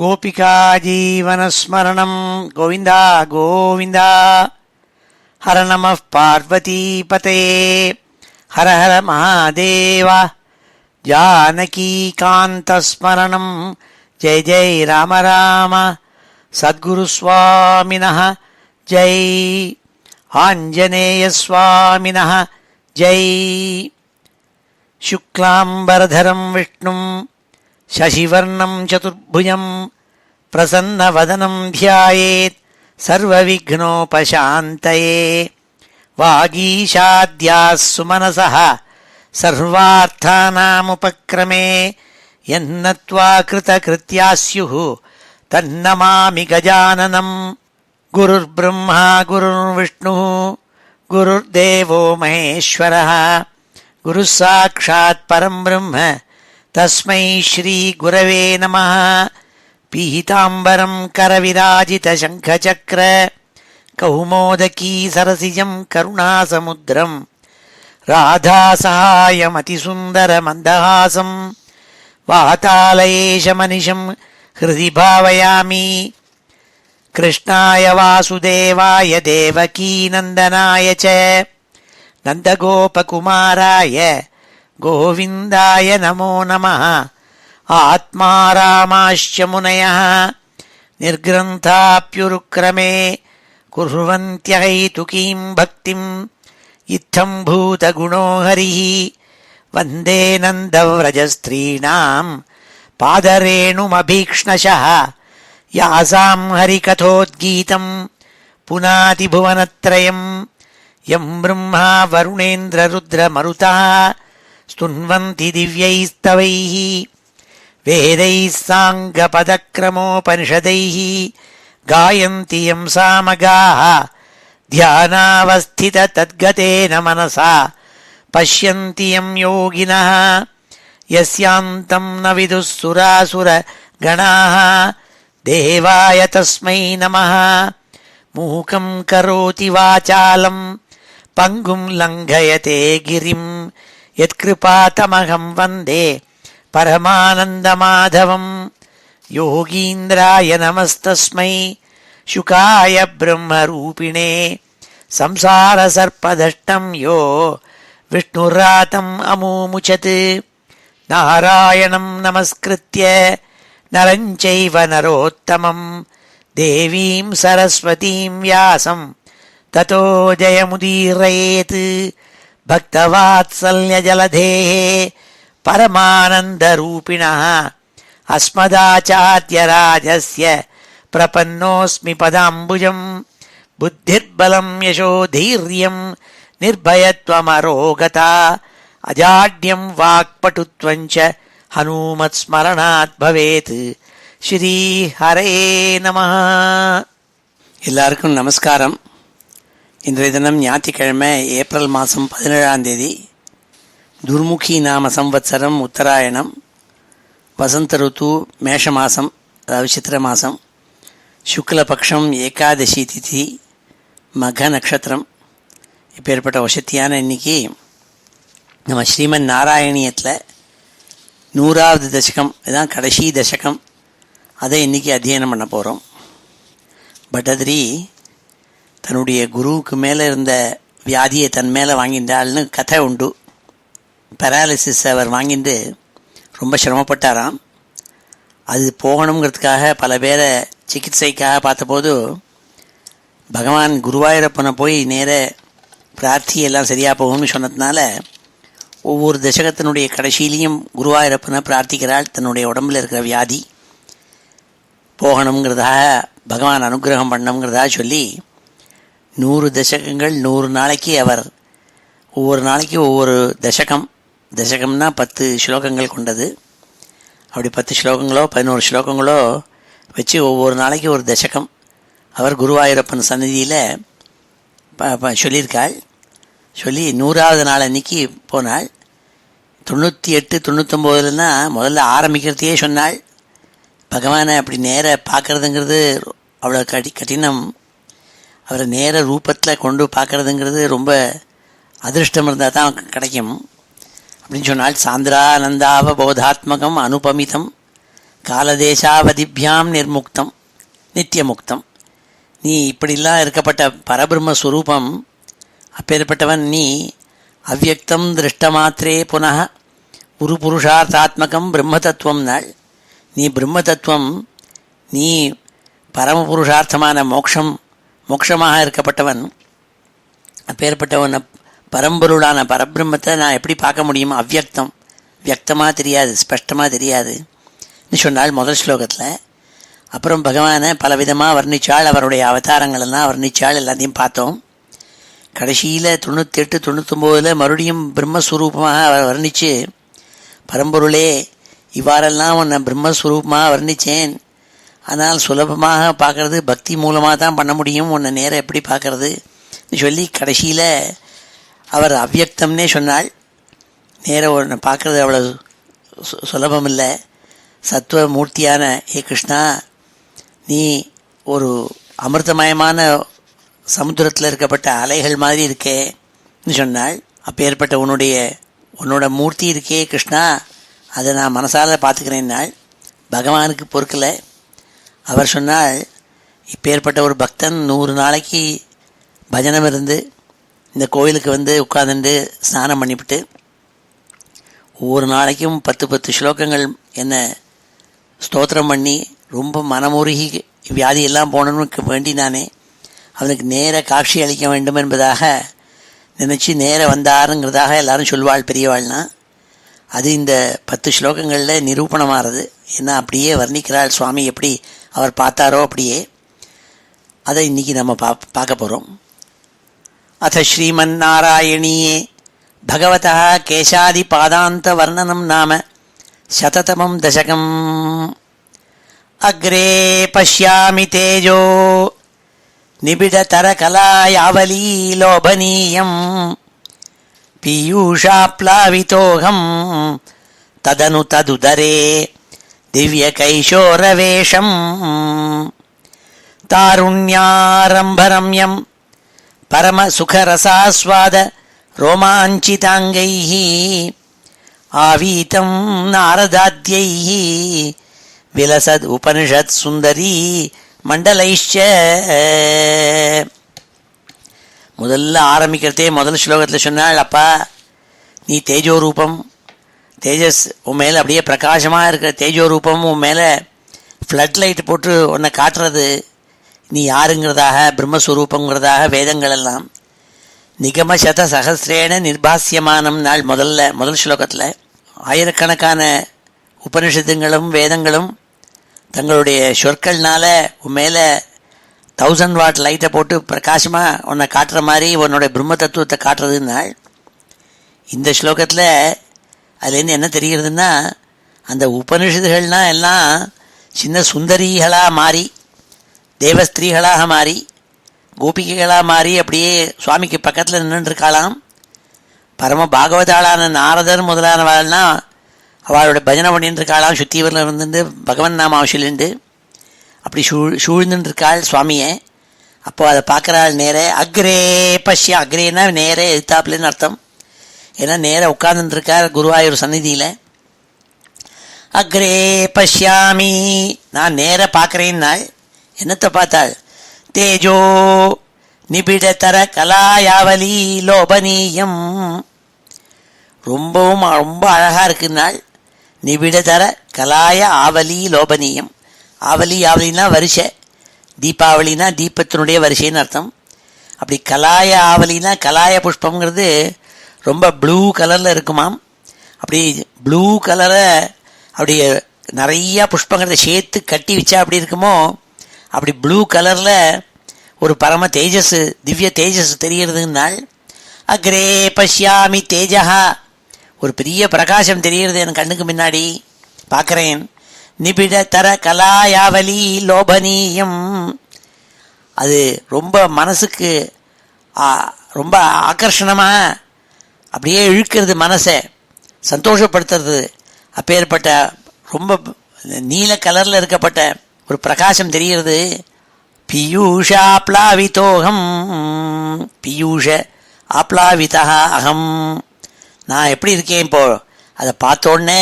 கோபிகா ஜீவனஸ்மரணம் கோவிந்தா கோவிந்தா. ஹர நம பார்வதீபதே ஹர ஹர மகாதேவா. ஜானகீகாந்தஸ்மரணம் ஜெய ஜெய ராம ராம. சத்குருஸ்வாமினः ஜெய். ஆஞ்சநேயஸ்வாமினः ஜெய். சுக்லாம்பரதரம் விஷ்ணும் சசிவர்ணம் சதுர்புஜம் பிரசன்னவதனம் த்யாயேத் சர்வவிக்னோபசாந்தயே. வாகீஷாத்யாஸ் சுமனசः சர்வார்த்தானாமுபக்ரமே யன்னத்வா கிருதகிருத்யா ஸ்யுः தன்னமாமி கஜானனம். குருர்ப்ரம்மா குருர்விஷ்ணுः குருர்தேவோ மகேஸ்வரः குருः சாக்ஷாத் பரம் பிரம்ம தஸ்மை ஸ்ரீ குரவே நமः. பீதாம்பரம் கரவிராஜித சங்கசக்ர கௌமோதகீ சரசிஜம் கருணாசமுத்திரம் ராதாசகாயமதிசுந்தர மந்தஹாசம் வாதாலயேஷமனிஷம் ஹிருதி பாவயாமி. கிருஷ்ணாய வாசுதேவாய தேவகீநந்தனாய ச நந்தகோபகுமாராய கோவிந்தாய நமோ நமः. ஆத்மா ராமாஷ்ச முனயः நிர்க்ரந்தாப்யுருக்ரமே குர்வந்த்யஹைதுகீம் பக்திம் இத்தம் பூதகுணோ ஹரிः. வந்தே நந்தவ்ரஜஸ்திரீணாம் பாதரேணுமபீக்ஷ்ணசः யாசாம் ஹரிகதோத்கீதம் புனாதி புவனத்ரயம். யம் பிரம்மா வருணேந்திர ருத்ர மருதः స్తున్వంతి దివ్యైస్తవైః వేदैः సాంగపదక్రమోపనిషदैः గాయంతి యం సామగాः ధ్యానావస్థిత తద్గతేన మనసా పశ్యంతి యం యోగినः. యస్యాంతం న విదుః సురాసురగణాః దేవాయ తస్మై నమః. మూకం కరోతి వాచాలం పంగుం లంఘయతే గిరిం యత్కృపాతమహం వందే పరమానందమాధవం. యోగీంద్రాయ నమస్తస్మై శుకాయ బ్రహ్మరూపిణే సంసారసర్పదష్టం యో విష్ణురాతం అమూముచత్. నారాయణం నమస్కృత్య నరం చైవ నరోత్తమం దేవీం సరస్వతీం వ్యాసం తతో జయముదీరయేత్. భక్తవాత్సల్యజలధేః పరమానందరూపిణः అస్మదాచార్యరాజస్య ప్రపన్నోస్మి పదాంబుజం. బుద్ధిర్బలం యశోధైర్యం నిర్భయత్వమరోగతా అజాడ్యం వాక్పటుత్వం చ హనుమత్స్మరణాత్ భవేత్. ஸ்ரீ ஹரே நமः. எல்லாருக்கும் நமஸ்காரம். இன்றைய தினம் ஞாயிற்றுக்கிழமை ஏப்ரல் மாதம் 17ஆம் தேதி. துர்முகி நாம சம்வத்சரம் உத்தராயணம். வசந்த ருத்து மேஷ மாதம், அதாவது சித்திர மாதம். சுக்லபக்ஷம் ஏகாதசி திதி, மக நட்சத்திரம். இப்பேற்பட்ட வசத்தியான இன்னைக்கு நம்ம ஸ்ரீமன் நாராயணியத்தில் 100வது தசகம், இதுதான் கடைசி தசகம். அதை இன்றைக்கி அத்தியனம் பண்ண போகிறோம். பட்டதிரி தன்னுடைய குருவுக்கு மேலே இருந்த வியாதியை தன் மேலே வாங்கிட்டாள்னு கதை உண்டு. பெராலிசிஸ் அவர் வாங்கிட்டு ரொம்ப சிரமப்பட்டாராம். அது போகணுங்கிறதுக்காக பல பேரை சிகிச்சைக்காக பார்த்தபோது பகவான் குருவாயூரப்பனை போய் நேர பிரார்த்தி எல்லாம் சரியாக போகும்னு சொன்னதுனால ஒவ்வொரு தசகத்தினுடைய கடைசியிலையும் குருவாயூரப்பனை பிரார்த்திக்கிறாள். தன்னுடைய உடம்பில் இருக்கிற வியாதி போகணுங்கிறதாக பகவான் அனுகிரகம் பண்ணணுங்கிறதாக சொல்லி 100 தசகங்கள் 100 நாளைக்கு அவர் ஒவ்வொரு நாளைக்கு ஒவ்வொரு தசகம், தசகம்னா 10 ஸ்லோகங்கள் கொண்டது. அப்படி 10 ஸ்லோகங்களோ 11 ஸ்லோகங்களோ வச்சு ஒவ்வொரு நாளைக்கு ஒரு தசகம் அவர் குருவாயூரப்பன் சந்நிதியில் சொல்லியிருக்காள். சொல்லி 100வது நாள் அன்னைக்கு போனாள். 98, 99 முதல்ல ஆரம்பிக்கிறதையே சொன்னாள். பகவானை அப்படி நேர பார்க்குறதுங்கிறது அவ்வளோ கடினம். அவரை நேர ரூபத்தில் கொண்டு பார்க்குறதுங்கிறது ரொம்ப அதிருஷ்டம் இருந்தால் தான் கிடைக்கும் அப்படின்னு சொன்னால், சாந்திரானந்தாவ போதாத்மகம் அனுபமிதம் காலதேசாவதிபியாம் நிர்முக்தம் நித்தியமுக்தம். நீ இப்படிலாம் இருக்கப்பட்ட பரபிரம்மஸ்வரூபம், அப்பேற்பட்டவன் நீ. அவ்யக்தம் திருஷ்டமாத்திரே புனः ஒரு புருஷார்த்தாத்மகம் பிரம்ம தத்துவம் நாள். நீ பிரம்ம தத்துவம், நீ பரமபுருஷார்த்தமான மோட்சமாக இருக்கப்பட்டவன். அப்பேற்பட்டவன் பரம்பொருளான பரபிரம்மத்தை நான் எப்படி பார்க்க முடியும்? அவ்யக்தம், வியக்தமாக தெரியாது, ஸ்பஷ்டமாக தெரியாது சொன்னால் முதல் ஸ்லோகத்தில். அப்புறம் பகவானை பலவிதமாக வர்ணிச்சாள், அவருடைய அவதாரங்களெல்லாம் வர்ணிச்சாள், எல்லாத்தையும் பார்த்தோம். கடைசியில் 98, 99 மறுபடியும் பிரம்மஸ்வரூபமாக அவர் வர்ணித்து, பரம்பொருளே இவ்வாறெல்லாம் உன்னை பிரம்மஸ்வரூபமாக வர்ணித்தேன், ஆனால் சுலபமாக பார்க்கறது பக்தி மூலமாக தான் பண்ண முடியும், உன்னை நேரம் எப்படி பார்க்கறது சொல்லி கடைசியில் அவர் அவ்யக்தம்னே சொன்னாள். நேரம் உன்னை பார்க்கறது அவ்வளோ சுலபம் இல்லை. சத்துவ மூர்த்தியான ஹே கிருஷ்ணா, நீ ஒரு அமிர்தமயமான சமுத்திரத்தில் இருக்கப்பட்ட அலைகள் மாதிரி இருக்கேன்னு சொன்னாள். அப்பேற்பட்ட உன்னோட மூர்த்தி இருக்கே கிருஷ்ணா, அதை நான் மனசால் பார்த்துக்கிறேன்னாள். பகவானுக்கு பொறுக்கலை. அவர் சொன்னால், இப்பேற்பட்ட ஒரு பக்தன் 100 நாளைக்கு பஜனம் இருந்து இந்த கோயிலுக்கு வந்து உட்கார்ந்துட்டு ஸ்நானம் பண்ணிவிட்டு ஒவ்வொரு நாளைக்கும் 10 ஸ்லோகங்கள் என்ன ஸ்தோத்திரம் பண்ணி ரொம்ப மனமுருகி வியாதியெல்லாம் போனவனுக்கு வேண்டினானே, அவனுக்கு நேர காட்சி அளிக்க வேண்டும் என்பதாக நினச்சி நேர வந்தாருங்கிறதாக எல்லாரும் சொல்வாள் பெரியவாள்னா. அது இந்த 10 ஸ்லோகங்களில் நிரூபணமாகிறது. ஏன்னா அப்படியே வர்ணிக்கிறாள் சுவாமி, எப்படி அவர் பார்த்தாரோ அப்படியே. அதை இன்றைக்கி நம்ம பார்க்க போகிறோம். அத ஸ்ரீமன்னாராயணீயே பகவதः கேசாதி பாதாந்த வர்ணனம் நாம சததமம் தசகம். அக்ரே பஷ்யாமி தேஜோ நிபிடதரகலாயாவலீ லோபனீயம் பீயூஷாப்லாவிதோகம் ததனு ததுதரே திவ்யகைஷோரவேஷம் தாருண்யாரம்பரம்யம் பரமசுகரசாஸ்வாத ரோமாஞ்சிதாங்கைः ஆவீதம் நாரதாத்யைः விலசத் உபனிஷத் சுந்தரி மண்டலைஷ்ச. முதல்ல ஆரம்பிக்கிறதே முதல் ஸ்லோகத்தில் சொன்னாள், அப்பா நீ தேஜோ ரூபம், தேஜஸ் உன் மேலே அப்படியே பிரகாசமாக இருக்கிற தேஜோ ரூபம் உன் மேலே ஃப்ளட் லைட் போட்டு உன்னை காட்டுறது, நீ யாருங்கிறதாக பிரம்மஸ்வரூபங்கிறதாக வேதங்கள் எல்லாம் நிகமசத சகசிரேன நிர்பாசியமானம் நாள் முதல் ஸ்லோகத்தில். ஆயிரக்கணக்கான உபனிஷத்துங்களும் வேதங்களும் தங்களுடைய சொற்கள்னால உன் மேலே 1000 வாட் லைட்டை போட்டு பிரகாசமாக உன்னை காட்டுற மாதிரி உன்னோட பிரம்ம தத்துவத்தை காட்டுறதுன்னாள். இந்த ஸ்லோகத்தில் அதுலேருந்து என்ன தெரிகிறதுன்னா, அந்த உபனிஷத்துகள்னால் எல்லாம் சின்ன சுந்தரிகளாக மாறி, தேவஸ்திரீகளாக மாறி, கோபிகைகளாக மாறி அப்படியே சுவாமிக்கு பக்கத்தில் நின்றுருக்காளாம். பரம பாகவதாளான நாரதர் முதலானவாள்னா அவளோட பஜனை பண்ணிட்டு இருக்காளாம். சுத்திவரில் இருந்துட்டு பகவன் நாமாவை சொல்லிண்டு அப்படி சூழ்ந்துருக்காள் சுவாமியை. அப்போ அதை பார்க்குறாள் நேர. அக்ரே பஷ்யா, அக்ரேனா நேர எதிர்த்தாப்புலன்னு அர்த்தம். ஏன்னா நேர உட்கார்ந்துருக்கார் குருவாயூர் சந்நிதியில். அக்ரே பஷ்யாமி, நான் நேர பார்க்குறேன்னாள். என்னத்தை பார்த்தாள்? தேஜோ நிபிடதர கலாயாவலி லோபனீயம், ரொம்ப அழகாக இருக்குன்னாள். நிபிடதர கலாய ஆவலி லோபனீயம். ஆவலினா வரிசை, தீபாவளினா தீபத்தினுடைய வரிசைன்னு அர்த்தம். அப்படி கலாய ஆவலினா கலாய புஷ்பங்கிறது ரொம்ப ப்ளூ கலரில் இருக்குமாம். அப்படி ப்ளூ கலரை அப்படி நிறையா புஷ்பங்கிறத சேர்த்து கட்டி வச்சா அப்படி இருக்குமோ, அப்படி ப்ளூ கலரில் ஒரு பரம தேஜஸ், திவ்ய தேஜஸ் தெரிகிறதுனாள். அக்ரே பஷ்யாமி தேஜஹா, ஒரு பெரிய பிரகாசம் தெரிகிறது என் கண்ணுக்கு முன்னாடி பார்க்குறேன். நிபிட தர கலாயாவலி லோபனீயம், அது ரொம்ப மனசுக்கு ரொம்ப ஆகர்ஷணமாக அப்படியே இழுக்கிறது, மனசை சந்தோஷப்படுத்துறது. அப்பேற்பட்ட ரொம்ப நீல கலரில் இருக்கப்பட்ட ஒரு பிரகாசம் தெரிகிறது. பியூஷ ஆப்லாவிதோகம், பியூஷ ஆப்லாவிதா அகம், நான் எப்படி இருக்கேன் இப்போ? அதை பார்த்தோடனே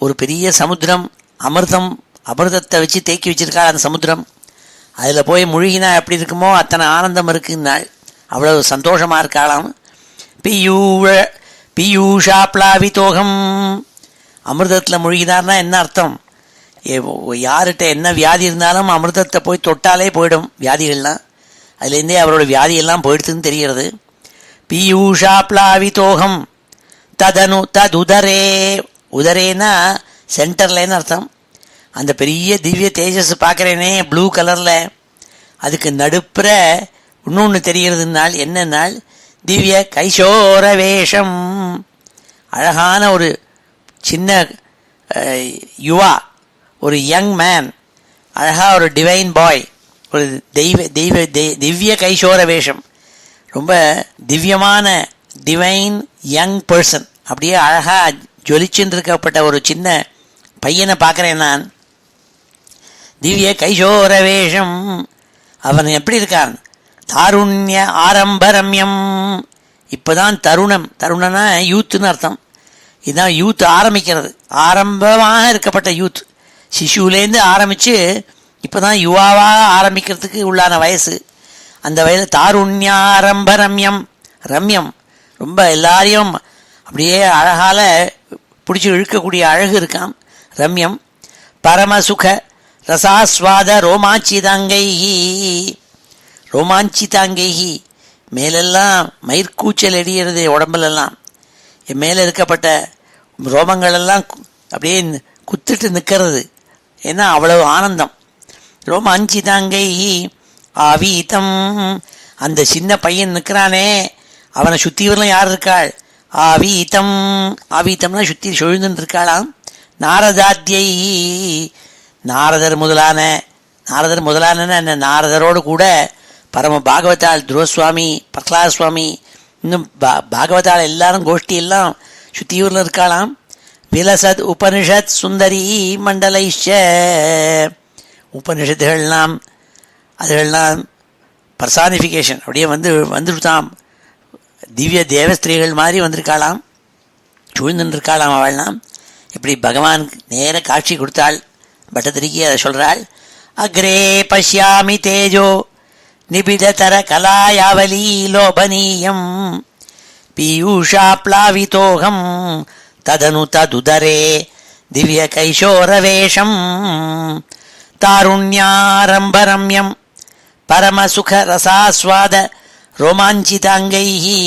ஒரு பெரிய சமுத்திரம், அமிர்தம் அமிர்தத்தை வச்சு தேக்கி வச்சிருக்காள் அந்த சமுத்திரம். அதில் போய் முழுகினா எப்படி இருக்குமோ அத்தனை ஆனந்தம் இருக்குன்னாள். அவ்வளவு சந்தோஷமாக இருக்காளாம். பியூஷா பிளாவிதோகம். அமிர்தத்தில் முழுகினார்னா என்ன அர்த்தம்? யார்கிட்ட என்ன வியாதி இருந்தாலும் அமிர்தத்தை போய் தொட்டாலே போயிடும் வியாதிகள்லாம். அதுலேருந்தே அவரோட வியாதியெல்லாம் போயிடுதுன்னு தெரிகிறது. பியூஷா பிளாவிதோகம் ததனு ததுதரே. உதரேனா சென்டர்லேன்னு அர்த்தம். அந்த பெரிய திவ்ய தேஜஸ் பார்க்குறேனே ப்ளூ கலரில், அதுக்கு நடுப்புற இன்னொன்று தெரிகிறதுனால் என்னன்னால் திவ்ய கைஷோர வேஷம். அழகான ஒரு சின்ன யுவா, ஒரு யங் மேன், அழகாக ஒரு டிவைன் பாய், ஒரு திவ்ய கைஷோர வேஷம், ரொம்ப திவ்யமான டிவைன் யங் பர்சன். அப்படியே அழகாக ஜொலிச்சுன்னு இருக்கப்பட்ட ஒரு சின்ன பையனை பார்க்குறேன் நான். திவ்ய கைஷோர வேஷம். அவன் எப்படி இருக்கான்? தாருண்ய ஆரம்பரம்யம். இப்போதான் தருணம். தருணனா யூத்துன்னு அர்த்தம். இதுதான் யூத் ஆரம்பிக்கிறது. ஆரம்பமாக இருக்கப்பட்ட யூத், சிசுலேருந்து ஆரம்பித்து இப்போ தான் யுவாவாக ஆரம்பிக்கிறதுக்கு உள்ளான வயசு. அந்த வயது தாருண்யாரம்பரம்யம். ரம்யம், ரொம்ப எல்லாரையும் அப்படியே அழகால பிடிச்சி இழுக்கக்கூடிய அழகு இருக்காம். ரம்யம். பரமசுக ரசாஸ்வாத ரோமாஞ்சிதாங்கைஹி. ரோமாஞ்சிதாங்கைஹி, மேலெல்லாம் மயிர்கூச்சல் எடிகிறது உடம்புலெல்லாம். என் மேலே இருக்கப்பட்ட ரோமங்களெல்லாம் அப்படியே குத்திட்டு நிற்கிறது. ஏன்னா அவ்வளவு ஆனந்தம். ரோமாஞ்சிதாங்கைஹி ஆவீதம். அந்த சின்ன பையன் நிற்கிறானே, அவனை சுற்றிவரெல்லாம் யார் இருக்காள்? ஆவீதம். ஆவீதம்னா சுற்றி சொழுந்துன்னு இருக்காளாம். நாரதாத்யை. நாரதர் முதலான நாரதரோடு கூட பரம பாகவதாள் துருவசுவாமி, பிரகலாத சுவாமி, இன்னும் பாகவதாள் எல்லாரும் கோஷ்டி எல்லாம் சுத்தியூரில் இருக்காளாம். விலசத் உபனிஷத் சுந்தரி மண்டலைஷ. உபனிஷத்துகள்லாம் அதுகள்லாம் பர்சானிஃபிகேஷன் அப்படியே வந்துட்டாம். திவ்ய தேவஸ்திரீகள் மாதிரி வந்திருக்காளாம், சூழ்ந்துருக்காளாம். அவள்லாம் இப்படி பகவான் நேர காட்சி கொடுத்தாள். பட்டத்திரிக்கு அதை சொல்கிறாள். அக்ரே பஷ்யாமி தேஜோ நிபிடதர கலாயாவலி லோபனீயம் பீயூஷா பிளாவிதோகம் ததனு ததுதரே திவ்ய கைஷோரவேஷம் தாருண்யாரம்பரம்யம் பரமசுக ரசாஸ்வாத ரோமாஞ்சிதாங்கைஹி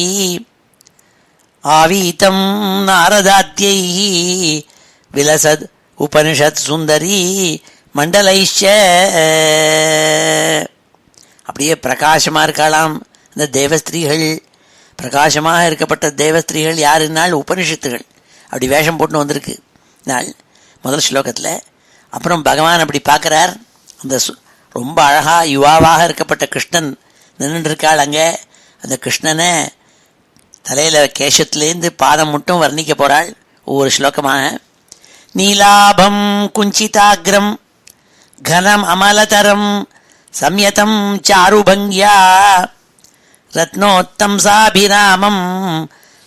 ஆவீதம் நாரதாத்யைஹி விலசத் உபனிஷத் சுந்தரி மண்டலைஷ. அப்படியே பிரகாசமாக இருக்கலாம் இந்த தேவஸ்திரீகள். பிரகாசமாக இருக்கப்பட்ட தேவஸ்திரீகள் யாருனால் உபனிஷத்துகள். அப்படி வேஷம் போட்டுன்னு வந்திருக்கு நாள் முதல் ஸ்லோகத்தில். அப்புறம் பகவான் அப்படி பார்க்குறார். அந்த ரொம்ப அழகாக யுவாவாக இருக்கப்பட்ட கிருஷ்ணன் நின்றுருக்காள் அங்கே. அந்த கிருஷ்ணனை தலையில் கேசத்துலேருந்து பாதம் மட்டும் வர்ணிக்க போகிறாள் ஒவ்வொரு ஸ்லோகமாக. நீலாபம் குஞ்சிதாகிரம் கனம் அமலதரம் சம்யதம் சாருபங்கியா ரத்னோத்தம் சாபிராமம்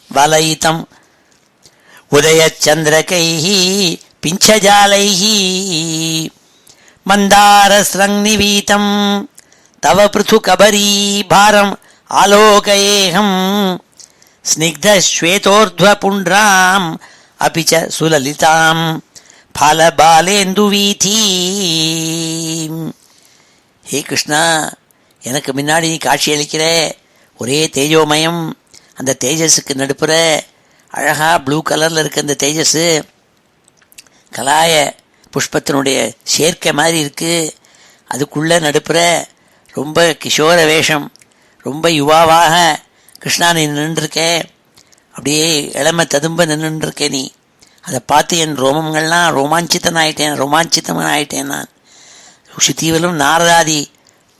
வலயிதம் உதயச்சந்திரகைஹி பிஞ்சஜாலைஹி மந்தாரஸ்ரங்நிவீதம் தவ பிருது கபரி பாரம் ஆலோகயேஹம் ஸ்னிக்தஸ்வேதோர்த்வ புண்ட்ராம் அபிச்ச சுலலிதாம் பாலபாலேந்து வீதி. ஹே கிருஷ்ணா, எனக்கு முன்னாடி நீ காட்சி அளிக்கிற ஒரே தேஜோமயம். அந்த தேஜஸுக்கு நடுப்புற அழகாக ப்ளூ கலரில் இருக்க அந்த தேஜஸு கலாய புஷ்பத்தினுடைய சேர்க்கை மாதிரி இருக்குது. அதுக்குள்ளே நடுப்புற ரொம்ப கிஷோர வேஷம், ரொம்ப யுவாவாக கிருஷ்ணா நீ நின்றுருக்கே. அப்படியே இளமை ததும்ப நின்றுருக்கே நீ. அதை பார்த்து என் ரோமங்கள்லாம் ரோமாஞ்சிதம் ஆயிட்டேன் நான். சுத்தீவலும் நாரதாதி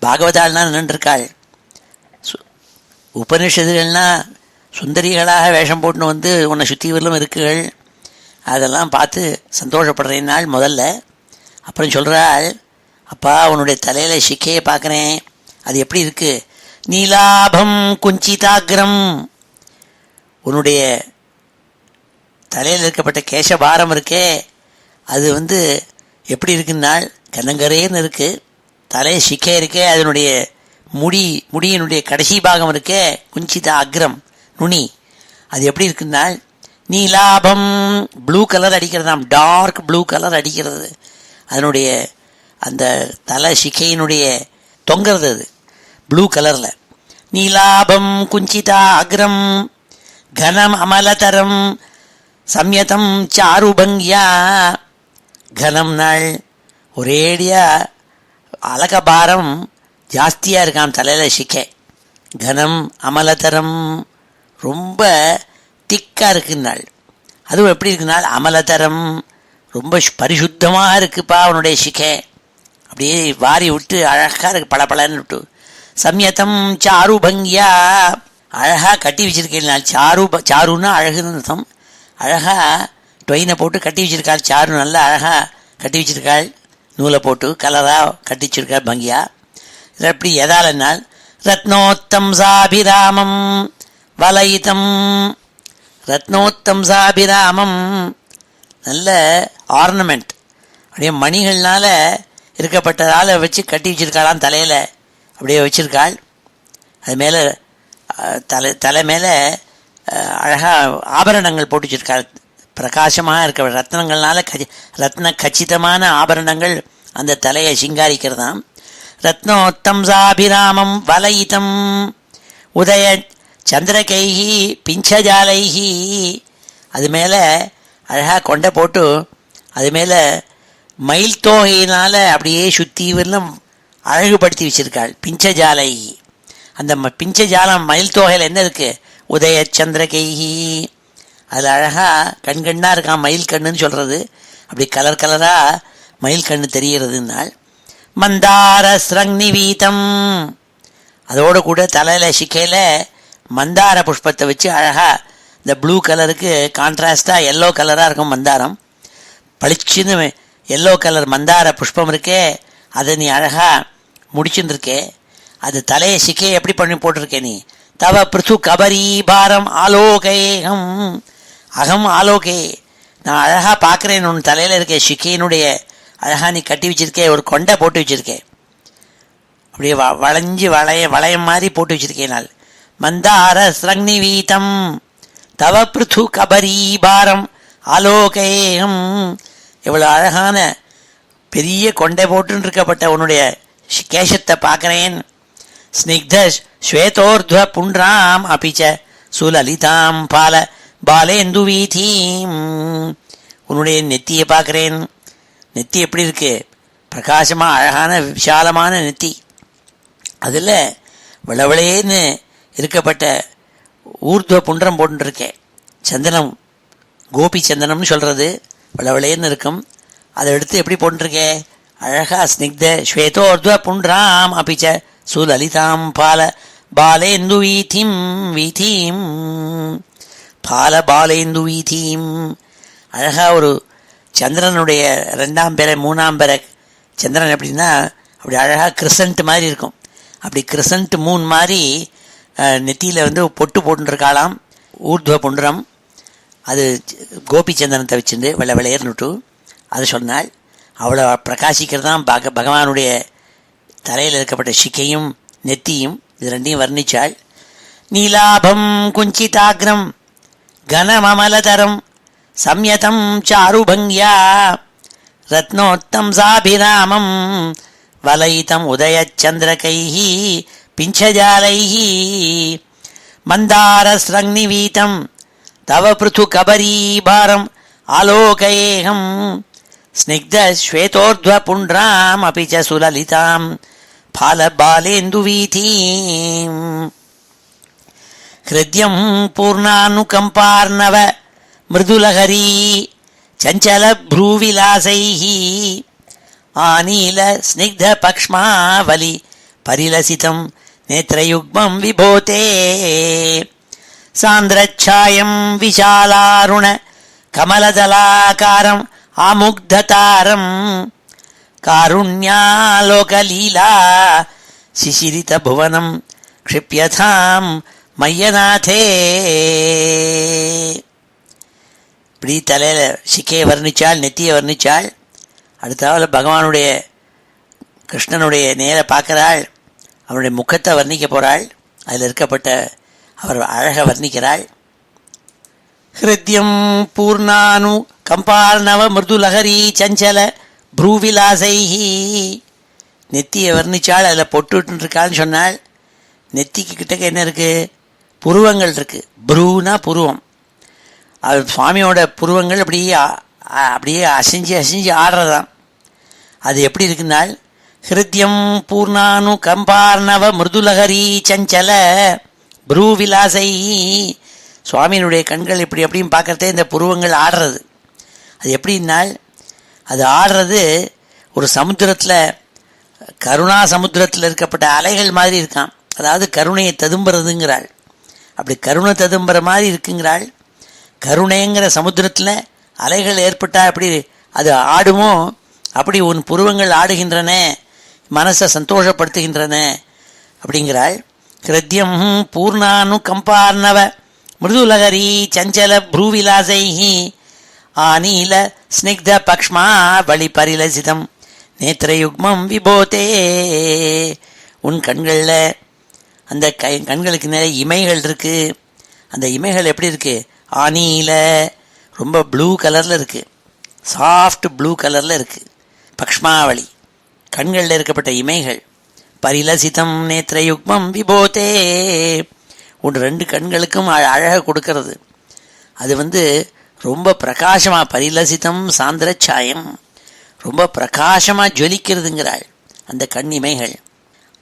பாகவதாள்னா நின்றுருக்காள். உபனிஷதுகள்னால் சுந்தரிகளாக வேஷம் போட்டுன்னு வந்து உன்னை சுத்தீவலும் இருக்குகள். அதெல்லாம் பார்த்து சந்தோஷப்படுறேன் நாள் முதல்ல. அப்புறம் சொல்கிறாள், அப்பா உன்னுடைய தலையில் சிக்கையை பார்க்குறேன், அது எப்படி இருக்குது? நீலாபம் குஞ்சிதாகிரம். உன்னுடைய தலையில் இருக்கப்பட்ட கேசபாரம் இருக்கே, அது எப்படி இருக்குன்னால் கனங்கரேன்னு இருக்கு. தலை சிக்கை இருக்கே, அதனுடைய முடியினுடைய கடைசி பாகம் இருக்கே குஞ்சித அக்ரம் நுனி, அது எப்படி இருக்குன்னால் நீலாபம் ப்ளூ கலர் அடிக்கிறதாம், டார்க் ப்ளூ கலர் அடிக்கிறது. அதனுடைய அந்த தலை சிக்கையினுடைய தொங்கிறது அது ப்ளூ கலர்ல. நீலாபம் குஞ்சிதா அக்ரம் கனம் அமலதரம் சம்யதம் சாருபங்கியா. கனம் நாள் ஒரேடியா அலகபாரம் ஜாஸ்தியா இருக்காம் தலையில சிக்கை. கனம் அமலதரம் ரொம்ப திக்கா இருக்குன்னாள். அதுவும் எப்படி இருக்குனால் அமலதரம் ரொம்ப பரிசுத்தமாக இருக்குப்பா அவனுடைய சிக்கை. அப்படியே வாரி விட்டு அழகா இருக்கு, பளபளன்னு விட்டு. சம்யதம் சாருபங்கியா, அழகா கட்டி வச்சிருக்கேன். சாருன்னா அழகுன்னு அர்த்தம். அழகா டொயினை போட்டு கட்டி வச்சிருக்காள். சாரு நல்லா அழகா கட்டி வச்சிருக்காள், நூலை போட்டு கலரா கட்டி வச்சிருக்காள் பங்கியா. இது எப்படி எதாலனால் ரத்னோத்தம் சாபிராமம் வலயிதம். ரத்னோத்தம் சாபிராமம் நல்ல ஆர்னமெண்ட், அப்படியே மணிகள்னால இருக்கப்பட்டதால வச்சு கட்டி வச்சிருக்காளாம் தலையில. அப்படியே வச்சிருக்காள். அது மேலே தலை மேலே அழகா ஆபரணங்கள் போட்டு வச்சிருக்காள், பிரகாசமாக இருக்க ரத்னங்கள்னால ரத்ன கச்சிதமான ஆபரணங்கள் அந்த தலையை சிங்காரிக்கிறதாம். ரத்னோத்தம் சாபிராமம் வலயிதம் உதய சந்திரகைஹி பிஞ்சஜாலைஹி. அது மேலே அழகா கொண்டை போட்டு அது மேலே மயில் தோகையினால அப்படியே சுத்தி வரலும் அழகுபடுத்தி வச்சிருக்காள். பிஞ்சஜாலை, அந்த பிஞ்சஜாலம் மயில் தோகையில் என்ன இருக்கு? உதய சந்திரகைஹி. அதில் அழகா கண்கண்ணா இருக்கான், மயில் கண்ணுன்னு சொல்றது. அப்படி கலர் கலரா மயில் கண்ணு தெரிகிறதுனால். மந்தார ஸ்ரங்நிவீதம், அதோடு கூட தலையில சிக்கையில மந்தார புஷ்பத்தை வச்சு அழகா இந்த ப்ளூ கலருக்கு கான்ட்ராஸ்டா எல்லோ கலரா இருக்கும் மந்தாரம். பளிச்சுன்னு எல்லோ கலர் மந்தார புஷ்பம் இருக்கே, அதை நீ அழகா முடிச்சுன்னு இருக்கே. அது தலையை சிக்கையை எப்படி பண்ணி போட்டிருக்கே நீ? தவ பிருத்து கபரி பாரம் ஆலோகேகம் அகம் ஆலோகே. நான் அழகா பார்க்குறேன் உன் தலையில இருக்க சிக்கையினுடைய அழகா நீ கட்டி வச்சிருக்கே, ஒரு கொண்டை போட்டு வச்சிருக்கே, அப்படியே வளைஞ்சு வளையம் மாதிரி போட்டு வச்சிருக்கேன். நாள் மந்தார ஸ்ரங்நிவீதம் தவ பிருத்து கபரி பாரம் ஆலோகேகம். எவ்வளோ அழகான பெரிய கொண்டை போட்டுன்னு இருக்கப்பட்ட உன்னுடைய கேசத்தை பார்க்கிறேன். ஸ்னிக்த ஸ்வேதோர்த்வ புண்ட்ராம் அபிச்ச சுலலிதாம் பால பாலேந்து வீதீம். உன்னுடைய நெத்தியை பார்க்கிறேன். நெத்தி எப்படி இருக்கு? பிரகாசமா அழகான விசாலமான நெத்தி. அதில் விளவிளேன்னு இருக்கப்பட்ட ஊர்துவ புண்டம் போட்டுருக்கேன். சந்தனம், கோபி சந்தனம்னு சொல்றது, விளவிளேன்னு இருக்கும். அதை எடுத்து எப்படி போட்டுருக்கே? அழகா ஸ்னிக்த ஸ்வேதோர்த்வ புண்ட்ராம் அபிச்ச சுலலிதாம் பால பாலேந்து வீதீம் வீதீம் பால பாலேந்து வீதீம். அழகா ஒரு சந்திரனுடைய 2ஆம் பேரை 3ஆம் பேரை சந்திரன் எப்படின்னா அப்படி அழகா கிறிசன்ட் மாதிரி இருக்கும். அப்படி கிறிசன்ட் மூன் மாதிரி நெத்தியில் பொட்டு போட்டுருக்காளாம் ஊர்துவ புண்டம். அது கோபி சந்திரனத்தை வச்சுட்டு வெள்ளை விளையர்னுட்டு அதை சொன்னால் அவ்வளோ பிரகாசிக்கிறதான் பகவானுடைய தலையில் இருக்கப்பட்ட சிக்கையும் நெத்தியும். இது ரெண்டையும் வர்ணிச்சாள். நீலாபம் குஞ்சிதாக்ரம் கனமமலதரம் சம்யதம் சாருபங்கியா ரத்னோத்தம் சாபிராமம் வலயிதம் உதய சந்திரகைஹி பிஞ்சஜாலைஹி மந்தார ஸ்ரங்நிவீதம் தவ பிருத்து கபரி பாரம் ஆலோகேகம் ஸ்னிக்த ஸ்வேதோர்த்வ புண்ட்ராம் அபிச்ச சுலலிதாம் பால பாலேந்து வீதீம். ஹிருத்யம் பூர்ணானுகம்பார்ணவ மிருதுலஹரி சஞ்சல ப்ரூவிலாசைஹி ஆனீல ஸ்னிக்த பக்ஷ்மாவலி பரிலசிதம் நேத்ரயுக்மம் விபோதே சாந்திரச்சாயம் விஷாலாருண கமலதலாகாரம் ஆமுக்ததாரம் காருண்யாலோகலீலா சிசிரித புவனம் க்ஷிப்யதாம் மையநாதே. இப்படி தலையில சிக்கையை வர்ணிச்சாள், நெத்தியை வர்ணிச்சாள். அடுத்தாவது பகவானுடைய கிருஷ்ணனுடைய நேர பார்க்கிறாள், அவனுடைய முகத்தை வர்ணிக்க போகிறாள். அதில் இருக்கப்பட்ட அவர் அழகை வர்ணிக்கிறாள். ஹிருத்யம் பூர்ணானு கம்பார்ணவ மிருதுலஹரி சஞ்சல ப்ரூவிலாசைஹி. நெத்தியை வர்ணிச்சாள், அதில் பொட்டு இருக்கான்னு சொன்னாள். நெத்திக்கு கிட்டக்க என்ன இருக்குது? புருவங்கள் இருக்குது. ப்ரூனா புருவம். அது சுவாமியோட புருவங்கள் அப்படியே அசைஞ்சு அசைஞ்சு ஆடுறதான். அது எப்படி இருக்குன்னால், ஹிருத்யம் பூர்ணானு கம்பார்ணவ மிருதுலஹரி சஞ்சல ப்ரூவிலாசை. சுவாமியினுடைய கண்கள் இப்படி அப்படியும் பார்க்கறதே இந்த புருவங்கள் ஆடுறது. அது எப்படின்னால், அது ஆடுறது ஒரு சமுத்திரத்தில், கருணா சமுத்திரத்தில் இருக்கப்பட்ட அலைகள் மாதிரி இருக்கான். அதாவது கருணையை ததும்புறதுங்கிறாள். அப்படி கருணை ததும்புற மாதிரி இருக்குங்கிறாள். கருணைங்கிற சமுத்திரத்தில் அலைகள் ஏற்பட்டால் எப்படி அது ஆடுமோ, அப்படி உன் புருவங்கள் ஆடுகின்றன, மனசை சந்தோஷப்படுத்துகின்றன அப்படிங்கிறாள். ஹிருத்யம் பூர்ணானு கம்பார்ணவ மிருதுலஹரி சஞ்சல ப்ரூவிலாசைஹி ஆனீல ஸ்னிக்த பக்ஷ்மா வழி பரிலசிதம் நேத்திரயுக்மம் விபோதே. உன் கண்களில் அந்த கண்களுக்கு நிறைய இமைகள் இருக்குது. அந்த இமைகள் எப்படி இருக்குது? ஆனீல ரொம்ப ப்ளூ கலரில் இருக்குது, சாஃப்ட் ப்ளூ கலரில் இருக்குது. பக்ஷ்மாவளி கண்களில் இருக்கப்பட்ட இமைகள். பரிலசிதம் நேத்திரயுக்மம் விபோதே. உன் ரெண்டு கண்களுக்கும் அழகை கொடுக்கறது. அது ரொம்ப பிரகாசமாக, பரிலசிதம் சாந்திரச்சாயம், ரொம்ப பிரகாசமாக ஜொலிக்கிறதுங்கிறாள் அந்த கண் இமைகள்.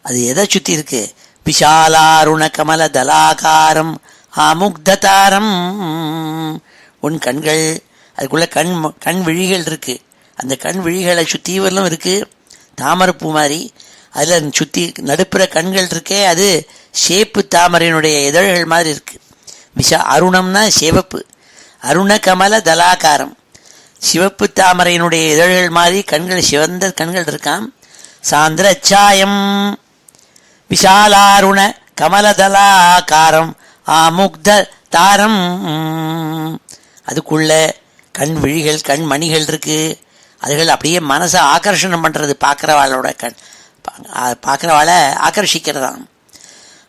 அது எதை சுற்றி இருக்கு? விஷாலாருண கமல தலாகாரம் ஆமுக்ததாரம். உன் கண்கள், அதுக்குள்ள கண் விழிகள் இருக்கு. அந்த கண் விழிகளை சுற்றிவரெல்லாம் இருக்கு, தாமரைப்பூ மாதிரி. அதில் சுற்றி நடுப்புற கண்கள் இருக்கே, அது ஷேப்பு தாமரையினுடைய இதழ்கள் மாதிரி இருக்கு. அருணம்னா சிவப்பு, அருண கமல தலாகாரம், சிவப்பு தாமரையினுடைய இதழ்கள் மாதிரி கண்கள், சிவந்த கண்கள் இருக்காம். சாந்திரச்சாயம் விஷாலாருண கமலதலாகாரம் ஆமுக்த தாரம். அதுக்குள்ள கண் விழிகள், கண் மணிகள் இருக்கு. அதுகள் அப்படியே மனசை ஆகர்ஷணம் பண்ணுறது, பார்க்குறவாளோட பார்க்குறவாளை ஆகர்ஷிக்கிறதாம்.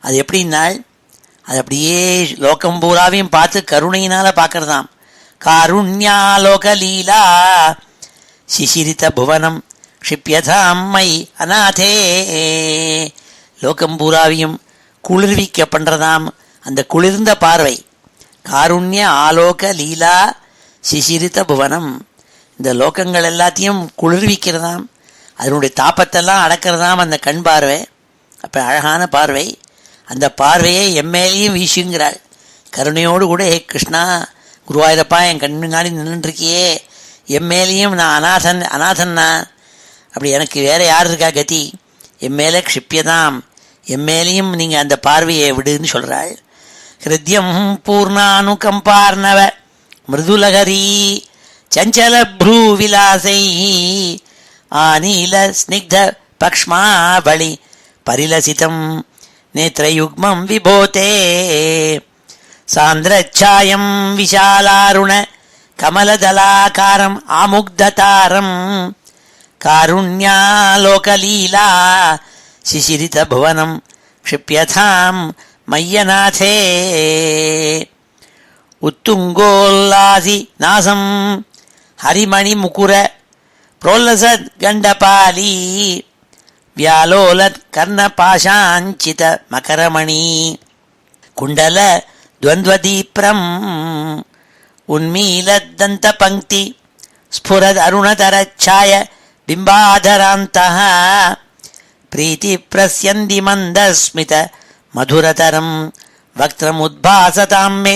அது எப்படின்னால், அது அப்படியே லோகம் பூராவையும் பார்த்து கருணையினால் பார்க்கறதாம். காருண்யாலோக லீலா சிசிரித புவனம் க்ஷிப்யதாம் மை அநாதே. லோகம் பூராவையும் குளிர்விக்க பண்ணுறதாம் அந்த குளிர்ந்த பார்வை. காருண்ய ஆலோக லீலா சிசிரித்த புவனம். இந்த லோகங்கள் எல்லாத்தையும் குளிர்விக்கிறதாம், அதனுடைய தாப்பத்தெல்லாம் அடக்கிறதாம் அந்த கண் பார்வை. அப்போ அழகான பார்வை. அந்த பார்வையை எம்மேலேயும் வீசுங்கிறாள் கருணையோடு கூட. ஹே கிருஷ்ணா, குருவாயூரப்பா, என் கண் முன்னாடி நின்றுருக்கியே, எம்மேலேயும் நான் அநாதன்னா, அப்படி எனக்கு வேறு யார் இருக்கா கதி? எம்மேலே க்ஷிப்யதாம், எம்மேலேயும் நீங்கள் அந்த பார்வையை விடுன்னு சொல்கிறாள். ஹிருத்யம் பூர்ணானு கம்பார்ணவ மிருதுலஹரி சஞ்சல ப்ரூ விலாசை ஆனீல ஸ்னிக்த பக்ஷ்மா வழி பரிலசிதம் நேத்ரயுக்மம் விபோதே. சாந்திரச்சாயம் விஷாலாருண கமலதலாகாரம் ஆமுக்ததாரம் காருண்யாலோகலீலா சிசிரித புவனம் க்ஷிப்யதாம் மையநாதே. உத்துங்கோல்லாசி நாசம் ஹரிமணி முகுர புரோல்லசத் கண்டபாலி வியாலோலத் கர்ணபாஷாஞ்சித மகரமணி குண்டல துவந்த்வதீப்ரம் உன்மீலத்தந்த பங்கி ஸ்புரத் அருணதரச்சாய பிம்பாதராந்தः பிரீதி பிரஸ்யந்தி மந்தஸ்மித மதுரதரம் வக்திரமுத்பாசதாம் மே.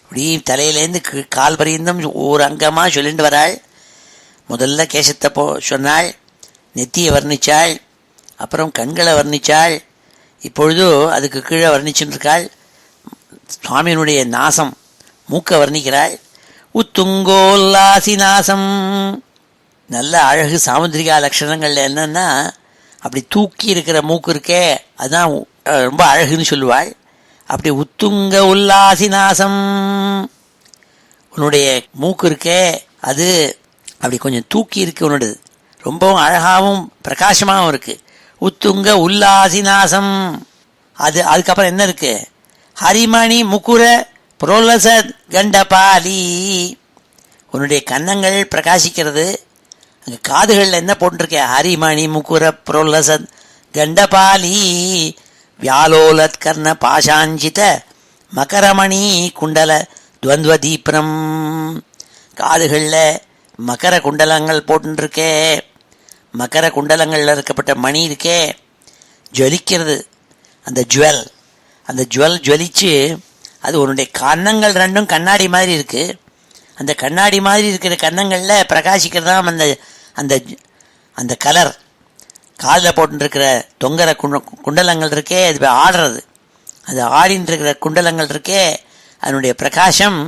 இப்படி தலையிலேருந்து கால் பரியந்தம் ஒரு அங்கமாக சொல்லிட்டு வராள். முதல்ல கேசத்தை சொன்னாள், நெத்தியை வர்ணிச்சாள், அப்புறம் கண்களை வர்ணிச்சாள், இப்பொழுது அதுக்கு கீழே வர்ணிச்சுட்டு இருக்காள் சுவாமியினுடைய நாசம், மூக்கை வர்ணிக்கிறாள். உத்துங்கோல்லாசி நாசம். நல்ல அழகு சாமுத்திரிகா லட்சணங்கள் என்னன்னா, அப்படி தூக்கி இருக்கிற மூக்கு இருக்கே, அதுதான் ரொம்ப அழகுன்னு சொல்லுவாள். அப்படி உத்துங்க உல்லாசி நாசம், உன்னுடைய மூக்கு இருக்கே அது அப்படி கொஞ்சம் தூக்கி இருக்கு உன்னோடது, ரொம்பவும் அழகாகவும் பிரகாசமாகவும் இருக்கு. உத்துங்க உல்லாசிநாசம். அதுக்கப்புறம் என்ன இருக்கு? ஹரிமணி முகுர புரோலசத் கண்டபாலி. உன்னுடைய கன்னங்கள் பிரகாசிக்கிறது. அங்கே காதுகளில் என்ன போட்டிருக்க? ஹரிமணி முகுர புரோலசத் கண்டபாலி வியாலோலத் கர்ண பாஷாஞ்சித மகரமணி குண்டல துவந்த்வதீப்ரம். காதுகளில் மகர குண்டலங்கள் போட்டுருக்கே. மகர குண்டலங்களில் இருக்கப்பட்ட மணி இருக்கே, ஜொலிக்கிறது. அந்த ஜுவல் ஜொலிச்சு அது உன்னுடைய கன்னங்கள் ரெண்டும் கண்ணாடி மாதிரி இருக்கு. அந்த கண்ணாடி மாதிரி இருக்கிற கன்னங்களில் பிரகாசிக்கிறதாம் அந்த அந்த அந்த கலர். காதில் போட்டுருக்கிற தொங்கர குண்டலங்கள் இருக்கே, அது ஆடுறது. அது ஆடின்னு இருக்கிற குண்டலங்கள் இருக்கே, அதனுடைய பிரகாசம்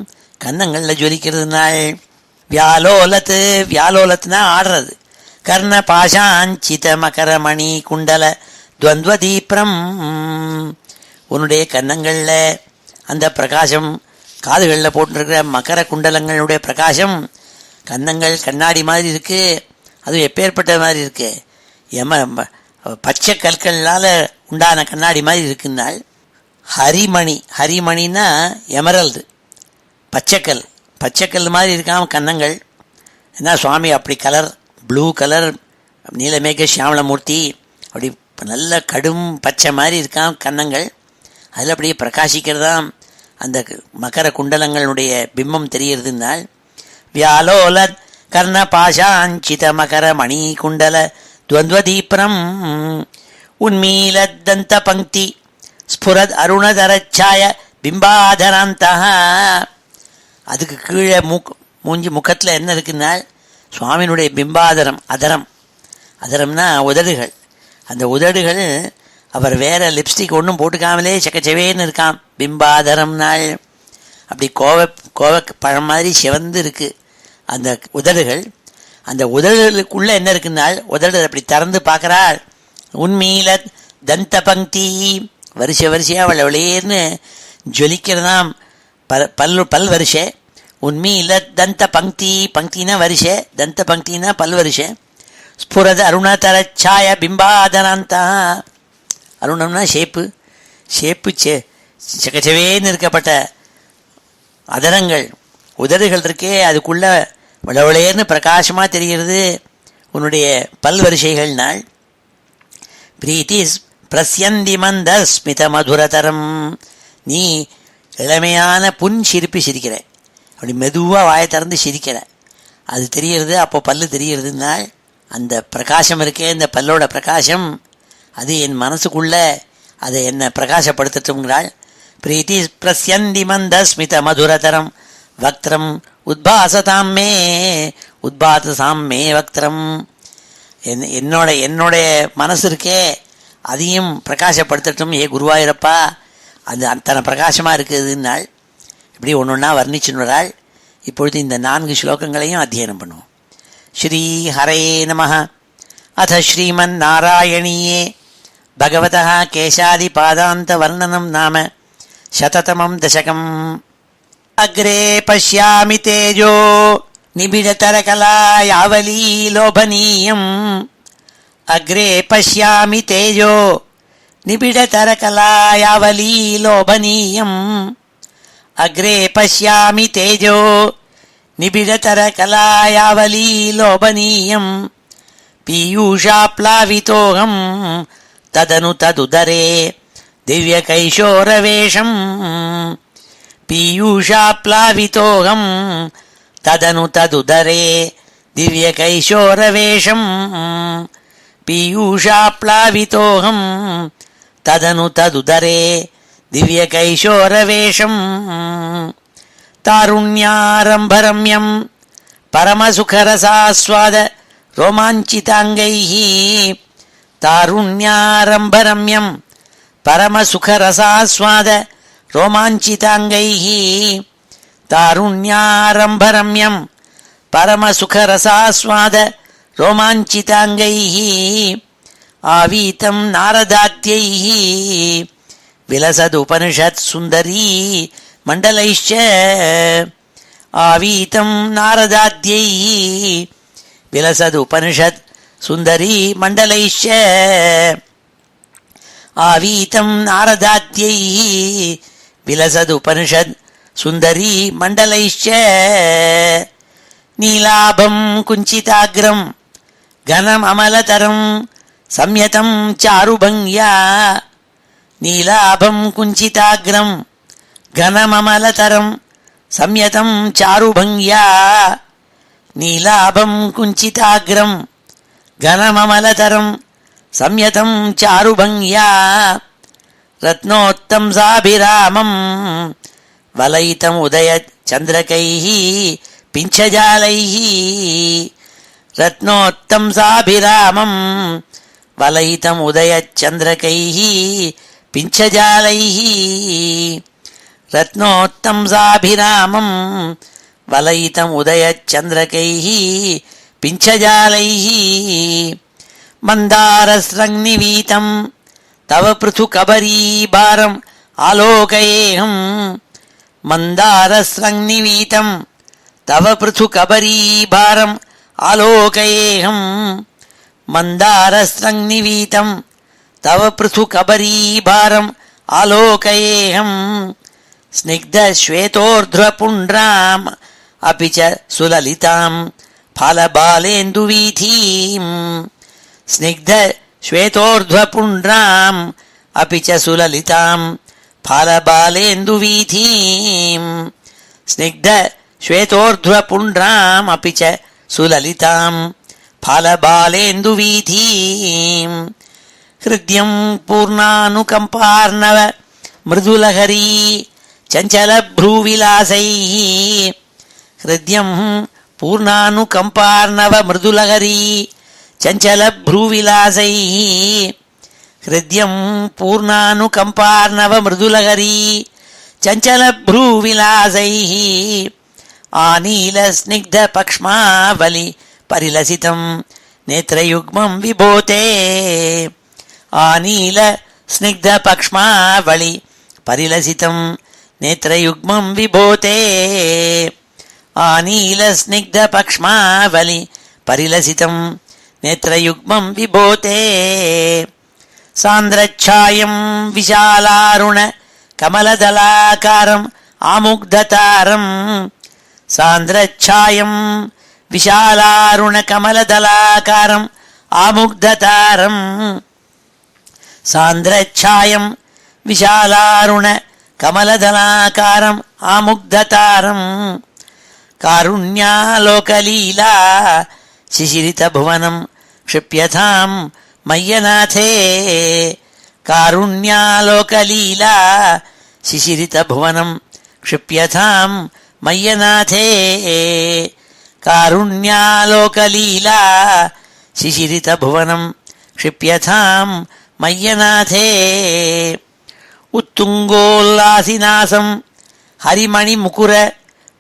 கன்னங்களில் ஜொலிக்கிறதுனாள். வியாலோலத்துனா ஆடுறது. கர்ண பாஷாஞ்சித மகரமணி குண்டல துவந்த்வதீப்ரம். உன்னுடைய கன்னங்களில் அந்த பிரகாசம், காதுகளில் போட்டுருக்கிற மகர குண்டலங்களுடைய பிரகாசம், கன்னங்கள் கண்ணாடி மாதிரி இருக்கு. அதுவும் எப்பேற்பட்ட மாதிரி இருக்கு? பச்சை கற்கள்னால உண்டான கண்ணாடி மாதிரி இருக்குன்னாள். ஹரிமணின்னா எமரல்டு, பச்சைக்கல் மாதிரி இருக்காம கன்னங்கள். என்ன சுவாமி அப்படி கலர், ப்ளூ கலர், நீலமேக சியாமலமூர்த்தி, அப்படி நல்ல கடும் பச்சை மாதிரி இருக்கான் கன்னங்கள். அதில் அப்படியே பிரகாசிக்கிறதாம் அந்த மகர குண்டலங்களுடைய பிம்பம் தெரிகிறதுனால். வியாலோல கர்ண பாஷாஞ்சித மகர மணி குண்டல துவந்த்வதீப்ரம் உன்மீல தந்த பங்கி ஸ்புரத் அருணதரச்சாய பிம்பாதராந்தா. அதுக்கு கீழே முகத்தில் என்ன இருக்குன்னா சுவாமியினுடைய பிம்பாதரம். அதரம்னா உதடுகள். அந்த உதடுகள் அவர் வேற லிப்ஸ்டிக் ஒன்றும் போட்டுக்காமலே செக்கச்சவேன்னு இருக்கான். பிம்பாதரம் நாள் அப்படி கோவ பழம் மாதிரி சிவந்து இருக்கு அந்த உதடுகள். அந்த உதடுகளுக்குள்ள என்ன இருக்குன்னாள், உதடு அப்படி திறந்து பார்க்கறாள். உன்மீல தந்த பங்கி, வரிசையா அவளேர்னு ஜொலிக்கிறதாம் பல் வரிசை. உன்மீல தந்த பங்கினா வரிசை, தந்த பங்கினா பல் வரிசை. ஸ்புரத அருணதரச்சாய பிம்பாதனாந்தா. அருணம்னா ஷேப்பு செக்கச்சவேன்னு இருக்கப்பட்ட அதரங்கள், உதடுகள் இருக்கே, அதுக்குள்ள விளவிளையர்னு பிரகாசமாக தெரிகிறது உன்னுடைய பல்வரிசைகள் நாள். பிரீத்தி பிரஸ்யந்தி மந்த ஸ்மித மதுரதரம். நீ இளமையான புன் சிரிக்கிற, அப்படி மெதுவாக வாயை திறந்து சிரிக்கிற, அது தெரிகிறது. அப்போ பல்லு தெரிகிறதுனால் அந்த பிரகாசம் இருக்கே, இந்த பல்லோட பிரகாசம், அது என் மனசுக்குள்ள அதை என்னை பிரகாசப்படுத்தட்டும்ங்கிறாள். பிரீத்தி பிரஸ்யந்தி மந்த ஸ்மித மதுரதரம் வக்திரம் உத்பாசதாம் மே வக்திரம். என்னோட மனசு இருக்கே, அதையும் பிரகாசப்படுத்தட்டும் ஏ குருவாயூரப்பா. அது அத்தனை பிரகாசமாக இருக்குதுன்னாள். இப்படி ஒன்று ஒன்றா வர்ணிச்சுன்றாள். இப்பொழுது இந்த 4 ஸ்லோகங்களையும் அத்தியனம் பண்ணுவோம். ஸ்ரீ ஹரே நமஹ. அத ஸ்ரீமன் நாராயணீயே பகவதः கேசாதி பாதாந்த வர்ணனம் நாம சததமம் தசகம். அக்ரே பஷ்யாமி தேஜோ நிபிடதரகலாயாவலீ லோபனீயம். அக்ரே பஷ்யாமி தேஜோ நிபிடதரகலாயாவலீ லோபனீயம். அக்ரே பஷ்யாமி தேஜோ நிபிடதரகலாயாவலீ லோபனீயம். பீயூஷாப்லாவிதோகம் ததனு ததுதரே திவ்யகைஷோரவேஷம். பீயூஷாப்லாவிதோகம் ததனு ததுதரே திவ்யகைஷோரவேஷம். பீயூஷாப்லாவிதோகம் ததனு ததுதரே திவ்யகைஷோரவேஷம். தாருண்யாரம்பரம்யம் பரமசுகரசாஸ்வாத ரோமாஞ்சிதாங்கைः. தாருண்யாரம்பரம்யம் பரமசுகரசாஸ்வாத ரோமாஞ்சிதாங்கைः. தாருண்யாரம்பரம்யம் பரமசுகரசாஸ்வாத ரோமாஞ்சிதாங்கைः. ஆவீதம் நாரதாத்யைः விலசதுபனிஷத் சுந்தரி மண்டலைश्च. ஆவீதம் நாரதாத்யைः விலசது உபனிஷத் சுந்தரி மண்டலைஷ ஆவீதம் நாரதாத்யை விலசது உபனிஷத் சுந்தரி மண்டலைஷ நீலாபம் குஞ்சிதாக்ரம் கனம் அமலதரம் சம்யதம் சாருபங்யா நீலாபம் குஞ்சிதாக்ரம் கனமமலதரம் சம்யதம் சாருபங்யா நீலாபம் குஞ்சிதாக்ரம் கனமமலதரம் சம்யதம் சாருபங்யா ரத்னோத்தம் சாபிராமம் வலைதம் உதய சந்திரகைः பிஞ்சஜாலைः ரத்னோத்தம் சாபிராமம் வலைதம் உதய சந்திரகைः பிஞ்சஜாலைः ரத்னோத்தம் சாபிராமம் வலைதம் உதய சந்திரகைः பிஞ்சஜாலைः மந்தாரஸ்ரங்நிவீதம் தவ பிருது கபரீபாரம் ஆலோகயேஹம் மந்தாரஸ்ரங்நிவீதம் தவ பிருது கபரீபாரம் ஆலோகயேஹம் மந்தாரஸ்ரங்நிவீதம் தவ பிருது கபரீபாரம் ஆலோகயேஹம் ஸ்னிக்த ஸ்வேதோர்ಧ್ವபுண்ட்ராம் அபி ச சுலலிதாம் ஃபலபாலேந்துவீதீம் ஸ்னிக்த ஸ்வேதோர்ಧ್ವபுண்ட்ராம் அபி ச சுலலிதாம் ஃபலபாலேந்துவீதீம் ஸ்னிக்த ஸ்வேதோர்ಧ್ವபுண்ட்ராம் அபி ச சுலலிதாம் ஃபலபாலேந்துவீதீம் ஹ்ருத்யம் பூர்ணானுகம்பார்ணவ மிருதுலஹரி சஞ்சலப்ரூவிலாசைः ஹ்ருத்யம் பூர்ணானுகம்பார்ணவ மிருதுலஹரி சஞ்சலப்ரூவிலாசைः ஹ்ருத்யம் பூர்ணானுகம்பார்ணவ மிருதுலஹரி சஞ்சலப்ரூவிலாசைः ஆநீலஸ்னிக்தபக்ஷ்மாவலி பரிலசிதம் நேத்ரயுக்மம் விபோதே ஆநீலஸ்னிக்தபக்ஷ்மாவலி பரிலசிதம் நேத்ரயுக்மம் விபோதே ஆநீலஸ்னிக்தபக்ஷ்மாவலி பரிலசிதம் நேத்ரயுக்மம் விபோதே சாந்திரச்சாயம் விஷாலாருண கமலதலாகாரம் ஆமுக்ததாரம் சாந்திரச்சாயம் விஷாலாருண கமலதலாகாரம் ஆமுக்ததாரம் சாந்திரச்சாயம் விஷாலாருண கமலதலாகாரம் ஆமுக்ததாரம் காருண்யாலோகலீலா சிசிரிதபுவனம் க்ஷிப்யதாம் மய்யநாதே காருண்யாலோகலீலா சிசிரிதபுவனம் க்ஷிப்யதாம் மய்யநாதே காருண்யாலோகலீலா சிசிரிதபுவனம் க்ஷிப்யதாம் மய்யநாதே உத்துங்கோல்லாசிநாசம் ஹரிமணிமுகுர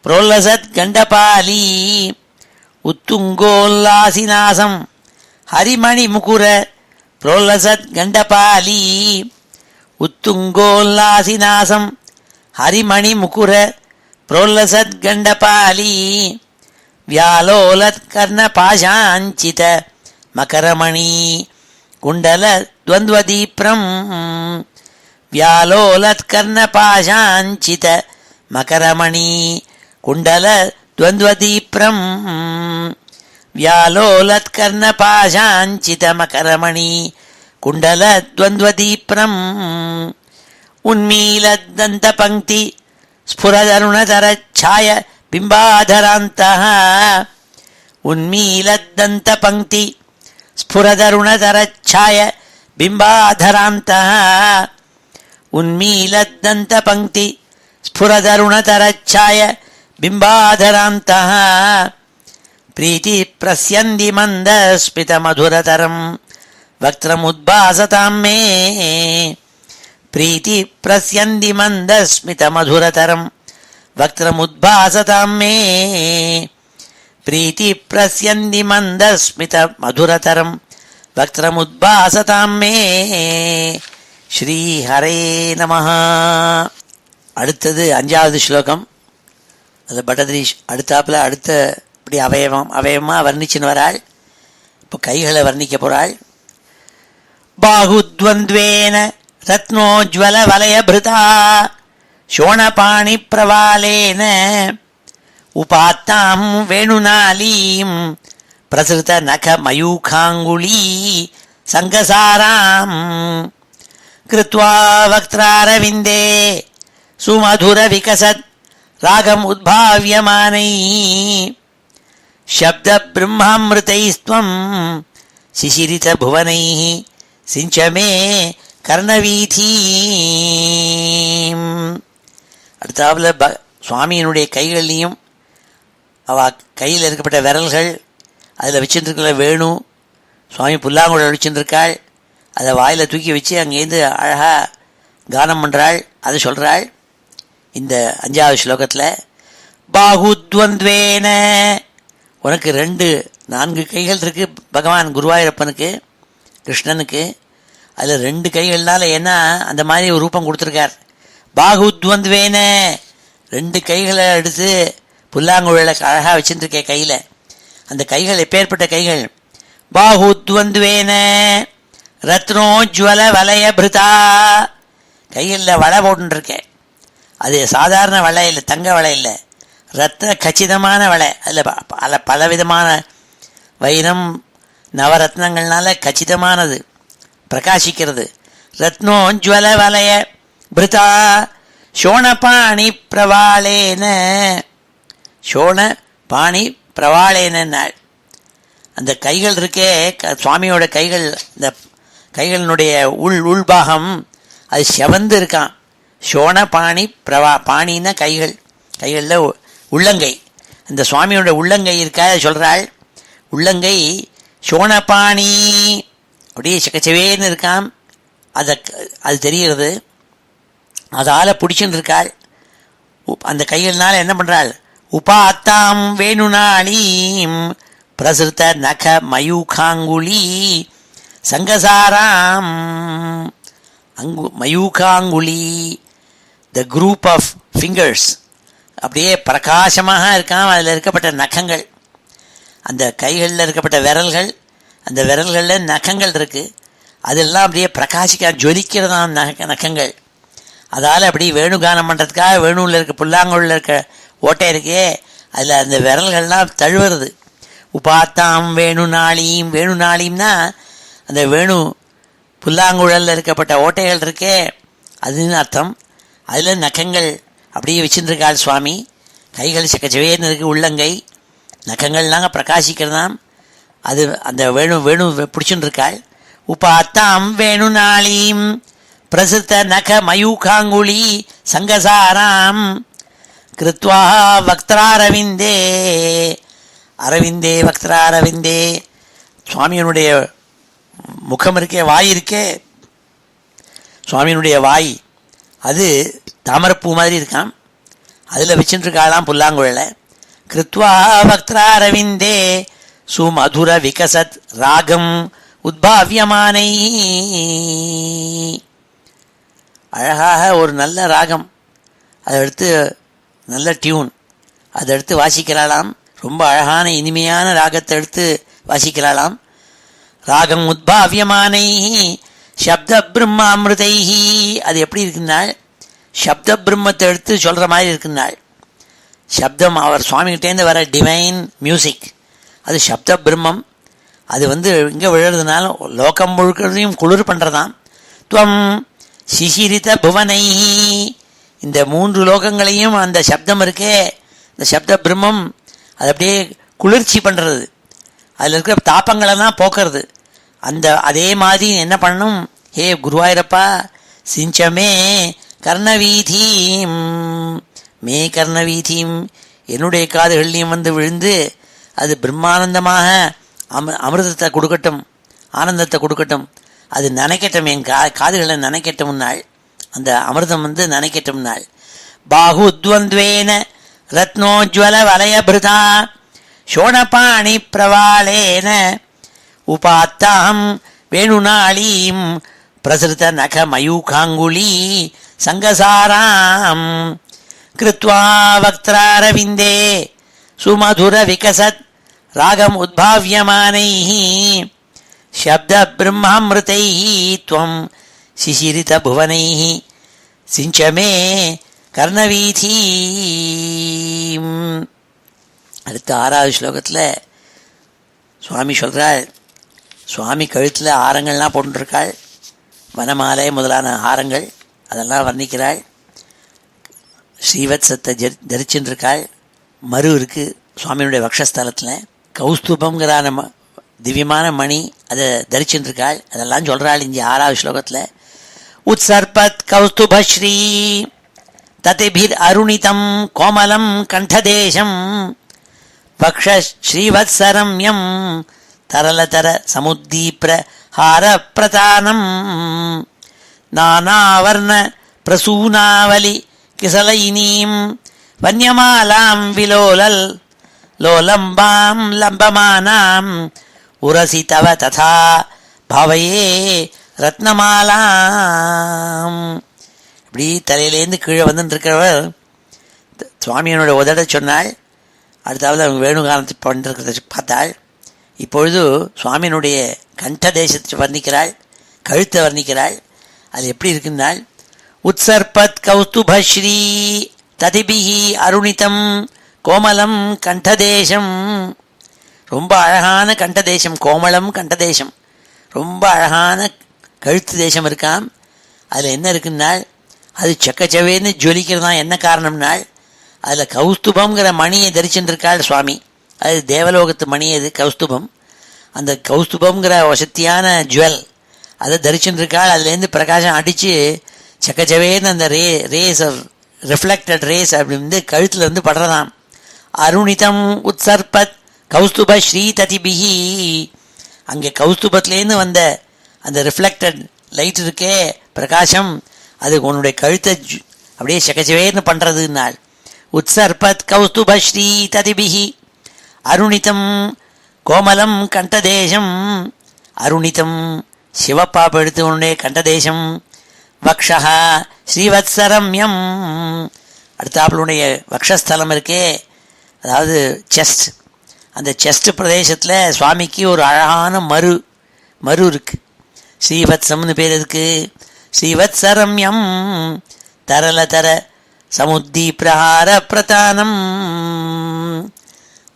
புரோல்லசத் கண்டபாலி உத்துங்கோல்லாசிநாசம் ஹரிமணிமுகுர புரோல்லசத் கண்டபாலி உத்துங்கோல்லாசிநாசம் ஹரிமணிமுகுர புரோல்லசத் கண்டபாலி வியாலோலத் கர்ணபாஷாஞ்சித மகரமணி குண்டல துவந்த்வதீப்ரம் வியாலோலத் கர்ணபாஷாஞ்சித மகரமணி குண்டல துவந்த்வதீப்ரம் வியாலோலத் கர்ணபாஷாஞ்சித மகரமணி குண்டல துவந்த்வதீப்ரம் உன்மீலத்தந்த பங்கி ஸ்புரதருணதரச்சாய பிம்பாதராந்தः உன்மீலத்தந்த பங்கி ஸ்புரதருணதரச்சாய பிம்பாதராந்தः உன்மீலத்தந்த பங்கி ஸ்புரதருணதரச்சாய பிம்பாதராந்தः பிரீதி பிரஸ்யந்தி மந்தஸ்மித மதுரதரம் வக்த்ரமுத்பாசதாம் மே பிரீதி பிரஸ்யந்தி மந்தஸ்மித மதுரதரம் வக்த்ரமுத்பாசதாம் மே பிரீதி பிரஸ்யந்தி மந்தஸ்மித மதுரதரம் வக்த்ரமுத்பாசதாம் மே ஸ்ரீ ஹரே நமஹ. அடுத்தது 5வது ஸ்லோகம். அது பட்டதிரி அடுத்தாப்புல அடுத்த இப்படி அவயவமா வர்ணிச்சுன்னு வராள். இப்போ கைகளை வர்ணிக்க போகிறாள். பாகுத்வந்த்வேன ரத்னோஜ்வல வலயபிருதா சோணபாணி பிரவாலேன உபாத்தாம் வேணுநாளீம் பிரசுத நக மயூகாங்குளி சங்கசாராம் கிருத்வா வக்த்ராரவிந்தே சுமதுர விகசத் ராகம் உத்பாவ்யமானை சப்த பிரம்மாமிருதைஸ்த்வம் சிசிரித புவனை சிஞ்சமே கர்ணவீதி. அடுத்தாப்புல சுவாமியினுடைய கைகள்லையும் அவ கையில் இருக்கப்பட்ட விரல்கள், அதில் வச்சுருக்கிற வேணு, சுவாமி புல்லாங்குழல் வச்சுருக்காள், அதை வாயில் தூக்கி வச்சு அங்கேருந்து அழகாக கானம் பண்ணுறாள். அதை சொல்கிறாள் இந்த 5வது ஸ்லோகத்தில். பாகுத்வந்த்வேன, உனக்கு 4 கைகள் இருக்குது பகவான் குருவாயூரப்பனுக்கு, கிருஷ்ணனுக்கு. அதில் 2 கைகள்னால என்ன அந்த மாதிரி ஒரு ரூபம் கொடுத்துருக்கார். பாகுத்வந்த்வேன, 2 கைகளை எடுத்து புல்லாங்குழலை அழகாக வச்சுருக்கே கையில். அந்த கைகள் எப்பேற்பட்ட கைகள்? பாகுத்வந்த்வேன ரத்னோஜ்வல வலயபிருதா, கைகளில் வளை போட்டுருக்கேன். அது சாதாரண வளை இல்லை, தங்க வளை இல்லை, ரத்ன கச்சிதமான வளை. அதில் பலவிதமான வைரம் நவரத்னங்கள்னால கச்சிதமானது, பிரகாசிக்கிறது. ரத்னோஜ்வல வலய பிருதா சோணபாணி பிரவாளேன, சோண பாணி பிரவாளேன. அந்த கைகள் இருக்கே, சுவாமியோட கைகள், இந்த கைகளினுடைய உள்பாகம் அது செவந்து இருக்கான். சோண பாணி பாணின்னா கைகள், கைகளில் உள்ளங்கை. இந்த சுவாமியோட உள்ளங்கை இருக்கா சொல்கிறாள். உள்ளங்கை சோணபாணி அப்படியே சக்கச்சவேன்னு இருக்கான். அது தெரிகிறது. அதால் பிடிச்சுன்னு இருக்காள். அந்த கைகள்னால என்ன பண்ணுறாள்? உபாத்தாம் வேணுநாளீம் பிரசுத்த நக மயூகாங்குளி சங்கசாராம். மயூகாங்குளி, த குரூப் ஆஃப் ஃபிங்கர்ஸ், அப்படியே பிரகாசமாக இருக்கான். அதில் இருக்கப்பட்ட நகங்கள், அந்த கைகளில் இருக்கப்பட்ட விரல்கள், அந்த விரல்களில் நகங்கள் இருக்குது. அதெல்லாம் அப்படியே பிரகாசிக்க ஜொலிக்கிறதான் நகங்கள். அதால் அப்படி வேணுகானம் பண்ணுறதுக்காக வேணுவில் இருக்க புல்லாங்குழில் இருக்க ஓட்டை இருக்கே, அதில் அந்த விரல்கள்லாம் தழுவுறது. உபாத்தாம் வேணுநாளீம், வேணுநாளீம்னா அந்த வேணு புல்லாங்குழலில் இருக்கப்பட்ட ஓட்டைகள் இருக்கே அதுன்னு அர்த்தம். அதில் நகங்கள் அப்படியே வச்சுருக்காள் சுவாமி. கைகள் சக்கச்சவேன்னு இருக்குது, உள்ளங்கை நகங்கள்லாங்க பிரகாசிக்கிறதாம். அது அந்த வேணு பிடிச்சுன்னு இருக்காள். உபாத்தாம் வேணுநாளீம் பிரசுத்த நக மயூகாங்குளி சங்கசாராம் கிருத்வா வக்த்ராரவிந்தே, அரவிந்தே வக்த்ராரவிந்தே. சுவாமியினுடைய முகம் இருக்கே, வாய் இருக்கே, சுவாமியினுடைய வாய் அது தாமரப்பூ மாதிரி இருக்கான். அதில் வச்சுருக்காளாம் புல்லாங்குழலை. கிருத்வா வக்த்ராரவிந்தே சுமதுர விகசத் ராகம் உத்பாவியமானை. அழகாக ஒரு நல்ல ராகம், அதை எடுத்து நல்ல டியூன் அதை எடுத்து வாசிக்கிறாளாம். ரொம்ப அழகான இனிமையான ராகத்தை எடுத்து வாசிக்கிறாளாம். ராகம் உத்பாவியமானை சப்த பிரம்மாமிருதை. அது எப்படி இருக்குன்னாள்? சப்த பிரம்மத்தை எடுத்து சொல்கிற மாதிரி இருக்குன்னாள். சப்தம் அவர் சுவாமிகிட்டேருந்து வர டிவைன் மியூசிக், அது சப்த பிரம்மம். அது இங்கே விழுறதுனால லோகம் முழுக்கிறதையும் குளிர் பண்ணுறதாம். துவம் சிசிரித புவனை, இந்த 3 லோகங்களையும் அந்த சப்தம் இருக்கே, இந்த சப்த பிரம்மம் அது அப்படியே குளிர்ச்சி பண்ணுறது, அதில் இருக்கிற தாப்பங்களெல்லாம் போக்குறது. அதே மாதிரி என்ன பண்ணணும்? ஹே குருவாயூரப்பா, சிஞ்சமே கர்ணவீதீம், மே கர்ணவீதீம், என்னுடைய காதுகள்லையும் விழுந்து அது பிரம்மானந்தமாக அமிர்தத்தை கொடுக்கட்டும், ஆனந்தத்தை கொடுக்கட்டும். அது நனைக்கட்டும், என் காதுகளை நனைக்கட்டும் நாள், அந்த அமிர்தம் நனைக்கட்டும் நாள். பாகுத்வந்த்வேன ரத்னோஜ்வல வலயபிருதா சோணபாணி பிரவாளேன உபாத்தாம் வேணுநாளீம் பிரசுத நக மயூகாங்குளி சங்கசாராம் கிருத்வா வக்த்ராரவிந்தே சுமதுர விகசத் ராகம் உத்பாவியமானைः சப்த பிரம்மாமிருதைः துவம் சிசிரித புவனைः சிஞ்சமே கர்ணவீதி. அடுத்த 6வது ஸ்லோகத்தில் சுவாமி சொல்கிறாள், சுவாமி கழுத்தில் ஆரங்கள்லாம் போட்டுருக்காள், வனமாலை முதலான ஆரங்கள் அதெல்லாம் வர்ணிக்கிறாள். ஸ்ரீவத்சத்தை தரிச்சுருக்காள், மறு இருக்குது சுவாமியினுடைய வக்ஷஸ்தலத்தில், கௌஸ்துபங்கிறான திவ்யமான மணி அதை தரிச்சுருக்காள். அதெல்லாம் சொல்கிறாள் இங்கே 6வது ஸ்லோகத்தில். உத்சர்பத் கௌஸ்துபஸ்ரீ ததிபிர் அருணிதம் கோமலம் கண்டதேசம் வக்ஷ ஸ்ரீவத்சரம்யம் தரலதர சமுத்தீப்ர ஹார பிரதானம் நானாவர்ண பிரசூனாவலி கிசலைனீம் வன்யமாலாம் விலோலல் லோலம்பாம் லம்பமானாம் உரசி தவ ததா பவையே ரத்னமாலாம். இப்படி தலையிலேருந்து கீழே வந்துருக்கிறவர் சுவாமியனோட உதட சொன்னாள். அடுத்தாவது அவங்க வேணுகானத்தை பண்ணிருக்கிறத பார்த்தாள். இப்பொழுது சுவாமியினுடைய கண்ட தேசத்தை வர்ணிக்கிறாள், கழுத்தை வர்ணிக்கிறாள். அது எப்படி இருக்குன்னாள், உத்சர்பத் கௌஸ்துபஸ்ரீ ததிபிஹி அருணிதம் கோமலம் கண்டதேசம். ரொம்ப அழகான கண்டதேசம், கோமலம் கண்டதேசம், ரொம்ப அழகான கழுத்து தேசம் இருக்காம். அதில் என்ன இருக்குன்னாள், அது செக்கச்சவேன்னு ஜொலிக்கிறதான். என்ன காரணம்னாள், அதில் கௌஸ்துபங்கிற மணியை தரிச்சுருக்காள் சுவாமி. அது தேவலோகத்து மணி, அது கௌஸ்துபம். அந்த கௌஸ்துபங்கிற வசத்தியான ஜுவல் அதை தரிச்சுருக்காள். அதுலேருந்து பிரகாசம் அடித்து செக்கச்சவேன்னு அந்த ரேஸ் ரிஃப்ளெக்டட் ரேஸ் அப்படி வந்து கழுத்தில் வந்து படுறதாம். அருணிதம் உத்சர்பத் கௌஸ்துப ஸ்ரீ ததிபிஹி. அங்கே கௌஸ்துபத்துலேருந்து வந்த அந்த ரிஃப்ளெக்டட் லைட் இருக்கே பிரகாசம், அது உன்னுடைய கழுத்தை அப்படியே செக்கச்சவேன்னு பண்ணுறதுன்னாள். உத்சர்பத் கௌஸ்துப ஸ்ரீ ததிபிஹி அருணிதம் கோமலம் கண்டதேசம். அருணிதம் சிவப்பாப்பு எடுத்து உன்னுடைய கண்டதேசம். வக்ஷா ஸ்ரீவத்சரம்யம். அடுத்தாப்புடைய வக்ஷஸ்தலம் இருக்கே, அதாவது செஸ்ட், அந்த செஸ்ட் பிரதேசத்தில் சுவாமிக்கு ஒரு அழகான மறு இருக்கு. ஸ்ரீவத்சம்னு பேர் இருக்கு. ஸ்ரீவத்சரம்யம் தரலதர சமுத்தி பிரஹார பிரதானம்.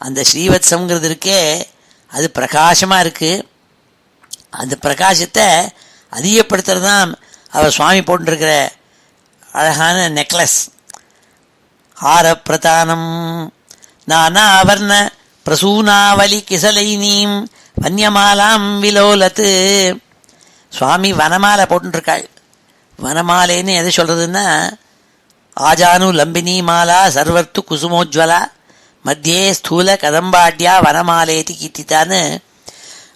அந்த ஸ்ரீவத்சங்கிறது இருக்கே, அது பிரகாசமாக இருக்குது. அந்த பிரகாசத்தை அதிகப்படுத்துறது தான் அவர் சுவாமி போட்டுருக்கிற அழகான நெக்லஸ். ஹார பிரதானம் நானா அவர்ண பிரசூனாவலி கிசலைனீம் வன்யமாலாம் விலோலத்து. சுவாமி வனமாலை போட்டுருக்காள். வனமாலைன்னு எதை சொல்கிறதுன்னா, ஆஜானு லம்பினி மாலா சர்வர்த்து குசுமோஜ்வலா மத்தியே ஸ்தூல கதம்பாட்யா வனமாலேத்தி கீர்த்தித்தான்னு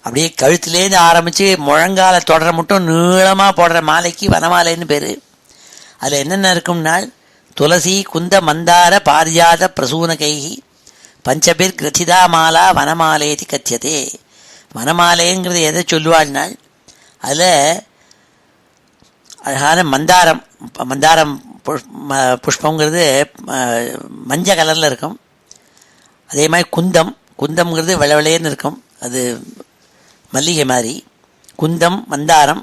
அப்படியே கழுத்துலேருந்து ஆரம்பித்து முழங்கால தொடர மட்டும் நீளமாக போடுற மாலைக்கு வனமாலைன்னு பேர். அதில் என்னென்ன இருக்கும்னால், துளசி குந்த மந்தார பாரிஜாத பிரசூனகைஹி பஞ்சபிர் கிரதிதா மாலா வனமாலேதி கத்தியதே. வனமாலைங்கிறது எதை சொல்லுவாள்னால், அதில் அழகான மந்தாரம் புஷ்பங்கிறது மஞ்சள் கலரில் இருக்கும். அதே மாதிரி குந்தம்ங்கிறது வெள்ளை இருக்கும், அது மல்லிகை மாதிரி. குந்தம், மந்தாரம்,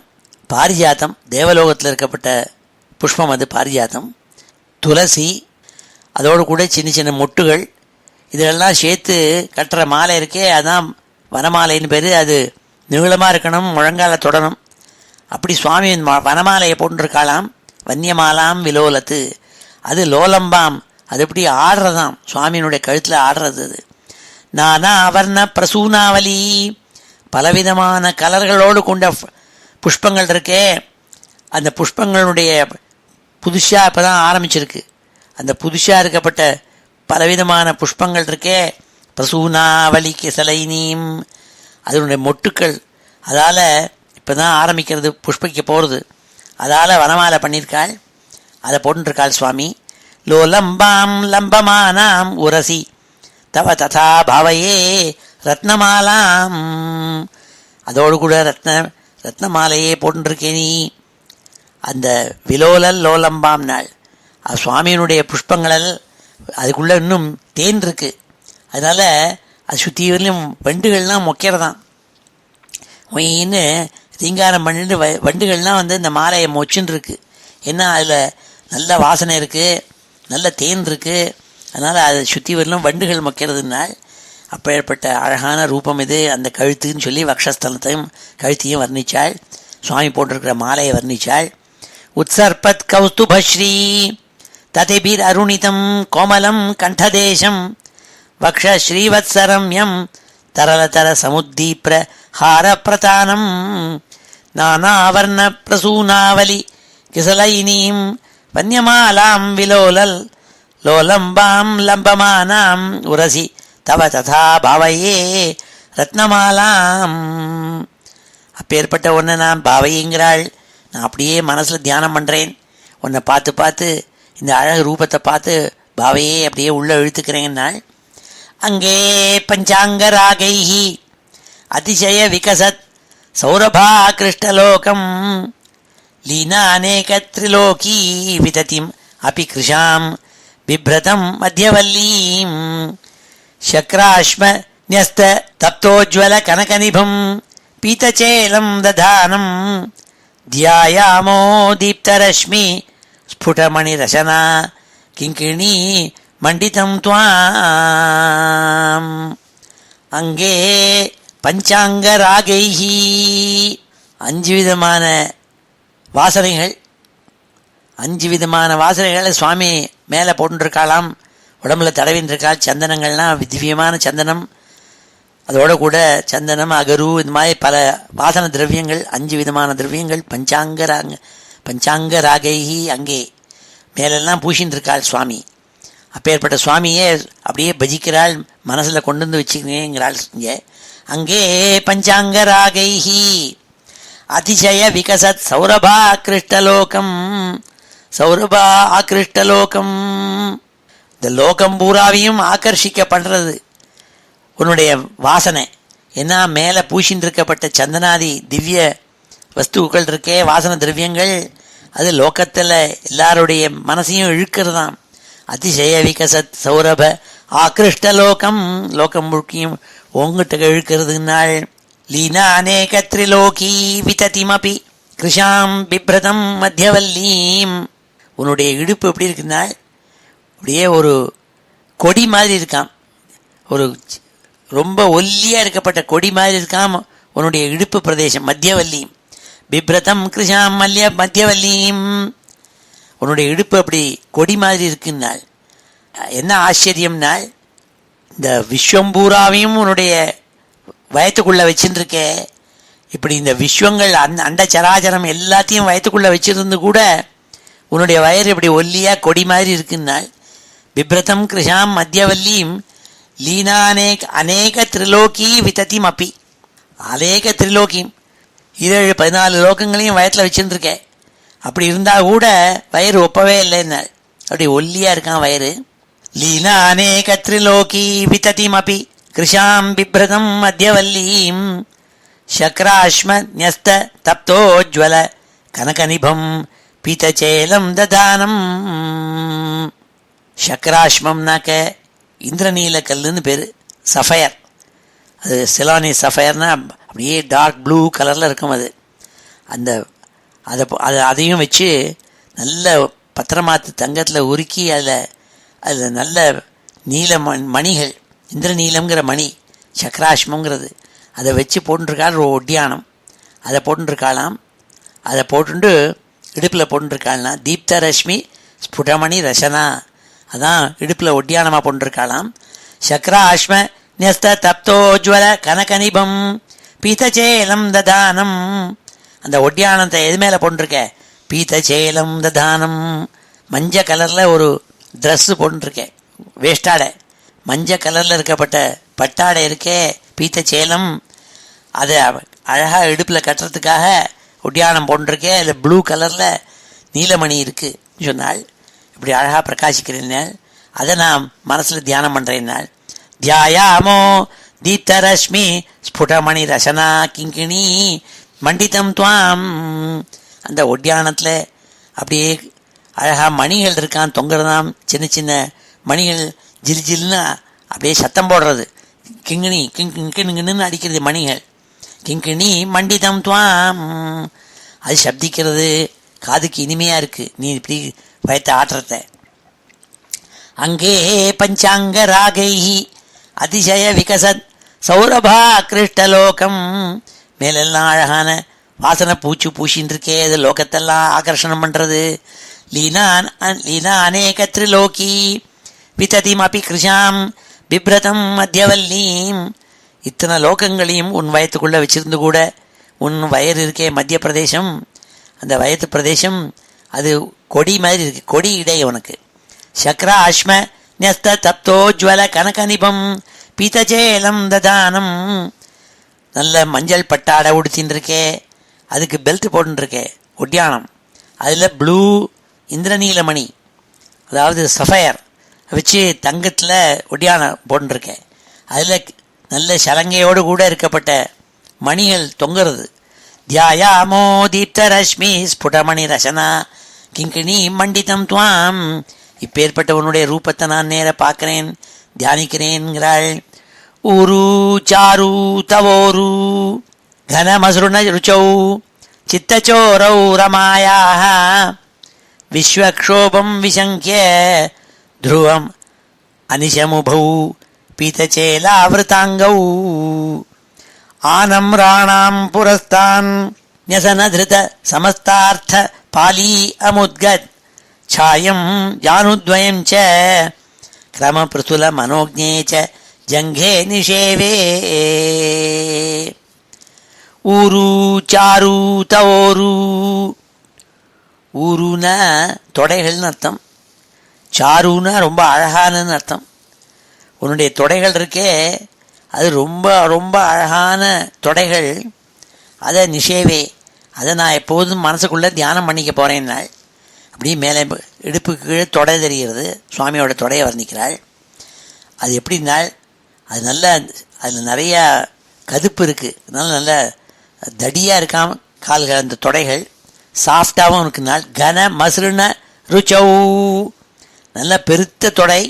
பாரிஜாத்தம் தேவலோகத்தில் இருக்கப்பட்ட புஷ்பம், அது பாரிஜாத்தம். துளசி, அதோடு கூட சின்ன சின்ன மொட்டுகள், இதெல்லாம் சேர்த்து கட்டுற மாலை இருக்கே, அதுதான் வனமாலைன்னு பேர். அது நீளமாக இருக்கணும், முழங்கால தொடணும். அப்படி சுவாமி வனமாலையை போட்டுருக்காளாம். வன்யமாலாம் விலோலத்து, அது லோலம்பாம், அது எப்படி ஆடுறதாம், சுவாமியினுடைய கழுத்தில் ஆடுறது. அது நானா அவர்ண பிரசூனாவலி, பலவிதமான கலர்களோடு கொண்ட புஷ்பங்கள் இருக்கே, அந்த புஷ்பங்களுடைய புதுசாக இப்போ தான் ஆரம்பிச்சிருக்கு. அந்த புதுசாக இருக்கப்பட்ட பலவிதமான புஷ்பங்கள் இருக்கே, பிரசூனாவலி கிசலைனீம், அதனுடைய மொட்டுக்கள், அதால் இப்போ தான் ஆரம்பிக்கிறது, புஷ்பிக்க போகிறது. அதால் வனமாலை பண்ணியிருக்காள், அதை போட்டுருக்காள் சுவாமி. லோலம்பாம் லம்பமானாம் உரசி தவ ததா பாவையே ரத்னமாலாம். அதோடு கூட ரத்னமாலையே போட்டுருக்கே நீ. அந்த விலோலல் லோலம்பாம் நாள் சுவாமியினுடைய புஷ்பங்கள் அதுக்குள்ளே இன்னும் தேன் இருக்கு. அதனால் அது சுற்றியும் வண்டுகள்லாம் மொக்கிறதான். ஒயின்னு ரீங்காரம் பண்ணிட்டு வண்டுகள்லாம் வந்து இந்த மாலையை மொச்சுன்னு இருக்கு. ஏன்னா அதில் நல்ல வாசனை இருக்குது, நல்ல தேன் இருக்குது. அதனால் அதை சுற்றி வரலும் வண்டுகள் மொக்கிறதுனால் அப்பேற்பட்ட அழகான ரூபம் இது. அந்த கழுத்துன்னு சொல்லி வக்ஷஸ்தலத்தையும் கழுத்தையும் வர்ணித்தாள். சுவாமி போட்டிருக்கிற மாலையை வர்ணித்தாள். உத்சர்பத் கௌஸ்துபஸ்ரீ ததிபிர் அருணிதம் கோமலம் கண்டதேசம் வக்ஷ ஸ்ரீவத்சரம்யம் தரலதர சமுத்தீப்ர ஹாரப்பிரதானம் நானாவர்ண பிரசூனாவலி கிசலைனீம் வன்யமாலாம் விலோலல் லோலம்பாம் லம்பமானாம் உரசி தவ ததா பாவையே ரத்னமாலாம். அப்பேற்பட்ட ஒன்று நான் பாவைங்கிறாள். நான் அப்படியே மனசில் தியானம் பண்ணுறேன். உன்னை பார்த்து பார்த்து இந்த அழகு ரூபத்தை பார்த்து பாவையே அப்படியே உள்ளே இழுத்துக்கிறேன்னாள். அங்கே பஞ்சாங்கராகைஹி அதிசய விகசத் சௌரபா கிருஷ்டலோகம் லீனா அநேக திரிலோகி விததிம் அபி கிருஷாம் பிப்ரதம் மத்தியவல்லீம் சக்ராஷ்ம ன்யஸ்த தப்தோஜ்வல கனகநிபம் பீதச்சேலம் ததானம் தியாயாமோ தீப்தரஷ்மி ஸ்புடமணிரசனா கிங்கிணி மண்டிதம் துவாம். அங்கே பஞ்சாங்கராகைஹி 5 விதமான வாசனைகள், 5 விதமான வாசனைகளை சுவாமி மேலே போட்டுருக்காளாம். உடம்புல தடவின்னு இருக்காள். சந்தனங்கள்லாம் திவ்யமான சந்தனம், அதோட கூட சந்தனம் அகரு இந்த மாதிரி பல வாசன திரவியங்கள், 5 விதமான திரவியங்கள் பஞ்சாங்கராகைஹி அங்கே மேலெல்லாம் பூசின்னு இருக்காள் சுவாமி. அப்பேற்பட்ட சுவாமியே அப்படியே பஜிக்கிறாள், மனசில் கொண்டு வந்து வச்சுக்கிறேங்கிறாள். இங்கே அங்கே பஞ்சாங்கராகைஹி அதிசய விகசத் சௌரபா கிருஷ்டலோகம். சௌரபா ஆகிருஷ்டலோகம், இந்த லோகம் பூராவையும் ஆகர்ஷிக்க பண்ணுறது உன்னுடைய வாசனை. ஏன்னா மேலே பூசின்னு இருக்கப்பட்ட சந்தனாதி திவ்ய வஸ்துக்கள் இருக்கே, வாசன திரவியங்கள், அது லோகத்தில் எல்லாருடைய மனசையும் இழுக்கிறதாம். அதிசய விகசத் சௌரப ஆகிருஷ்டலோகம், லோகம் முழுக்கியும் உங்ககிட்ட இழுக்கிறதுனாள். லீனா அநேக திரிலோகி விததிமபி கிருஷாம் பிப்ரதம் மத்தியவல்லீம். உன்னுடைய இடுப்பு எப்படி இருக்குனால் அப்படியே ஒரு கொடி மாதிரி இருக்காம், ஒரு ரொம்ப ஒல்லியாக இருக்கப்பட்ட கொடி மாதிரி இருக்காம் உன்னுடைய இடுப்பு பிரதேசம். மத்தியவல்லீம் பிப்ரதம் கிருஷாம் மத்தியவல்லீம். உன்னுடைய இடுப்பு அப்படி கொடி மாதிரி இருக்குன்னாள். என்ன ஆச்சரியம்னால், இந்த விஸ்வம்பூராவையும் உன்னுடைய வயத்துக்குள்ளே வச்சுருக்கே. இப்படி இந்த விஸ்வங்கள் அண்ட சராச்சரம் எல்லாத்தையும் வயத்துக்குள்ளே வச்சிருந்து கூட உன்னுடைய வயறு இப்படி ஒல்லியாக கொடி மாதிரி இருக்குன்னாள். பிப்ரதம் கிருஷாம் மத்தியவல்லீம் லீனானேக் அநேக திரிலோகி விததிம் அப்பி. அநேக திரிலோகியும் 14 லோகங்களையும் வயத்தில் வச்சுருக்கேன். அப்படி இருந்தால் கூட வயிறு ஒப்பவே இல்லைன்னாள். அப்படி ஒல்லியாக இருக்கான் வயிறு. லீனா அநேக திரிலோகி விததிம் அப்பி கிருஷாம் பிப்ரதம் மத்தியவல்லீம் சக்ராஷ்ம ன்யஸ்த தப்தோஜ்வல கனகநிபம் பீதச்சேலம் ததானம். சக்ராஷ்மம்னாக்க இந்திரநீல கல்லுன்னு பேர், சஃபயர். அது செலானி சஃபயர்னா அப்படியே டார்க் ப்ளூ கலரில் இருக்கும். அது அந்த அதையும் வச்சு நல்ல பத்திரமாத்து தங்கத்தில் உருக்கி அதில் நல்ல நீல மணிகள், இந்திரநீலங்கிற மணி, சக்கராஷ்மங்கிறது, அதை வச்சு போட்டுருக்காள். ஒரு ஒட்டியானம் அதை போட்டுருக்காளாம். அதை போட்டுண்டு இடுப்பில் போட்டுருக்காள்னா தீப்தரஷ்மி ஸ்புடமணி ரசனா, அதான் இடுப்பில் ஒட்டியானமாக போட்டுருக்காளாம். சக்கராஷ்ம ன்யஸ்த தப்தோஜ்வல கனகநிபம் பீதச்சேலம் ததானம். அந்த ஒட்டியானத்தை எது மேலே போட்டுருக்க? பீதச்சேலம் ததானம். மஞ்சள் கலரில் ஒரு ட்ரெஸ்ஸு போட்டுருக்கேன், வேஷ்டாடை, மஞ்சள் கலரில் இருக்கப்பட்ட பட்டாடை இருக்கே பீத்தச்சேலம். அதை அழகாக இடுப்பில் கட்டுறதுக்காக ஒட்டியானம் போட்டிருக்கேன். அதில் ப்ளூ கலரில் நீலமணி இருக்குது சொன்னால் இப்படி அழகாக பிரகாசிக்கிறேன். அதை நான் மனசில் தியானம் பண்ணுறேன்னால் தியாயாமோ தீப்தரஷ்மி ஸ்புடமணி ரசனா கிங்கிணி மண்டிதம் துவாம். அந்த ஒட்டியானத்தில் அப்படியே அழகாக மணிகள் இருக்கான், தொங்குறதாம். சின்ன சின்ன மணிகள் ஜில் ஜில்னு அப்படியே சத்தம் போடுறது. கிங்கிணி கிங்கின்னு அடிக்கிறது மணிகள். கிங்கிணி மண்டிதம் துவாம், அது சப்திக்கிறது, காதுக்கு இனிமையா இருக்கு நீ இப்படி பயத்தை ஆட்டுறத. அங்கே பஞ்சாங்க ராகை அதிசய விகசத் சௌரபா கிருஷ்டலோகம், மேலெல்லாம் அழகான வாசனை பூச்சி பூசின்னு இருக்கே, அது லோகத்தெல்லாம் ஆகர்ஷணம் பண்றது. லீனா அநேக திரிலோகி விததிம் அபி கிருஷாம் பிப்ரதம் மத்தியவல்லீம், இத்தனை லோகங்களையும் உன் வயத்துக்குள்ள வச்சிருந்து கூட உன் வயறு இருக்கே மத்திய பிரதேசம், அந்த வயத்து பிரதேசம் அது கொடி மாதிரி இருக்கு, கொடி இடை உனக்கு. சக்ரா அஸ்ம நஸ்த தப்தோஜ்வல கனகனிபம் பீதஜேலம் ததானம், நல்ல மஞ்சள் பட்டாடை உடுத்தின்னு இருக்கே, அதுக்கு பெல்ட் போட்டுருக்கே ஒட்டியானம், அதில் ப்ளூ இந்திரநீலமணி அதாவது சஃபயர் வச்சு தங்கத்தில் ஒட்டியானம் போட்டுருக்கேன், அதில் நல்ல சலங்கையோடு கூட இருக்கப்பட்ட மணிகள் தொங்குறது. தியாயாமோ தீப்த ரஷ்மி ஸ்புடமணி ரசனா கிங்கிணி மண்டிதம் துவாம், இப்பேற்பட்ட உன்னுடைய ரூபத்தை நான் நேர பார்க்கிறேன் தியானிக்கிறேன்கிறாள். ஊரு சாரு தவோரு கனமசுருண ருச்சௌ சித்தச்சோரௌ ரமாயாஹ விஸ்வக்ஷோபம் விசங்கிய த்ருவம் அனிஷமுபௌ பீதச்சேலாவிருதாங்கௌ ஆனம்ராணாம் புரஸ்தான் ஞசனதிருத சமஸ்தார்த்த பாலி அமுத்கத் சாயம் ஜானுத்வயம் ச கிரம பிருதுல மனோஜ்ஞே ச ஜங்கே நிஷேவே. ஊரு சாரு தவோரு, ஊருனா தொடைகள்னு அர்த்தம், சாருன்னா ரொம்ப அழகானன்னு அர்த்தம். உன்னுடைய தொடைகள் இருக்கே அது ரொம்ப ரொம்ப அழகான தொடைகள், அதை நிஷேவே, அதை நான் எப்போதும் மனசுக்குள்ளே தியானம் பண்ணிக்க போகிறேன்னாள். அப்படியே மேலே இடுப்புக்கு கீழே தொடை தெரிகிறது, சுவாமியோட தொடையை வர்ணிக்கிறாள். அது எப்படின்னாள், அது நல்ல அதில் நிறையா கதுப்பு இருக்குது, அதனால நல்ல தடியாக இருக்காம கால்கள், அந்த தொடைகள் சாஃப்டாகவும் இருக்குனாள். கன மசுருன ருச்சௌ, நல்ல பெருத்த தொடை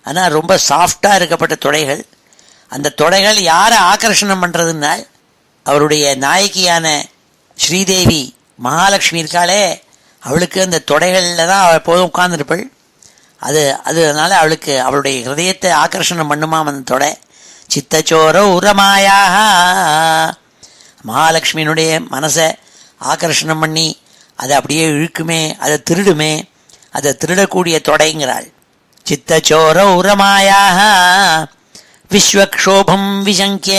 ஆனால் ரொம்ப சாஃப்டாக இருக்கப்பட்ட தொடைகள். அந்த தொடைகள் யாரை ஆகர்ஷணம் பண்ணுறதுனால் அவருடைய நாயகியான ஸ்ரீதேவி மகாலட்சுமி இருக்காளே, அவளுக்கு அந்த தொடைகளில் தான் அவள் எப்போதும் உட்கார்ந்துருப்பாள். அதனால அவளுக்கு அவளுடைய ஹிருதயத்தை ஆகர்ஷணம் பண்ணுமாம் அந்த தொடை. சித்தச்சோர உரமாயாக, மகாலட்சுமியினுடைய மனசை ஆகர்ஷணம் பண்ணி அதை அப்படியே இழுக்குமே, அதை திருடுமே, அதை திருடக்கூடிய தொடைங்கிறாள். சித்தச்சோர உரமாயாக விஸ்வக்ஷோபம் விசங்கிய,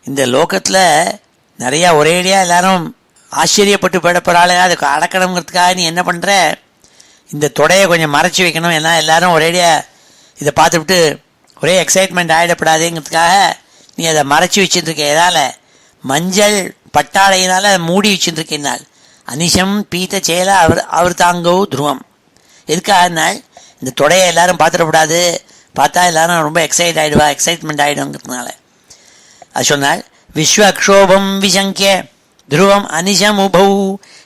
இந்த லோகத்தில் நிறையா ஒரேடியாக எல்லாரும் ஆச்சரியப்பட்டு போயிடப்போறாள், அதுக்கு அடக்கணுங்கிறதுக்காக நீ என்ன பண்ணுற, இந்த தொடையை கொஞ்சம் மறைச்சி வைக்கணும், ஏன்னா எல்லாரும் ஒரேடியாக இதை பார்த்துவிட்டு ஒரே எக்ஸைட்மெண்ட் ஆகிடப்படாதேங்கிறதுக்காக நீ அதை மறைச்சி வச்சுட்டுருக்க, எதால் மஞ்சள் பட்டாடையினால் அதை மூடி வச்சுட்டுருக்கேனால். அனிஷம் பீத்த சேல அவர் தாங்கோ துருவம், எதுக்காகனால் இந்த தொடையை எல்லாரும் பார்த்துடக்கூடாது, பார்த்தா எல்லாரும் ரொம்ப எக்ஸைட்மெண்ட் ஆகிடுங்கிறதுனால அது சொன்னால். விஸ்வக்ஷோபம் விசங்கிய துருவம் அனிஷம் உபௌ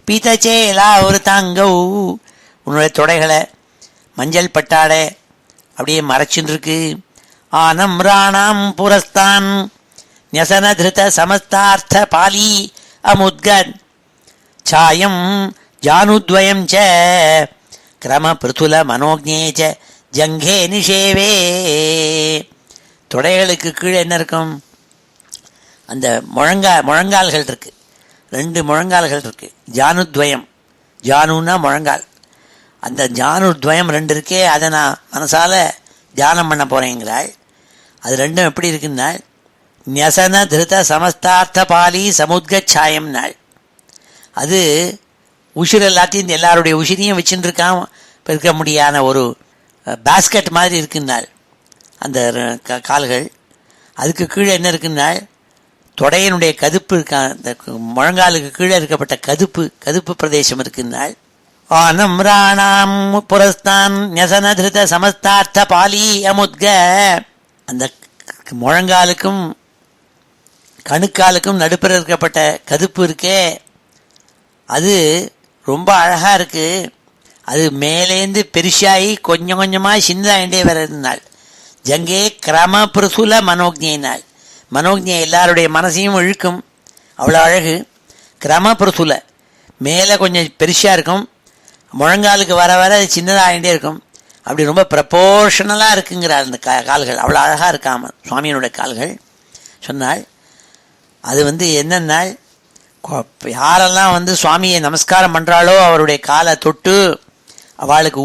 பீத்தச்சேலா ஒரு தாங்கௌ, உன்னுடைய தொடைகளை மஞ்சள் பட்டாடை அப்படியே மறைச்சுருக்கு. ஆனம் ராணாம் புரஸ்தான் ஞசன திருத சமஸ்தார்த்த பாலி அமுத்கத் சாயம் ஜானுத்வயம் ச கிரம பிருதுல மனோஜ்ஞே ச ஜங்கே நிஷேவே. தொடைகளுக்கு கீழே என்ன இருக்கும், அந்த முழங்கால்கள் இருக்கு, 2 முழங்கால்கள் இருக்கு. ஜானுத்வயம், ஜானுன்னா முழங்கால், அந்த ஜானுத்வயம் 2 இருக்கே, அதை நான் மனசால தியானம் பண்ண போறேங்கிறாள். அது 2 எப்படி இருக்குன்னா, ஞசன திருத சமஸ்தார்த்த பாலி சமுத்காயம் நாள். அது உஷிர் எல்லாத்தையும் எல்லாருடைய உஷிரியும் வச்சுட்டு இருக்க முடியாத ஒரு பாஸ்கெட் மாதிரி இருக்குன்னாள் அந்த கால்கள். அதுக்கு கீழே என்ன இருக்குன்னாள், தொடையினுடைய கதுப்பு இருக்கா, அந்த முழங்காலுக்கு கீழே இருக்கப்பட்ட கதுப்பு பிரதேசம் இருக்குன்னாள். ஆனம் ராணாம் புரஸ்தான் ஞசன திருத சமஸ்தார்த்த பாலி அமுத்க, அந்த முழங்காலுக்கும் கணுக்காலுக்கும் நடுப்புற இருக்கப்பட்ட கதுப்பு இருக்கே, அது ரொம்ப அழகாக இருக்குது. அது மேலேந்து பெருசாகி கொஞ்சம் கொஞ்சமாக சின்னதாகிட்டே வரதுனாள். ஜங்கே கிரம பிரசுல மனோஜ்ஞைனாள். மனோஜ்ஞை எல்லாருடைய மனசையும் இழுக்கும், அவ்வளோ அழகு. கிரம பிரசுல மேலே கொஞ்சம் பெருசாக இருக்கும், முழங்காலுக்கு வர வர அது சின்னதாகிட்டே இருக்கும். அப்படி ரொம்ப ப்ரப்போர்ஷனலாக இருக்குங்கிறார் அந்த கால்கள். அவ்வளோ அழகாக இருக்காம சுவாமியினுடைய கால்கள் சொன்னாள். அது என்னன்னாள், யாரெல்லாம் சுவாமியை நமஸ்காரம் பண்ணுறாளோ அவருடைய காலை தொட்டு அவளுக்கு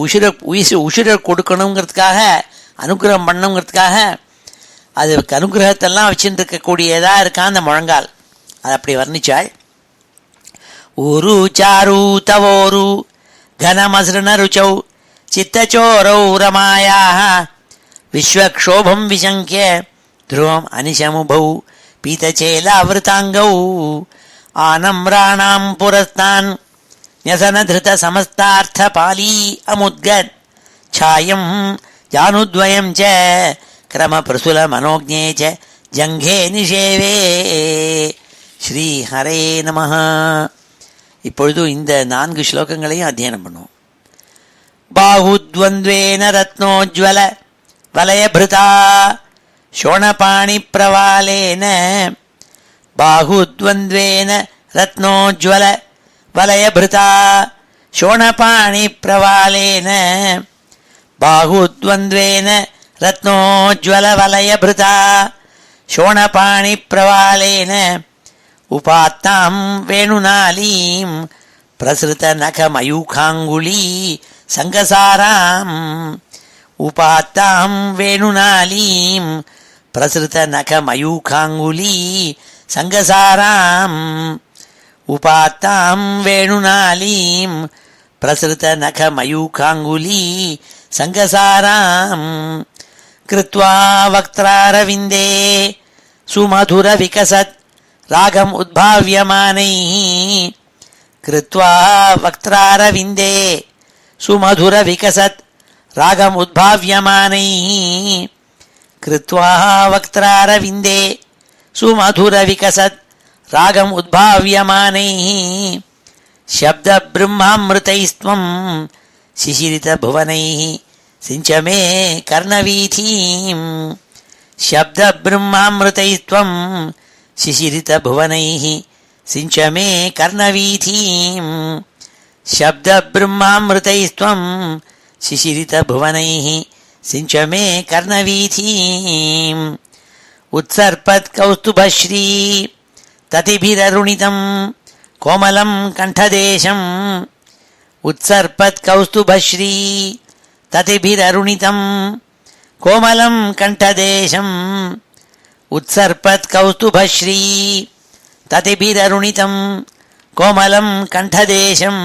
உசிர கொடுக்கணுங்கிறதுக்காக, அனுகிரகம் பண்ணணுங்கிறதுக்காக அதுக்கு அனுகிரகத்தெல்லாம் வச்சுட்டு இருக்கக்கூடியதாக இருக்கான் அந்த முழங்கால். அது அப்படி வர்ணிச்சாள். ஊரு சாரு தவோரு கனமசೃಣ ருச்சௌ சித்தச்சோரௌ ரமாயாக விஸ்வக்ஷோபம் விசங்கிய ध्रुवम् अनिशमुभौ पीतचेलावृताङ्गौ आनम्राणां पुरस्तान् न्यसनधृतसमस्तार्थपाली अमुद्गत् छायं जानुद्वयं च क्रमप्रसुलमनोज्ञे च जङ्घे निषेवे ஸ்ரீ ஹரே நமஹ. இப்பொழுது இந்த 4 ஸ்லோகங்களையும் அத்தியனம் பண்ணுவோம். பாஹுத்வந்த்வேன ரத்னோஜ்வல வலயபிருதா ஷோணபாணி பிரவாலேன பாஹுத்வந்த்வேன ரத்னோஜ்வல வலயபிருதா ஷோணபாணி பிரவாலேன பாஹுத்வந்த்வேன ரத்னோஜ்வல வலயபிருதா ஷோணபாணி பிரவாலேன உபாத்தாம் வேணுநாலீம் பிரசுத நகமயூகாங்குலி சங்கசாராம் உபாத்தாம் வேணுநாலீம் பிரசுத நகமயூகாங்குலி சங்கசாராம் உபாத்தாம் வேணுநாலீம் பிரசுத நகமயூகாங்குலி சங்கசாராம் கிருத்வா வக்த்ராரவிந்தே சுமதுர விகசத் ராகம் உத்பாவ்யமானைः கிருத்வா வக்த்ராரவிந்தே சுமதுர விகசத் ராகம் உத்பாவ்யமானைः கிருத்வா வக்த்ராரவிந்தே சுமதுர விகசத் ராகம் உத்பாவ்யமானைः சப்த பிரம்மாமிருதைஸ்த்வம் சிசிரித புவனைः சிஞ்சமே கர்ணவீதீம் சப்த பிரம்மாமிருதைஸ்த்வம் சிசிரித புவனைः சிஞ்சமே கர்ணவீதீம் சப்த பிரம்மாமிருதைஸ்த்வம் சிசிரித புவனைः சிஞ்சமே கர்ணவீதீம் உத்சர்பத் கௌஸ்துபஸ்ரீ ததிபிரருணிதம் கோமலம் கண்டதேசம் உத்சர்பத் கௌஸ்துபஸ்ரீ ததிபிரருணிதம் கோமலம் கண்டதேசம் உத்சர்பத் கௌஸ்துபஸ்ரீ ததிபிரருணிதம் கோமலம் கண்டதேசம்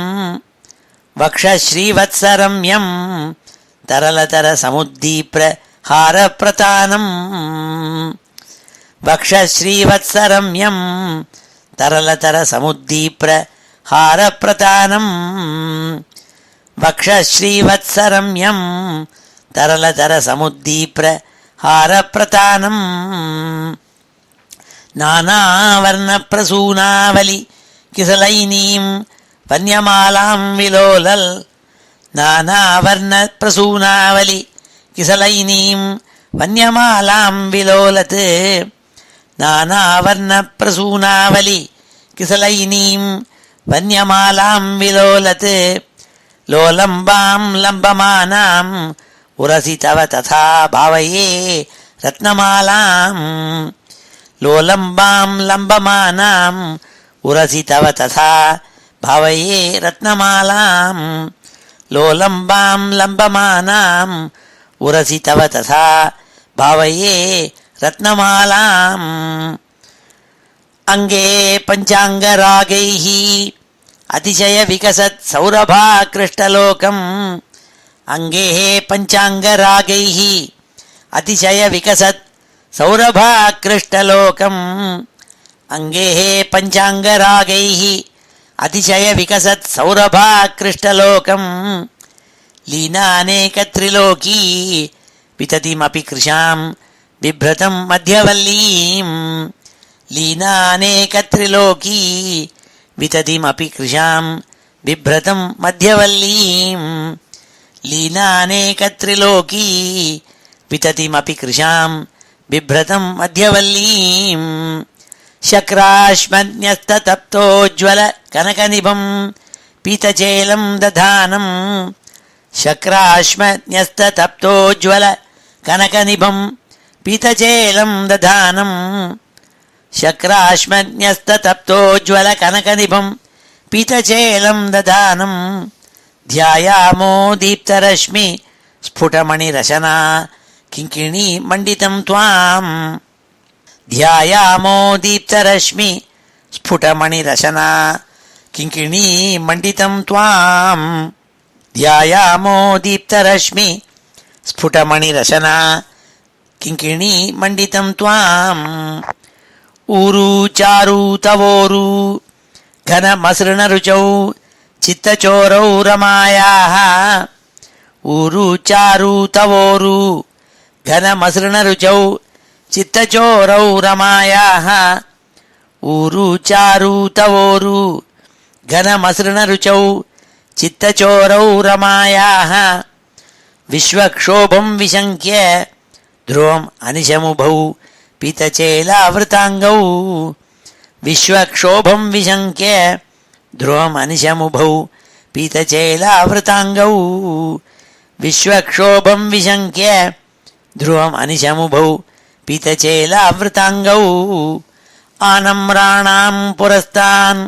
வக்ஷஸ்ரீவத்சரம்யம் தரலதர சமுத்தீப்ர ஹாரப்பிரதானம் வக்ஷஸ்ரீவத்சரம்யம் தரலதர சமுத்தீப்ர ஹாரப்பிரதானம் வக்ஷஸ்ரீவத்சரம்யம் தரலதர சமுத்தீப்ர ஹாரப்பிரதானம் நானாவர்ணப்ரசூனாவலி கிசலைனீம் வன்யமாலாம் விலோலல் நானாவர்ணப்ரசூனாவலி கிசலைனீம் வன்யமாலாம் விலோலத் நானாவர்ணப்ரசூனாவலி கிசலைனீம் வன்யமாலாம் விலோலத் லோலம்பாம் லம்பமானாம் உரசி தவ ததா பாவயே ரத்னமாலாம் லோலம்பாம் லம்பமானாம் உரசி தவ ததா பாவயே ரத்னமாலாம் லோலம்பாம் லம்பமானாம் உரசி தவ ததா பாவயே ரத்னமாலாம் அங்கே பஞ்சாங்கராகைः அதிசய விகசத் சௌரபா கிருஷ்டலோகம் அங்கே பஞ்சாங்கராகைः அதிசய விகசத் சௌரபா கிருஷ்டலோகம் அங்கே பஞ்சாங்கராகைः அதிசய விகசத் சௌரபா கிருஷ்டலோகம் லீனாநேகத்ரிலோகீ விததிமபி கிருஷாம் பிப்ரதம் மத்யவல்லீம் லீனாநேகத்ரிலோகீ விததிமபி கிருஷாம் பிப்ரதம் மத்யவல்லீம் லீனாநேகத்ரிலோகீ பிததிமபி கிருஷாம் பிப்ரதம் மத்யவல்லீம் சக்ராஸ்மன்யஸ்தப்தோஜ்வல கனகநிபம் பீதச்சேலம் ததானம் சக்ராஸ்மன்யஸ்தப்தோஜ்வல கனகநிபம் பீதச்சேலம் ததானம் சக்ராஸ்மன்யஸ்தப்தோஜ்வல கனகநிபம் பீதச்சேலம் ததானம் ध्यायामो दीप्तरश्मि स्फुटमणिरशना किङ्किणी मण्डितं त्वाम् ध्यायामो दीप्तरश्मि स्फुटमणिरशना किङ्किणी मण्डितं त्वाम् ध्यायामो दीप्तरश्मि स्फुटमणिरशना किङ्किणी मण्डितं त्वाम् ऊरू चारू तवोरू घनमसृणरुचौ चित्तचोरौ रमायाः ऊरू चारू तवोरू घनमसृणरुचौ चित्तचोरौ रमायाः ऊरू चारू तवोरू घनमसृणरुचौ चित्तचोरौ रमायाः विश्वक्षोभं विशङ्क्य ध्रुवम् अनिशमुभौ पीतचेलावृताङ्गौ विश्वक्षोभं विशङ्क्य ध्रुवम् अनिशमुभौ पीतचेलावृताङ्गौ विश्वक्षोभं विशङ्क्य ध्रुवम् अनिशमुभौ पीतचेलावृताङ्गौ आनम्राणां पुरस्तान्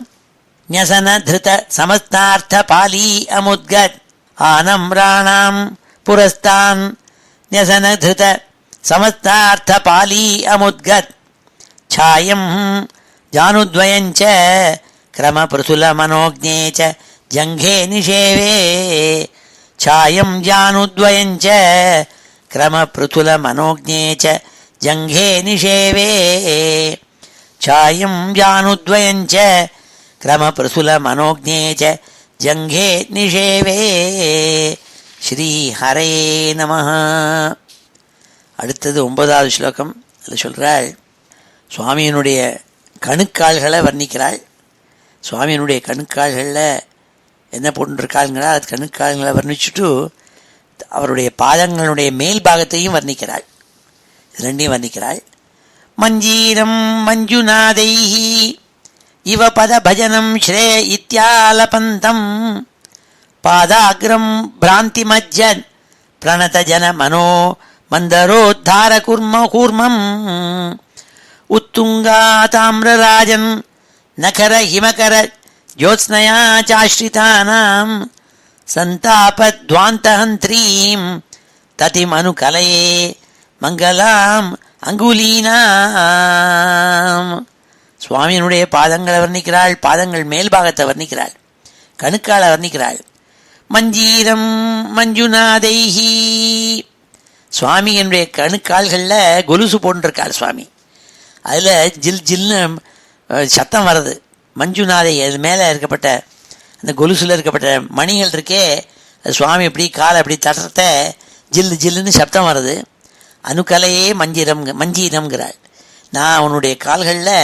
न्यसनधृत समस्तार्थपाली अमुद्गत् आनम्राणां पुरस्तान् न्यसनधृत समस्तार्थपाली अमुद्गत् छायं जानुद्वयञ्च क्रमपृथुलमनोज्ञे च जङ्घे निषेवे छायं जानुद्वयञ्च क्रमपृथुलमनोज्ञे च जङ्घे निषेवे छायं जानुद्वयञ्च क्रमपृथुलमनोज्ञे च जङ्घे निषेवे ஸ்ரீஹரே நமஹ. அடுத்தது 9வது ஸ்லோகம். அதில் சொல்கிறாள், சுவாமியினுடைய கணுக்கால்களை வர்ணிக்கிறாள். சுவாமியினுடைய கணுக்கால்களில் என்ன போட்டுருக்காளுங்களா, அது கணுக்கால்களை வர்ணிச்சுட்டு அவருடைய பாதங்களுடைய மேல் பாகத்தையும் வர்ணிக்கிறாள். இது ரெண்டையும் வர்ணிக்கிறாள். மஞ்சீரம் மஞ்சுநாதைஹி இவ பத பஜனம் ஸ்ரே இத்யாலபந்தம் பாதாக்ரம் பிராந்தி மஜ்ஜன் பிரணத ஜன மனோ மந்தரோத்தார கூர்மம் உத்துங்கா தாமிரராஜன் நகர ஹிமகர ஜோத்ஸ்னயா சாஸ்ரிதானாம் சந்தாபத்வாந்தஹந்த்ரீம் ததிமனு கலையே மங்களாம் அங்குலீனாம். சுவாமியினுடைய பாதங்களை வர்ணிக்கிறாள், பாதங்கள் மேல் பாகத்தை வர்ணிக்கிறாள், கணுக்காலை வர்ணிக்கிறாள். மஞ்சீரம் மஞ்சுநாதைஹி, சுவாமி என்னுடைய கணுக்கால்களில் கொலுசு போன்றிருக்காள் சுவாமி. அதில் ஜில் ஜில்னு சத்தம் வருது. மஞ்சுநாதை, அது மேலே இருக்கப்பட்ட அந்த கொலுசில் இருக்கப்பட்ட மணிகள் இருக்கே, அது சுவாமி எப்படி காலை அப்படி தட்டுறத ஜில்லு ஜில்லுன்னு சப்தம் வருது. அணுக்கலையே மஞ்சீரம்ங்கிறாள். நான் உன்னுடைய கால்களில்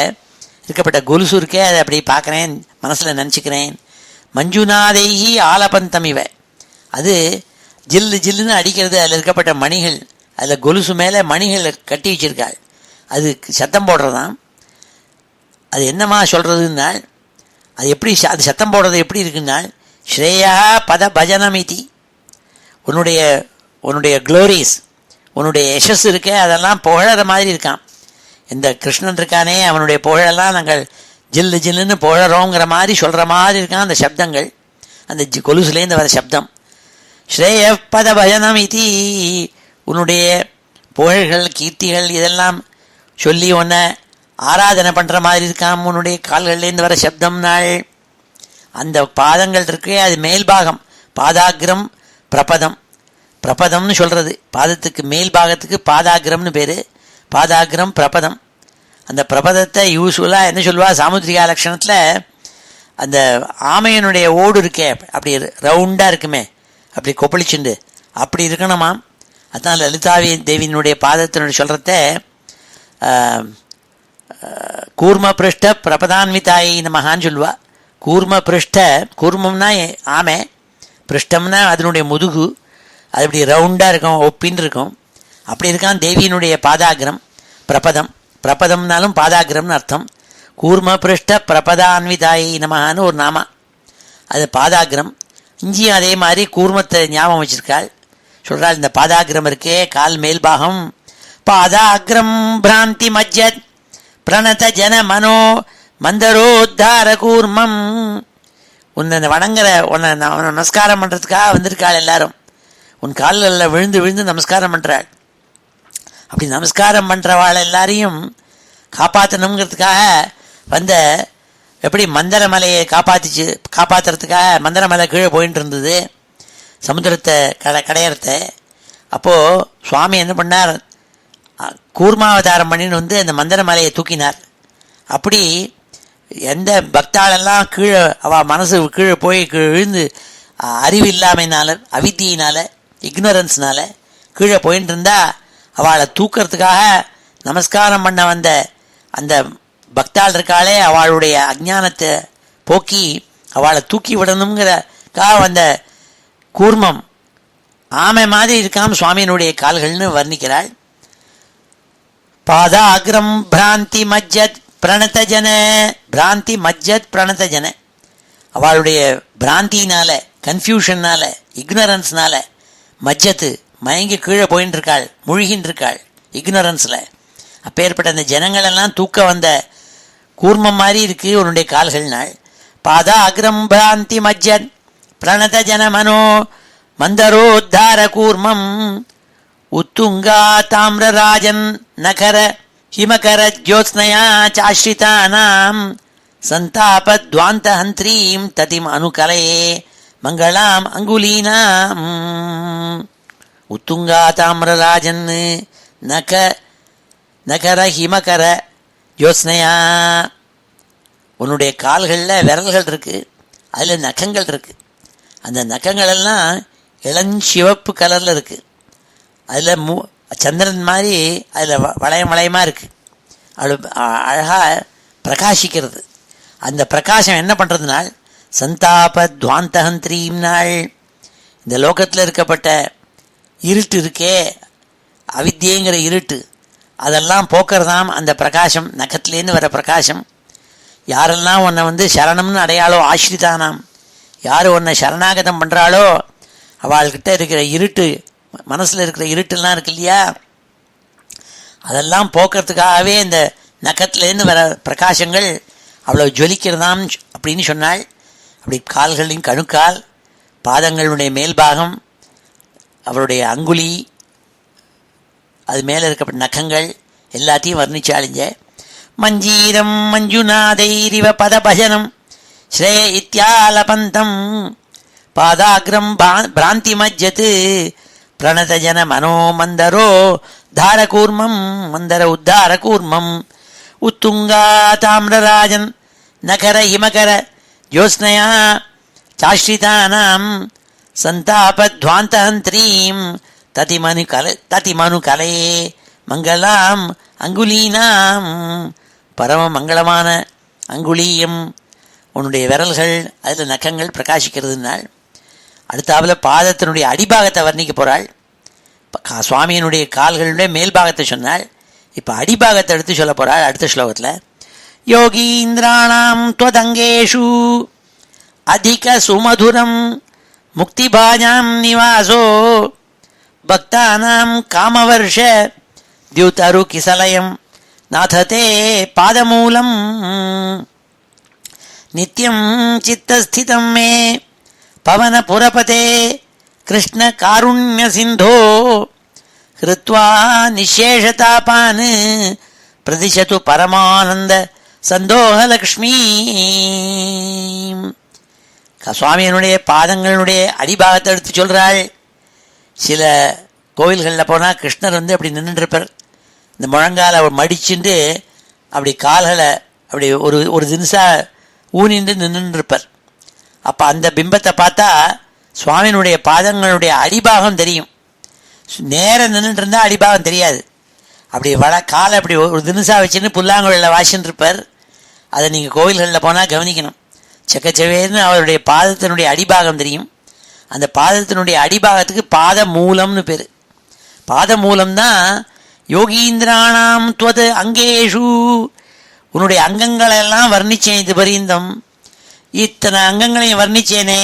இருக்கப்பட்ட கொலுசு இருக்கே, அதை அப்படி பார்க்குறேன், மனசில் நினச்சிக்கிறேன். மஞ்சுநாதைஹி ஆலபந்தம் இவ, அது ஜில்லு ஜில்லுன்னு அடிக்கிறது. அதில் இருக்கப்பட்ட மணிகள், அதில் கொலுசு மேலே மணிகள் கட்டி வச்சிருக்காள், அது சத்தம் போடுறதான். அது என்னம்மா சொல்கிறதுனால், அது எப்படி அது சத்தம் போடுறது எப்படி இருக்குன்னால், ஸ்ரேயா பத பஜனமிதி, உன்னுடைய க்ளோரிஸ், உன்னுடைய யசஸ் இருக்க, அதெல்லாம் புகழற மாதிரி இருக்கான். இந்த கிருஷ்ணன் இருக்கானே, அவனுடைய புகழெல்லாம் நாங்கள் ஜில்லு ஜில்லுன்னு புகழறோங்கிற மாதிரி சொல்கிற மாதிரி இருக்கான் அந்த சப்தங்கள், அந்த கொலுசுலேருந்து வர சப்தம். ஸ்ரேய பத பஜனம் இதி, உன்னுடைய புகழ்கள் கீர்த்திகள் இதெல்லாம் சொல்லி உன்னை ஆராதனை பண்ணுற மாதிரி இருக்கான் உன்னுடைய கால்கள்லேருந்து வர சப்தம்னாள். அந்த பாதங்கள் இருக்கே, அது மேல் பாகம், பாதாகிரம் பிரபதம், பிரபதம்னு சொல்கிறது. பாதத்துக்கு மேல் பாகத்துக்கு பாதாகிரம்னு பேர், பாதாகிரம் பிரபதம். அந்த பிரபதத்தை யூஸ்வலாக என்ன சொல்லுவா, சாமுத்திரிகா லட்சணத்தில் அந்த ஆமையனுடைய ஓடு இருக்கே, அப்படி ரவுண்டாக இருக்குமே, அப்படி கொப்பளிச்சுண்டு அப்படி இருக்கணுமா. அதுதான் லலிதாவி தேவியினுடைய பாதத்தினுடைய சொல்கிறத கூர்ம பிருஷ்ட பிரபதான்விதாயி நமகான்னு சொல்லுவா. கூர்ம பிருஷ்ட, கூர்மம்னா ஆமை, பிருஷ்டம்னா அதனுடைய முதுகு, அது இப்படி ரவுண்டாக இருக்கும், ஒப்பின்னு இருக்கும். அப்படி இருக்கான் தேவியினுடைய பாதாகிரம். பிரபதம், பிரபதம்னாலும் பாதாகிரம்னு அர்த்தம். கூர்ம பிருஷ்ட பிரபதான்விதாயி நமஹான்னு ஒரு நாமா, அது பாதாகிரம். இஞ்சியும் அதே மாதிரி கூர்மத்தை ஞாபகம் வச்சிருக்காள். சொல்றாள், இந்த பாதாகிரம் இருக்கே, கால் மேல்பாகம், பாதாகிரம் பிராந்தி மஜ்ஜத் பிரணத ஜன மனோ மந்தரோத்தார கூர்மம். உன்னை வணங்குற, உன்னை நமஸ்காரம் பண்ணுறதுக்காக வந்திருக்காள் எல்லாரும். உன் காலில் விழுந்து விழுந்து நமஸ்காரம் பண்ணுறாள். அப்படி நமஸ்காரம் பண்ணுறவாள் எல்லாரையும் காப்பாற்றணுங்கிறதுக்காக வந்த, எப்படி மந்தர மலையை காப்பாற்றுறதுக்காக மந்தர மலை கீழே போயிட்டு இருந்தது, சமுத்திரத்தை கடையறத. அப்போது சுவாமி என்ன பண்ணார், கூர்மாவதாரம் பண்ணின்னு வந்து அந்த மந்தர மலையை தூக்கினார். அப்படி எந்த பக்தாளெல்லாம் கீழே அவள் மனசு கீழே போய் விழுந்து அறிவு இல்லாமையினால, அவித்தியினால, இக்னரன்ஸ்னால கீழே போயின்னு இருந்தா அவளை தூக்கிறதுக்காக நமஸ்காரம் பண்ண வந்த அந்த பக்தாள் இருக்காளே, அவளுடைய அஜ்ஞானத்தை போக்கி அவளை தூக்கி விடணுங்கிறக்காக வந்த கூர்மம் ஆமை மாதிரி இருக்காம சுவாமியினுடைய கால்கள்னு வர்ணிக்கிறாள். பாதாகிரம் பிராந்தி மஜ்ஜத் பிரணத ஜன, பிராந்தி மஜ்ஜத் பிரணத ஜன, அவளுடைய பிராந்தினால, கன்ஃபியூஷன்னால, இக்னரன்ஸ்னால மஜ்ஜத்து மயங்கி கீழே போயின்னு இருக்காள், முழுகின்னு இருக்காள் இக்னரன்ஸில். அப்பேற்பட்ட அந்த ஜனங்களெல்லாம் தூக்க வந்த கூர்மம் மாதிரி இருக்கு உன்னுடைய கால்கள்னாள். பாதாகிரம் பிராந்தி மஜ்ஜத் பிரணத ஜன மனோ மந்தரோத்தார கூர்மம் உத்துங்கா தாமிரராஜன் நகர ஹிமகர ஜோத்ஸ்னயா சாஸ்ரிதானாம் சந்தாபத்வாந்தஹந்த்ரீம் ததிம் அனுகலயே மங்களாம் அங்குலீனாம். உத்துங்கா தாமிரராஜன் நகர ஹிமகர ஜோத்ஸ்னயா, உன்னுடைய கால்களில் விரல்கள் இருக்கு, அதில் நகங்கள் இருக்கு. அந்த நகங்கள் எல்லாம் இளஞ்சிவப்பு கலரில் இருக்கு. அதில் சந்திரன் மாதிரி அதில் வளையமாக இருக்கு. அழகாக பிரகாசிக்கிறது. அந்த பிரகாசம் என்ன பண்ணுறதுனால் சந்தாப துவாந்தஹந்திரீம்னாள், இந்த லோகத்தில் இருக்கப்பட்ட இருட்டு இருக்கே, அவித்தியங்கிற இருட்டு, அதெல்லாம் போக்குறதாம் அந்த பிரகாசம், நகத்திலேருந்து வர பிரகாசம். யாரெல்லாம் உன்னை வந்து சரணம்னு அடையாளோ ஆஸ்ரிதானாம், யார் உன்னை சரணாகதம் பண்ணுறாளோ அவள்கிட்ட இருக்கிற இருட்டு, மனசில் இருக்கிற இருட்டெல்லாம் இருக்கு இல்லையா, அதெல்லாம் போக்குறதுக்காகவே இந்த நகத்திலேருந்து வர பிரகாசங்கள் அவ்வளோ ஜொலிக்கிறதாம் அப்படின்னு சொன்னாள். அப்படி கால்களின் கணுக்கால், பாதங்களுடைய மேல்பாகம், அவருடைய அங்குலி, அது மேலே இருக்கப்பட்ட நகங்கள் எல்லாத்தையும் வர்ணிச்சாளிங்க. மஞ்சீரம் மஞ்சுநாதைரிவ பதபஜனம் ஸ்ரே இத்யாலபந்தம் பாதாகிரம் பிராந்தி மஜ்ஜத் பிரணதஜன மனோ மந்தரோ தாரகூர்மம் மந்தர உத்தார கூர்மம் உத்துங்கா தாமிரராஜன் நகர ஹிமகர ஜோத்ஸ்னயா சாஸ்ரிதானாம் சந்தாபத்வாந்தஹந்த்ரீம் ததிமனு கலையே மங்களாம் அங்குலீனாம். பரம மங்களமான அங்குலீயம், உன்னுடைய விரல்கள், அதில் நகங்கள் பிரகாசிக்கிறதுனால். அடுத்தாவில் பாதத்தினுடைய அடிபாகத்தை வர்ணிக்க போகிறாள். சுவாமியினுடைய கால்களுடைய மேல்பாகத்தை சொன்னாள். இப்போ அடிபாகத்தை எடுத்து சொல்ல போகிறாள் அடுத்த ஸ்லோகத்தில். யோகீந்திராணாம் த்வதங்கேஷு அதிக சுமதுரம் முக்திபாஜாம் நிவாசோ பக்தானாம் காமவர்ஷ தியுதரு கிசலயம் நாததே பாதமூலம் நித்யம் சித்தஸ்திதம் மே பவன புரபதே கிருஷ்ண காருண்ய சிந்தோ ஹிருத்வா நிசேஷதாபான் பிரதிஷது பரமானந்த சந்தோகலக்ஷ்மி. சுவாமியினுடைய பாதங்களுடைய அடிபாகத்தை எடுத்து சொல்கிறாள். சில கோவில்களில் போனால் கிருஷ்ணர் வந்து அப்படி நின்றுருப்பார், இந்த முழங்கால மடிச்சுட்டு அப்படி கால்களை அப்படி ஒரு தினசா ஊனின்று நின்றுருப்பார். அப்போ அந்த பிம்பத்தை பார்த்தா சுவாமியினுடைய பாதங்களுடைய அடிபாகம் தெரியும். நேரம் நின்றுட்டு இருந்தால் அடிபாகம் தெரியாது. அப்படி காலை அப்படி ஒரு தினசா வச்சுன்னு புல்லாங்குழலில் வாசின்னு இருப்பார். அதை நீங்கள் கோவில்களில் போனால் கவனிக்கணும். செக்கச்சவேர்னு அவருடைய பாதத்தினுடைய அடிபாகம் தெரியும். அந்த பாதத்தினுடைய அடிபாகத்துக்கு பாத மூலம்னு பேர். பாதமூலம்தான் யோகீந்திராணாம் துவது அங்கேஷு. உன்னுடைய அங்கங்களெல்லாம் வர்ணிச்சேன். இது பரியந்தம் இத்தனை அங்கங்களையும் வர்ணிச்சேனே.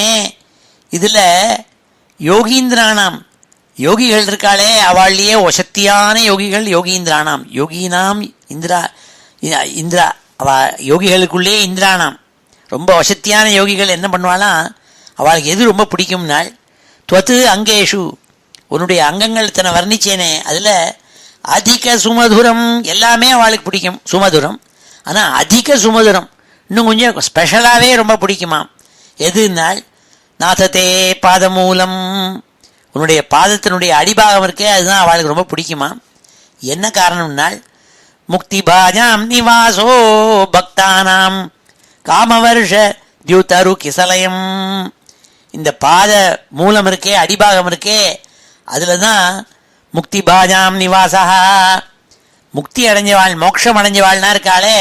இதில் யோகீந்திரானாம், யோகிகள் இருக்காளே அவள்லேயே ஒசத்தியான யோகிகள் யோகீந்திரானாம். யோகீனாம் இந்திரா இந்திரா அவ யோகிகளுக்குள்ளே இந்திரானாம். ரொம்ப வசத்தியான யோகிகள் என்ன பண்ணுவாளாம், அவளுக்கு எது ரொம்ப பிடிக்கும்னாள் துவத்து அங்கேஷு, உன்னுடைய அங்கங்கள் இத்தனை வர்ணிச்சேனே அதில் அதிக சுமதுரம் எல்லாமே அவளுக்கு பிடிக்கும். சுமதுரம், ஆனால் அதிக சுமதுரம் இன்னும் கொஞ்சம் ஸ்பெஷலாகவே ரொம்ப பிடிக்குமா. எதுனால் நாதத்தே பாதமூலம், உன்னுடைய பாதத்தினுடைய அடிபாகம் இருக்கே அதுதான் அவளுக்கு ரொம்ப பிடிக்குமா. என்ன காரணம்னால் முக்தி பாஜாம் நிவாசோ பக்தானாம் காமவர்ஷ தியூதரு கிசலயம். இந்த பாத மூலம் இருக்கே அடிபாகம் இருக்கே அதில் தான் முக்தி பாஜாம் நிவாசா, முக்தி அடைஞ்சவாள் மோட்சம் அடைஞ்சவாள்னா இருக்காளே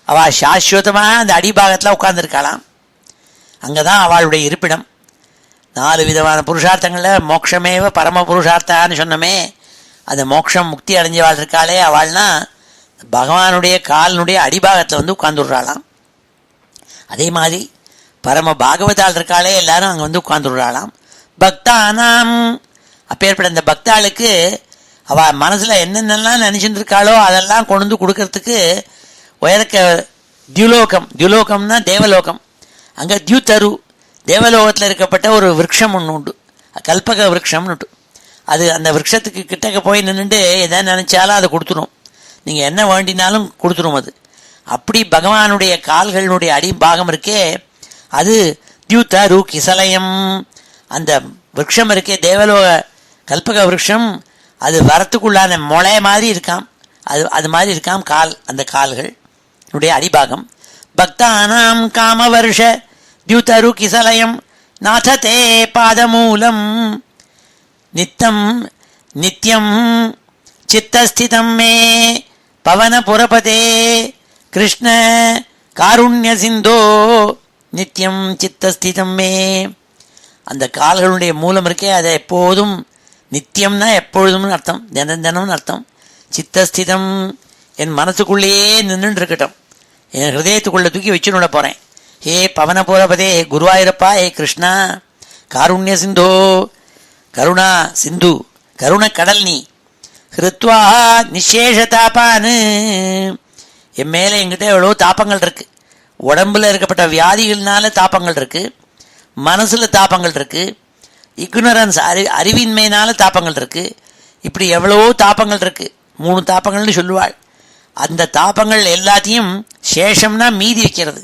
அவள் சாஸ்வதமாக அந்த அடிபாகத்தில் உட்கார்ந்துருக்காளாம். அங்கே தான் அவளுடைய இருப்பிடம். 4 விதமான புருஷார்த்தங்களில் மோட்சமேவ பரம புருஷார்த்தான்னு சொன்னமே, அந்த மோட்சம் முக்தி அடைஞ்சவாள் இருக்காளே அவள்னா பகவானுடைய காலினுடைய அடிபாகத்தில் வந்து உட்கார்ந்துடுறாளாம். அதே மாதிரி பரம பாகவதாள் இருக்காளே எல்லாரும் அங்கே வந்து உட்கார்ந்துடுறாளாம். பக்தானாம், அப்பேற்பட்ட இந்த பக்தாளுக்கு அவள் மனசில் என்னென்னலாம் நினச்சிட்டு இருக்காளோ அதெல்லாம் கொண்டு வந்து கொடுக்கறதுக்கு உயரக்க தியுலோகம், தியுலோகம்னா தேவலோகம், அங்கே தியூதரு தேவலோகத்தில் இருக்கப்பட்ட ஒரு விரக்ஷம் ஒன்று உண்டு, கல்பக விரக்ஷம்னு உண்டு. அது அந்த விரக்ஷத்துக்கு கிட்டக்க போய் நின்றுட்டு எதை நினச்சாலும் அதை கொடுத்துரும், நீங்கள் என்ன வேண்டினாலும் கொடுத்துரும். அது அப்படி பகவானுடைய கால்களுடைய அடிபாகம் இருக்கே அது தியூதரு கிசலயம். அந்த விரக்ஷம் இருக்கே தேவலோக கல்பக விரக்ஷம், அது வரத்துக்குள்ளான முளை மாதிரி இருக்காம், அது மாதிரி இருக்காம் கால், அந்த கால்கள் அடிபாகம். பக்தானாம் காமவர்ஷ தியூதரு கிசலயம் நாததே பாதமூலம் நித்தம் நித்யம் சித்தஸ்திதம் மே பவனபுரபதே கிருஷ்ண காருண்ய சிந்தோ நித்யம் சித்தஸ்திதம் மே. அந்த கால்களுடைய மூலம் இருக்கே அதை எப்போதும், நித்தியம்னா எப்பொழுதும்னு அர்த்தம், தினம் தினம்னு அர்த்தம். சித்தஸ்திதம் என் மனசுக்குள்ளேயே நின்றுட்டு இருக்கட்டும், என் ஹிருதயத்துக்குள்ளே தூக்கி வச்சுன்னு போகிறேன். ஹே பவனபுரபதே, ஹே குருவாயூரப்பா, ஹே கிருஷ்ணா, காருண்ய சிந்தோ, கருணா சிந்து, கருண கடல் நீ, ஹிருத்வா நிசேஷ தாப்பானு, என் மேலே என்கிட்ட எவ்வளோ தாப்பங்கள் இருக்குது, உடம்புல இருக்கப்பட்ட வியாதிகள்னால தாப்பங்கள் இருக்குது, மனசில் தாப்பங்கள் இருக்குது, இக்னரன்ஸ் அறிவின்மையினால தாப்பங்கள் இருக்குது, இப்படி எவ்வளோ தாப்பங்கள் இருக்குது. 3 தாப்பங்கள்னு சொல்லுவாள். அந்த தாப்பங்கள் எல்லாத்தையும் சேஷம்னா மீதி வைக்கிறது,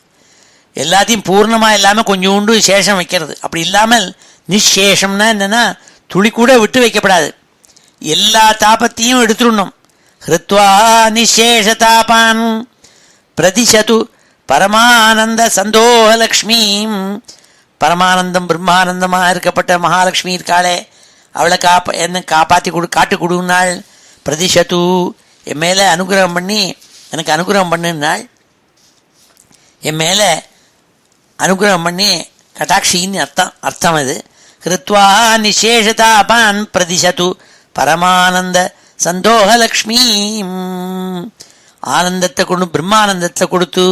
எல்லாத்தையும் பூர்ணமாக இல்லாமல் கொஞ்சோண்டு சேஷம் வைக்கிறது. அப்படி இல்லாமல் நிசேஷம்னா என்னென்னா துளி கூட விட்டு வைக்கப்படாது, எல்லா தாபத்தையும் எடுத்துடணும். ஹிருத்வா நிசேஷ தாபான் பிரதிசது பரமானந்த சந்தோகலக்ஷ்மி, பரமானந்தம் பிரம்மானந்தமாக இருக்கப்பட்ட மகாலட்சுமி இருக்காளே அவளை என்ன காப்பாற்றி காட்டு கொடுனாள். பிரதிசத்து, என் மேலே அனுகிரகம் பண்ணி எனக்கு அனுகிரகம் பண்ணுனாள், என் மேலே அனுகிரகம் பண்ணி கட்டாட்சின்னு அர்த்தம் இது. கிருத்வா நிசேஷதாபான் பிரதிசத்து பரமானந்த சந்தோகலக்ஷ்மி, ஆனந்தத்தை கொண்டு பிரம்மானந்தத்தை கொடுத்து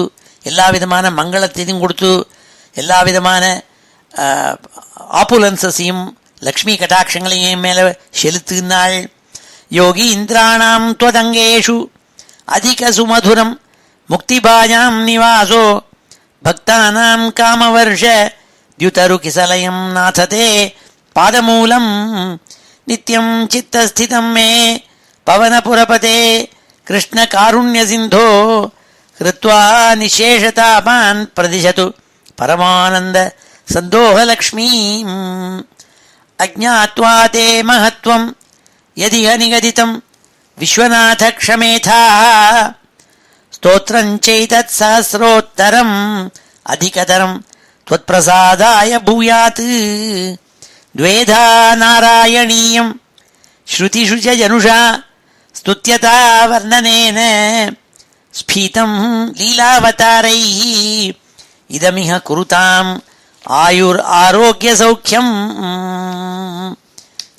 எல்லா விதமான மங்களத்தையும் கொடுத்து எல்லா விதமான ஆப்புலன்சஸையும் லக்ஷ்மி கட்டாட்சங்களையும் மேலே செலுத்தினாள். யோகி இந்திராணாம் துவதங்கேஷு அதிக சுமதுரம் முக்திபாயாம் நிவாசோ பக்தானாம் காமவர்ஷ द्युतरु किसलयं नाथते पादमूलं नित्यं चित्तस्थितं मे पवनपुरपते कृष्णकारुण्यसिन्धो कृत्वा निशेषतापान् प्रदिशतु परमानन्द सन्दोहलक्ष्मीम् अज्ञात्वा ते महत्वं यदिह निगदितं विश्वनाथ क्षमेथाः स्तोत्रं चैतत्सहस्रोत्तरम् अधिकतरं त्वत्प्रसादाय भूयात् द्वेधा नारायणीयं श्रुतिषु च जनुषा स्तुत्यता वर्णनेन स्फीतं लीलावतारैः इदमिह कुरुताम् आयुर् आरोग्य सौख्यम्.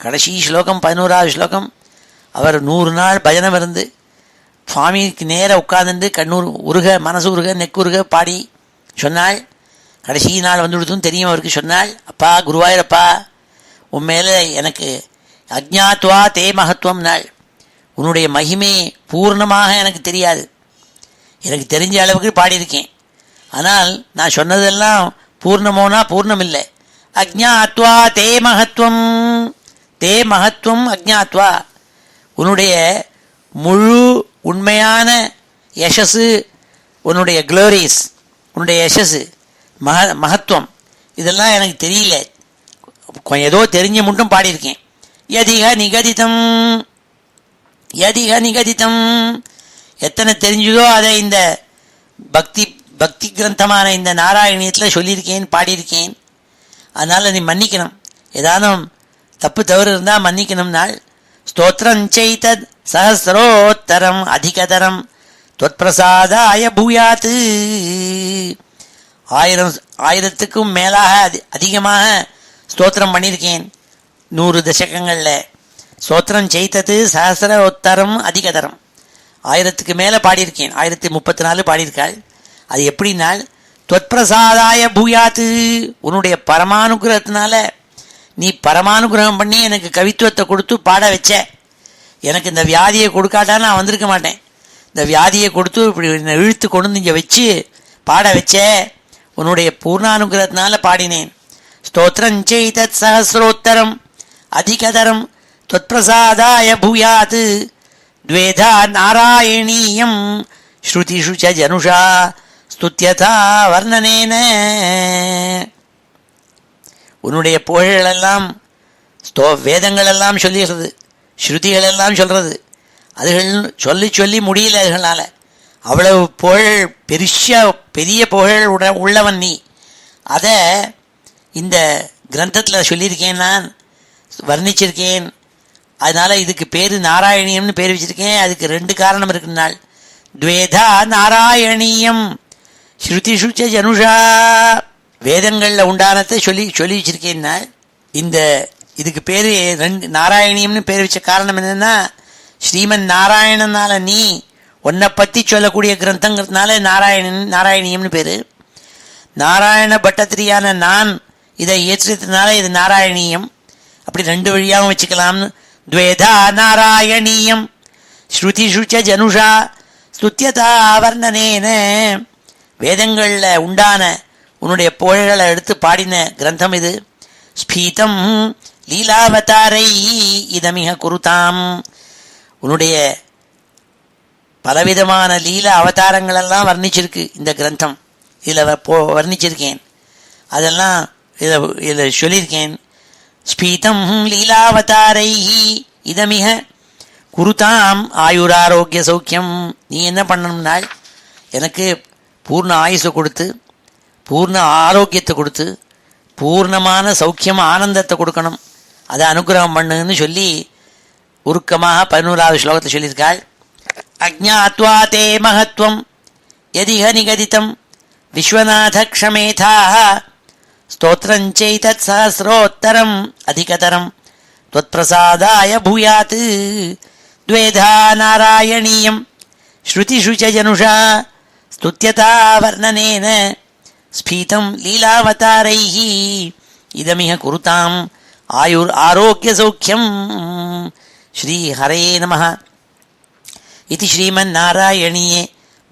கடைசி ஸ்லோகம் 11வது ஸ்லோகம். அவர் 100 நாள் பஜனை இருந்து சுவாமிக்கு நேராக உட்கார்ந்துட்டு கண்ணூர் உருக மனசு உருக நெக்குருக பாடி சொன்னாள். கடைசி நாள் வந்து கொடுத்தும் தெரியும் அவருக்கு. சொன்னாள், அப்பா குருவாயூரப்பா, உன் மேலே எனக்கு அஜ்ஞாத்வா தே மகத்துவம் நாள், உன்னுடைய மகிமை பூர்ணமாக எனக்கு தெரியாது, எனக்கு தெரிஞ்ச அளவுக்கு பாடியிருக்கேன். ஆனால் நான் சொன்னதெல்லாம் பூர்ணமோனா பூர்ணம் இல்லை. அஜ்ஞாத்வா தே மகத்துவம், தே மகத்துவம் அஜ்ஞாத்வா, உன்னுடைய முழு உண்மையான யசஸு, உன்னுடைய க்ளோரிஸ், உன்னுடைய யசஸு மகத்துவம் இதெல்லாம் எனக்கு தெரியல. ஏதோ தெரிஞ்ச மட்டும் பாடியிருக்கேன். யதிக நிகதிதம், யதிக நிகதிதம், எத்தனை தெரிஞ்சதோ அதை இந்த பக்தி கிரந்தமான இந்த நாராயணியத்தில் சொல்லியிருக்கேன், பாடியிருக்கேன். அதனால் நீ மன்னிக்கணும், ஏதானும் தப்பு தவறு இருந்தால் மன்னிக்கணும். நாள் ஸ்தோத்திரஞ்சைதத் சஹஸ்ரோத்தரம் அதிகதரம் त्वत्प्रसादाय பூயாத்து, 1000க்கும் மேலாக அதிகமாக ஸ்தோத்திரம் பண்ணியிருக்கேன் 100 தசகங்களில். ஸ்தோத்திரம் செய்தது சஹஸ்ரோத்தரம் அதிகதரம், 1000க்கு மேலே பாடியிருக்கேன். 1034 பாடியிருக்காள். அது எப்படினால் त्वत्प्रसादाय பூயாத்து, உன்னுடைய பரமானுகிரகத்தினால நீ பரமானுகிரகம் பண்ணி எனக்கு கவித்துவத்தை கொடுத்து பாட வச்ச. எனக்கு இந்த வியாதியை கொடுக்காட்டா நான் வந்திருக்க மாட்டேன். இந்த வியாதியை கொடுத்து இப்படி இழுத்து கொண்டு இங்கே வச்சு பாட வச்ச. உன்னுடைய பூர்ணானுகிரகத்தினால பாடினேன். ஸ்தோத்திரஞ்சைதத் சஹஸ்ரோத்தரம் அதிகதரம் त्वत्प्रसादाय பூயாத் द्वेधा நாராயணீயம் ஸ்ருதிஷு ச ஜனுஷா ஸ்துத்யதா வர்ணனேன. உன்னுடைய புகழெல்லாம் வேதங்களெல்லாம் சொல்லிடுறது, ஸ்ருதிகளெல்லாம் சொல்கிறது. அதுகள் சொல்லி சொல்லி முடியல அதுகளால். அவ்வளவு புகழ், பெரிய புகழ் உள்ளவன் நீ. அதை இந்த கிரந்தத்தில் சொல்லியிருக்கேன், நான் வர்ணிச்சிருக்கேன். அதனால் இதுக்கு பேர் நாராயணியம்னு பேர் வச்சிருக்கேன். அதுக்கு 2 காரணம் இருக்குன்னாள். துவேதா நாராயணீயம் ஸ்ருதிஷுச்ச ஜனுஷா, வேதங்களில் உண்டானத்தை சொல்லி வச்சிருக்கேன்னா. இதுக்கு பேர் நாராயணியம்னு பேர் வச்ச காரணம் என்னன்னா, ஸ்ரீமன் நாராயணனால நீ உன்னை பற்றி சொல்லக்கூடிய கிரந்தங்கிறதுனால நாராயணியம்னு பேர். நாராயண பட்டத்திரியான நான் இதை ஏற்றதுனால இது நாராயணீயம். அப்படி 2 வழியாகவும் வச்சுக்கலாம்னு. துவேதா நாராயணீயம் ஸ்ருதிஷுச்ச ஜனுஷா ஸ்துத்யதா வர்ணனேன, வேதங்களில் உண்டான உன்னுடைய புகழ்களை எடுத்து பாடின கிரந்தம் இது. ஸ்பீதம் லீலாவதாரை இதமிக குருதாம், உன்னுடைய பலவிதமான லீலா அவதாரங்களெல்லாம் வர்ணிச்சிருக்கு இந்த கிரந்தம். இதில் வர்ணிச்சிருக்கேன், அதெல்லாம் இதில் சொல்லியிருக்கேன். ஸ்பீதம் லீலாவதாரை இதமிக குருதாம் ஆயுராரோக்கிய சௌக்கியம். நீ என்ன பண்ணணும்னால் எனக்கு பூர்ண ஆயுசை கொடுத்து, பூர்ண ஆரோக்கியத்தை கொடுத்து, பூர்ணமான சௌக்கியம் ஆனந்தத்தை கொடுக்கணும், அதை அனுகிரகம் பண்ணுன்னு சொல்லி உருக்கமாக 11வது ஸ்லோகத்தை சொல்லியிருக்காள். அஜ்ஞாத்வா தே மகத்வம் யதிஹ நிகதிதம் விஸ்வநாத க்ஷமேதாஹ ஸ்தோத்ரஞ்சைதத் சஹஸ்ரோத்தரம் அதிகதரம் त्वत्प्रसादाय பூயாத் द्वेधा நாராயணீயம் ஸ்ருதிஷு ச ஜனுஷா ஸ்துத்யதா வர்ணனேன ஸ்பீதம் லீலாவதாரைஹ இதமிஹ குருதாம் ஆயுர் ஆரோக்கிய சௌக்கியம். ஸ்ரீ ஹரே நமः. इति श्रीमन्नारायणीये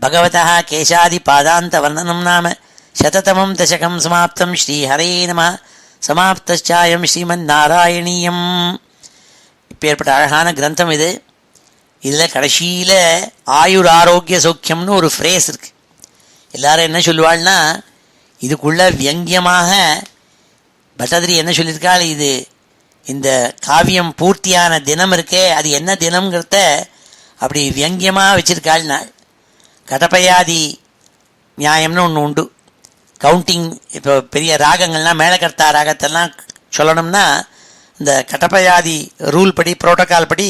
भगवतः केशादिपादान्तवर्णनं नाम 100तमं दशकं समाप्तं. श्रीहरे नमः. समाप्तश्चायं श्रीमन्नारायणीयम्. இப்பேற்பட்ட அழகான கிரந்தம் இது. இதில் கடைசியில் ஆயுர் ஆரோக்கிய சௌக்கியம்னு ஒரு ஃப்ரேஸ் இருக்கு. எல்லாரும் என்ன சொல்லுவாள்னா, இதுக்குள்ள வியங்கியமாக பட்டதிரி என்ன சொல்லியிருக்காள், இது இந்த காவியம் பூர்த்தியான தினம் இருக்கே அது என்ன தினம்ங்கிறத அப்படி வியங்கியமாக வச்சிருக்காள்னா. கடப்பயாதி நியாயம்னு ஒன்று உண்டு. கவுண்டிங், இப்போ பெரிய ராகங்கள்லாம் மேலக்கர்த்தா ராகத்தெல்லாம் சொல்லணும்னா இந்த கடப்பயாதி ரூல் படி, புரோட்டோக்கால் படி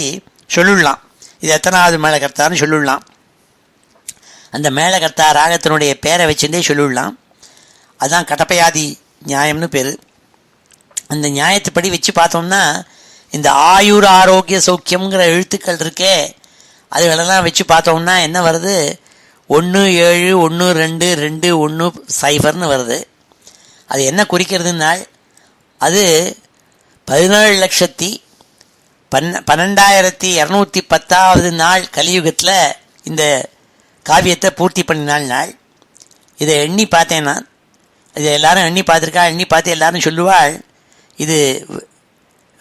சொல்லிடலாம், இது எத்தனாவது மேலக்கர்த்தான்னு சொல்லிடலாம். அந்த மேலக்கர்த்தா ராகத்தினுடைய பேரை வச்சுட்டே சொல்லிடலாம். அதுதான் கடப்பயாதி நியாயம்னு பேர். அந்த நியாயத்தைப்படி வச்சு பார்த்தோம்னா இந்த ஆயுர் ஆரோக்கிய சௌக்கியம்ங்கிற எழுத்துக்கள் இருக்கே, அதுகளெல்லாம் வச்சு பார்த்தோம்னா என்ன வருது, 171220 வருது. அது என்ன குறிக்கிறதுனால், அது 17,12,210 நாள் கலியுகத்தில் இந்த காவியத்தை பூர்த்தி பண்ணினாள் நாள். இதை எண்ணி பார்த்தேன் நான். இதை எல்லாரும் எண்ணி பார்த்து எல்லாரும் சொல்லுவாள், இது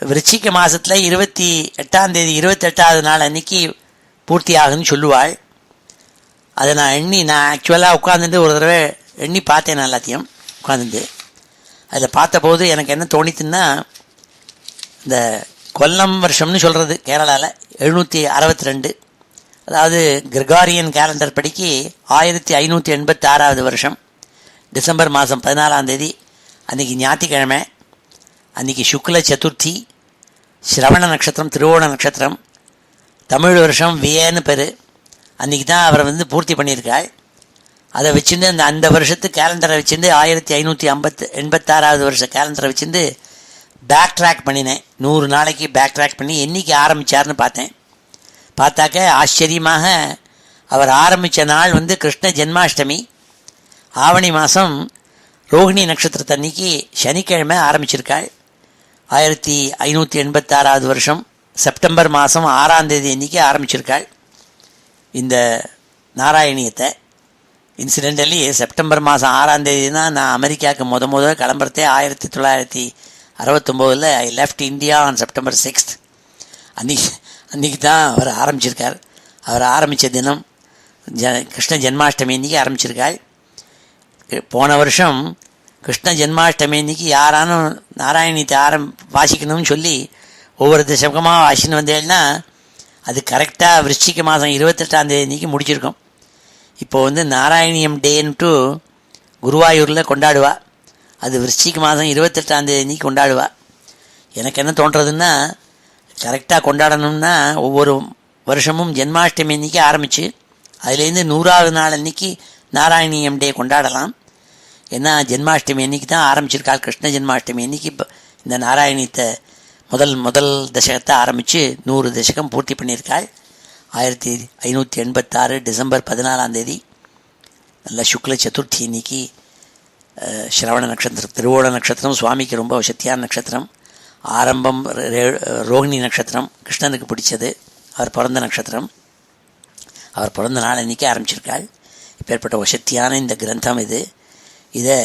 விருச்சிக மாதத்தில் 28ஆம் தேதி 28வது நாள் அன்னைக்கு பூர்த்தி ஆகுன்னு சொல்லுவாள். அதை நான் ஆக்சுவலாக உட்காந்துட்டு ஒரு தடவை எண்ணி பார்த்தேன் நான் எல்லாத்தையும் உட்காந்துட்டு. அதில் பார்த்தபோது எனக்கு என்ன தோணித்துன்னா, இந்த கொல்லம் வருஷம்னு சொல்கிறது கேரளாவில் 762, அதாவது கிரிகாரியன் கேலண்டர் படிக்கு 1586வது வருஷம், டிசம்பர் மாதம் 14ஆம் தேதி அன்றைக்கி ஞாயிற்றுக்கிழமை, அன்றைக்கி சுக்ல சதுர்த்தி, ஸ்ரவண நட்சத்திரம், திருவோண நட்சத்திரம், தமிழ் வருஷம் வியன்னு பேர். அன்றைக்கி தான் அவரை பூர்த்தி பண்ணியிருக்காள். அதை வச்சுட்டு அந்த வருஷத்து கேலண்டரை வச்சுட்டு 1586வது வருஷ கேலண்டரை வச்சுட்டு பேக் ட்ராக் பண்ணினேன். 100 நாளைக்கு பேக் ட்ராக் பண்ணி என்றைக்கு ஆரம்பித்தார்னு பார்த்தேன். பார்த்தாக்க ஆச்சரியமாக அவர் ஆரம்பித்த நாள் கிருஷ்ண ஜென்மாஷ்டமி, ஆவணி மாதம் ரோகிணி நட்சத்திரத்தன்னைக்கு சனிக்கிழமை ஆரம்பிச்சிருக்காள். 1586வது வருஷம் செப்டம்பர் மாதம் 6ஆம் தேதி அன்றைக்கி ஆரம்பிச்சிருக்காள் இந்த நாராயணியத்தை. இன்சிடென்டலி செப்டம்பர் மாதம் 6ஆம் தேதி தான் நான் அமெரிக்காவுக்கு முதல் கிளம்புறதே. 1969 I left India on September 6. அன்றைக்கி தான் அவர் ஆரம்பிச்சிருக்கார். அவர் ஆரம்பித்த தினம் கிருஷ்ண ஜென்மாஷ்டமி அன்றைக்கி ஆரம்பிச்சிருக்காள். போன வருஷம் கிருஷ்ண ஜென்மாஷ்டமி அன்றைக்கி யாரானும் நாராயணியத்தை வாசிக்கணும்னு சொல்லி ஒவ்வொரு தசகமாக வாசின்னு வந்தேன்னா அது கரெக்டாக விருச்சிக மாதம் 28ஆம் தேதி அன்றைக்கி முடிச்சிருக்கோம். இப்போது நாராயணியம் டேன்ட்டு குருவாயூரில் கொண்டாடுவா. அது விருச்சிக மாதம் 28ஆம் தேதி அன்றைக்கி கொண்டாடுவா. எனக்கு என்ன தோன்றதுன்னா, கரெக்டாக கொண்டாடணும்னா ஒவ்வொரு வருஷமும் ஜென்மாஷ்டமி அன்றைக்கி ஆரம்பித்து அதுலேருந்து 100வது நாள் அன்றைக்கி நாராயணியம் டே கொண்டாடலாம். ஏன்னா ஜென்மாஷ்டமி அன்றைக்கி தான் ஆரம்பிச்சிருக்காள். கிருஷ்ண ஜென்மாஷ்டமி அன்றைக்கி இந்த நாராயணியத்தை முதல் தசகத்தை ஆரம்பித்து 100 தசகம் பூர்த்தி பண்ணியிருக்காள். 1586 டிசம்பர் 14ஆம் தேதி நல்ல சுக்ல சதுர்த்தி அன்னைக்கு, ஸ்ரவண நட்சத்திரம், திருவோண நட்சத்திரம் சுவாமிக்கு ரொம்ப சக்தியான நட்சத்திரம். ஆரம்பம் ரோகிணி நட்சத்திரம், கிருஷ்ணனுக்கு பிடிச்சது, அவர் பிறந்த நட்சத்திரம். அவர் பிறந்த நாள் அன்றைக்கி ஆரம்பிச்சிருக்காள். இப்பேற்பட்ட வசத்தியான இந்த கிரந்தம் இது. இதை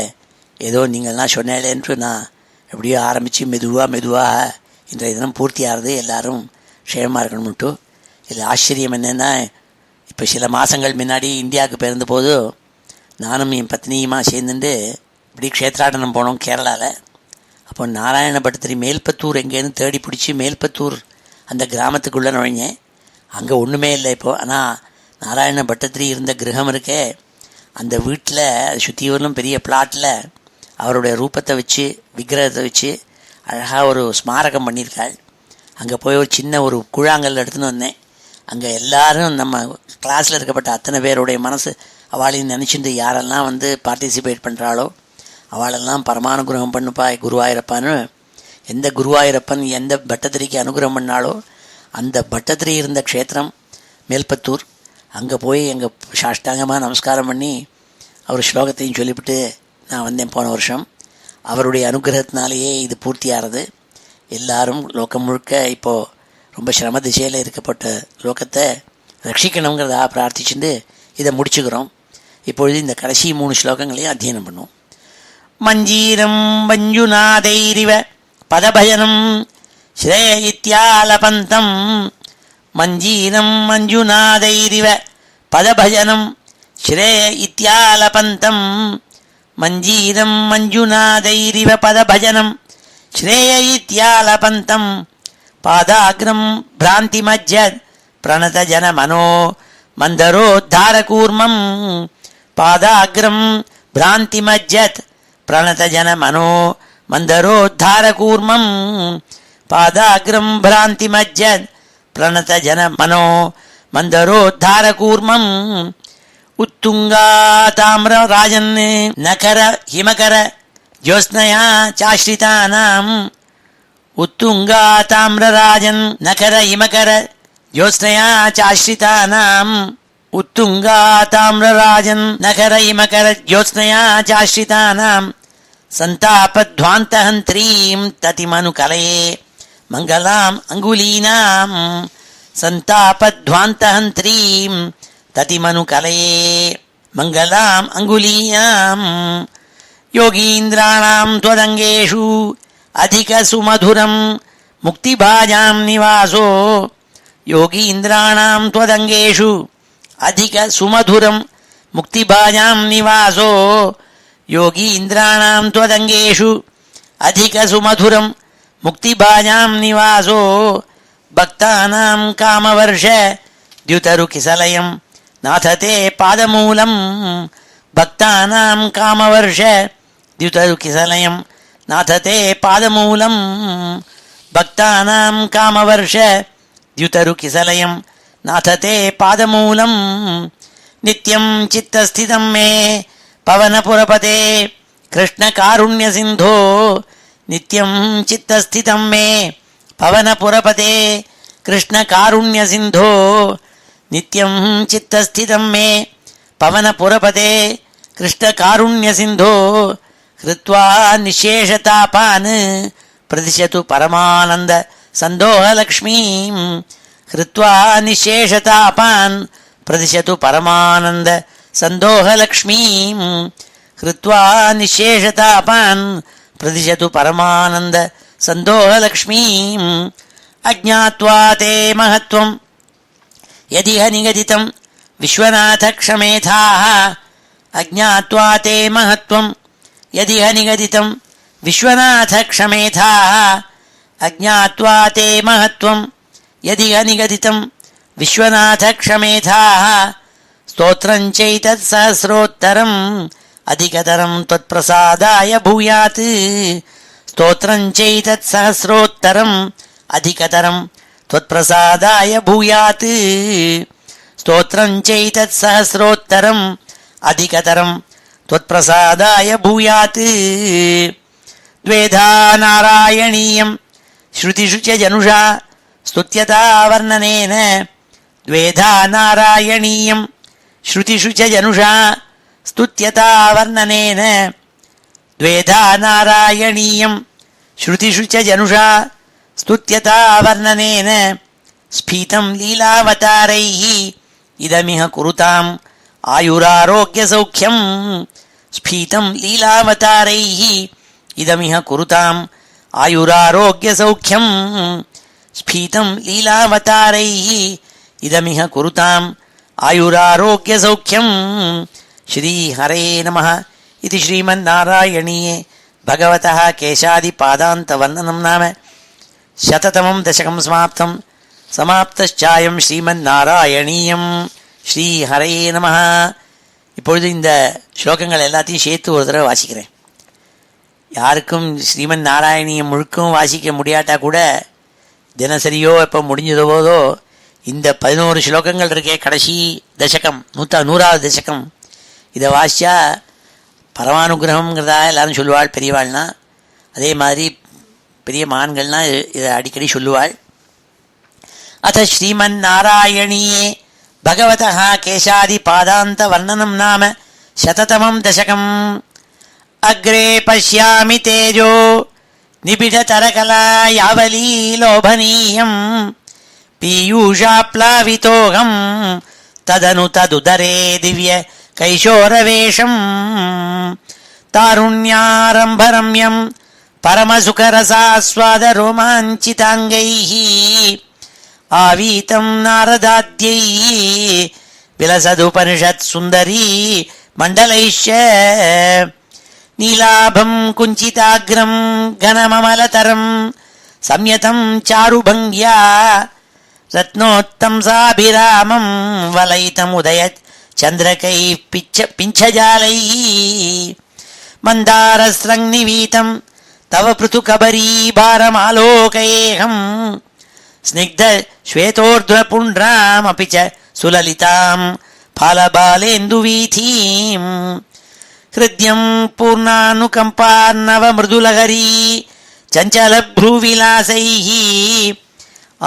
ஏதோ நீங்கள்லாம் சொன்னேன்ட்டு நான் எப்படியோ ஆரம்பித்து மெதுவாக இன்றைய தினம் பூர்த்தி ஆகிறது. எல்லோரும் க்ஷேமமாக இருக்கணும்ட்டு. இதில் ஆச்சரியம் என்னென்னா, இப்போ சில மாதங்கள் முன்னாடி இந்தியாவுக்கு பிறந்த போது நானும் என் பத்னியுமா சேர்ந்துட்டு இப்படி க்ஷேத்ராடனம் போனோம் கேரளாவில். அப்போ நாராயண பட்டத்திரி மேல்பத்தூர் எங்கேன்னு தேடி பிடிச்சி மேல்பத்தூர் அந்த கிராமத்துக்குள்ளே நுழைஞ்சேன். அங்கே ஒன்றுமே இல்லை இப்போது. ஆனால் நாராயண பட்டத்திரி இருந்த கிரகம் இருக்கே, அந்த வீட்டில் சுற்றியூரிலும் பெரிய பிளாட்டில் அவருடைய ரூபத்தை வச்சு விக்கிரகத்தை வச்சு அழகாக ஒரு ஸ்மாரகம் பண்ணியிருக்காள். அங்கே போய் ஒரு சின்ன ஒரு கூழாங்கல் எடுத்துன்னு வந்தேன். அங்கே எல்லோரும் நம்ம கிளாஸில் இருக்கப்பட்ட அத்தனை பேருடைய மனசு அவளையும் நினச்சிட்டு யாரெல்லாம் பார்ட்டிசிபேட் பண்ணுறாளோ அவளெல்லாம் பரமானுகிரகம் பண்ணுப்பா குருவாயூரப்பான்னு. எந்த குருவாயூரப்பன் எந்த பட்டத்திரிக்கு அனுகிரகம் பண்ணாலோ அந்த பட்டத்திரி இருந்த க்ஷேத்திரம் மேல்பத்தூர். அங்கே போய் எங்கள் சாஷ்டாங்கமாக நமஸ்காரம் பண்ணி அவர் ஸ்லோகத்தையும் சொல்லிவிட்டு நான் வந்தேன் போன வருஷம். அவருடைய அனுகிரகத்தினாலேயே இது பூர்த்தியாகிறது. எல்லாரும் லோகம் முழுக்க இப்போது ரொம்ப சிரம திசையில் இருக்கப்பட்ட லோகத்தை ரட்சிக்கணுங்கிறதா பிரார்த்திச்சுட்டு இதை முடிச்சுக்கிறோம். இப்பொழுது இந்த கடைசி 3 ஸ்லோகங்களையும் அத்தியனம் பண்ணுவோம். மஞ்சீரம் மஞ்சுநாதைரிவ பதபஜனம் ஸ்ரேயித்யாலபந்தம். மஞ்சீரம் மஞ்சுநாதைரிவ பதபஜனம் ஸ்ரேய இத்யாலபந்தம். மஞ்சீரம் மஞ்சுநாதைரிவ பதபஜனம் ஸ்ரேய இத்யாலபந்தம். பாதாக்ரம் பிராந்திமஜ்ஜத் பிரணதஜன மனோ மந்தரோத்தாரகூர்மம். பாதாக்ரம் பிராந்திமஜ்ஜத் பிரணதஜன மனோ மந்தரோத்தாரகூர்மம். பாதாக்ரம் பிராந்திமஜ்ஜத் பிரணதஜன மனோ மந்தரோத்தாரகூர்மம். உத்துங்கா தாமிர ராஜன் நகர ஹிமகர ஜோஸ்னயா சாஸ்ரிதானாம். उत्तुङ्गा ताम्रराजन् नकर इमकर ज्योत्स्नया चाश्रितानाम् उत्तुङ्गा ताम्रराजन् नकर इमकर ज्योत्स्नया चाश्रितानाम् सन्तापध्वान्तहन्त्रीम् ततिमनुकलये मङ्गलाम् अङ्गुलीनाम् सन्तापध्वान्तहन्त्रीम् ततिमनुकलये मङ्गलाम् अङ्गुलीनाम् योगीन्द्राणाम् त्वदङ्गेषु अधिकसुमधुरम् मुक्तिभाजाम् निवासो योगीन्द्राणाम् त्वदङ्गेषु अधिकसुमधुरम् मुक्तिभाजाम् निवासो योगीन्द्राणाम् त्वदङ्गेषु अधिकसुमधुरम् मुक्तिभाजाम् निवासो भक्तानाम् कामवर्ष द्युतरुकिसलयम् नाथ ते पादमूलम् भक्तानाम् कामवर्ष द्युतरुकिसलयम् नाथ ते पादमूलम् भक्तानाम् कामवर्ष द्युतरुकिसलयम् नाथ ते पादमूलम् नित्यम् चित्तस्थितम् मे पवनपुरपते कृष्णकारुण्यसिन्धो नित्यम् चित्तस्थितम् मे पवनपुरपते कृष्णकारुण्यसिन्धो नित्यम् चित्तस्थितम् मे पवनपुरपते कृष्णकारुण्यसिन्धो कृत्वा निशेषतापान् प्रदिशतु परमानन्द सन्दोहलक्ष्मीम् कृत्वा निशेषतापान् प्रदिशतु परमानन्द सन्दोहलक्ष्मीम् कृत्वा निशेषतापान् प्रदिशतु परमानन्द सन्दोहलक्ष्मीम् अज्ञात्वा ते महत्त्वम् यदिह निगदितम् विश्वनाथ क्षमेथाः अज्ञात्वा ते महत्त्वम् यदिह निगदितम् विश्वनाथ क्षमेथाः अज्ञात्वा ते महत्त्वम् यदिह निगदितम् विश्वनाथ क्षमेथाः स्तोत्रम् चैतत् सहस्रोत्तरम् अधिकतरम् त्वत्प्रसादाय भूयात् स्तोत्रम् चैतत् सहस्रोत्तरम् अधिकतरम् त्वत्प्रसादाय भूयात् स्तोत्रम् चैतत् सहस्रोत्तरम् अधिकतरम् त्वत्प्रसादाय भूयात् द्वेधा नारायणीयम् श्रुतिषु च जनुषा स्तुत्यता वर्णनेन द्वेधा नारायणीयम् श्रुतिषु च जनुषा स्तुत्यता वर्णनेन द्वेधा नारायणीयम् श्रुतिषु च जनुषा स्तुत्यता वर्णनेन स्फीतम् लीलावतारैः इदमिह कुरुताम् आयुरारोग्यसौख्यम् स्फीतम् लीलावतारैः इदमिह कुरुताम् आयुरारोग्यसौख्यम् स्फीतम् लीलावतारैः इदमिह कुरुताम् आयुरारोग्यसौख्यम् श्रीहरे नमः इति श्रीमन्नारायणीये भगवतः केशादिपादान्तवर्णनम् नाम शततमम् दशकम् समाप्तम् समाप्तश्चायम् ஸ்ரீமன்னாராயணீயம் ஸ்ரீஹரே நமஹ. இப்பொழுது இந்த ஸ்லோகங்கள் எல்லாத்தையும் சேர்த்து ஒரு தடவை வாசிக்கிறேன். யாருக்கும் ஸ்ரீமன் நாராயணியம் முழுக்கவும் வாசிக்க முடியாட்டா கூட தினசரியோ எப்போ முடிஞ்சதோ போதோ இந்த 11 ஸ்லோகங்கள் இருக்கே கடைசி தசகம் 100வது தசகம் இதை வாசிச்சா பரமானுகிரகங்கிறதா எல்லாரும் சொல்லுவாள் பெரியவாள்னா. அதே மாதிரி பெரிய மகான்கள்னா இதை அடிக்கடி சொல்லுவாள். அத ஸ்ரீமன் நாராயணியே பகவதः கேசாதி பாதாந்த வர்ணனம் நாம சததமம் தசகம். அக்ரே பஷ்யாமி தேஜோ நிபிடதரகலா யாவலீ லோபனீயம் பீயூஷாப்லாவிதோகம் ததனு ததுதரே திவ்ய கைஷோரவேஷம் தாருண்யாரம்பரம்யம் பரமசுகரசாஸ்வாத ரோமாஞ்சிதாங்கைः ஆவீதம் நாரதாத்யைः விலசதுபனிஷத் சுந்தரி மண்டலைஷ்ய நீலாபம் குஞ்சிதாக்ரம் கனமமலதரம் சம்யதம் சாருபங்க்யா ரத்னோத்தம்சாபிராமம் வலைதம் உதயத் சந்திரகை பிஞ்சஜாலை மந்தாரஸ்ரங்நிவீதம் தவ பிருதுகபரீபாரமாலோகயேகம் ஸ்னிக்த ஸ்வேதோர்த்வபுண்ட்ராமபி ச சுலலிதாம் பாலபாலேந்துவீதீம் ஹிருத்யம் பூர்ணானுகம்பார்ணவ மிருதுலஹரி ಚಂಚಲ ಭ್ರೂವಿಲಾಸೈಃ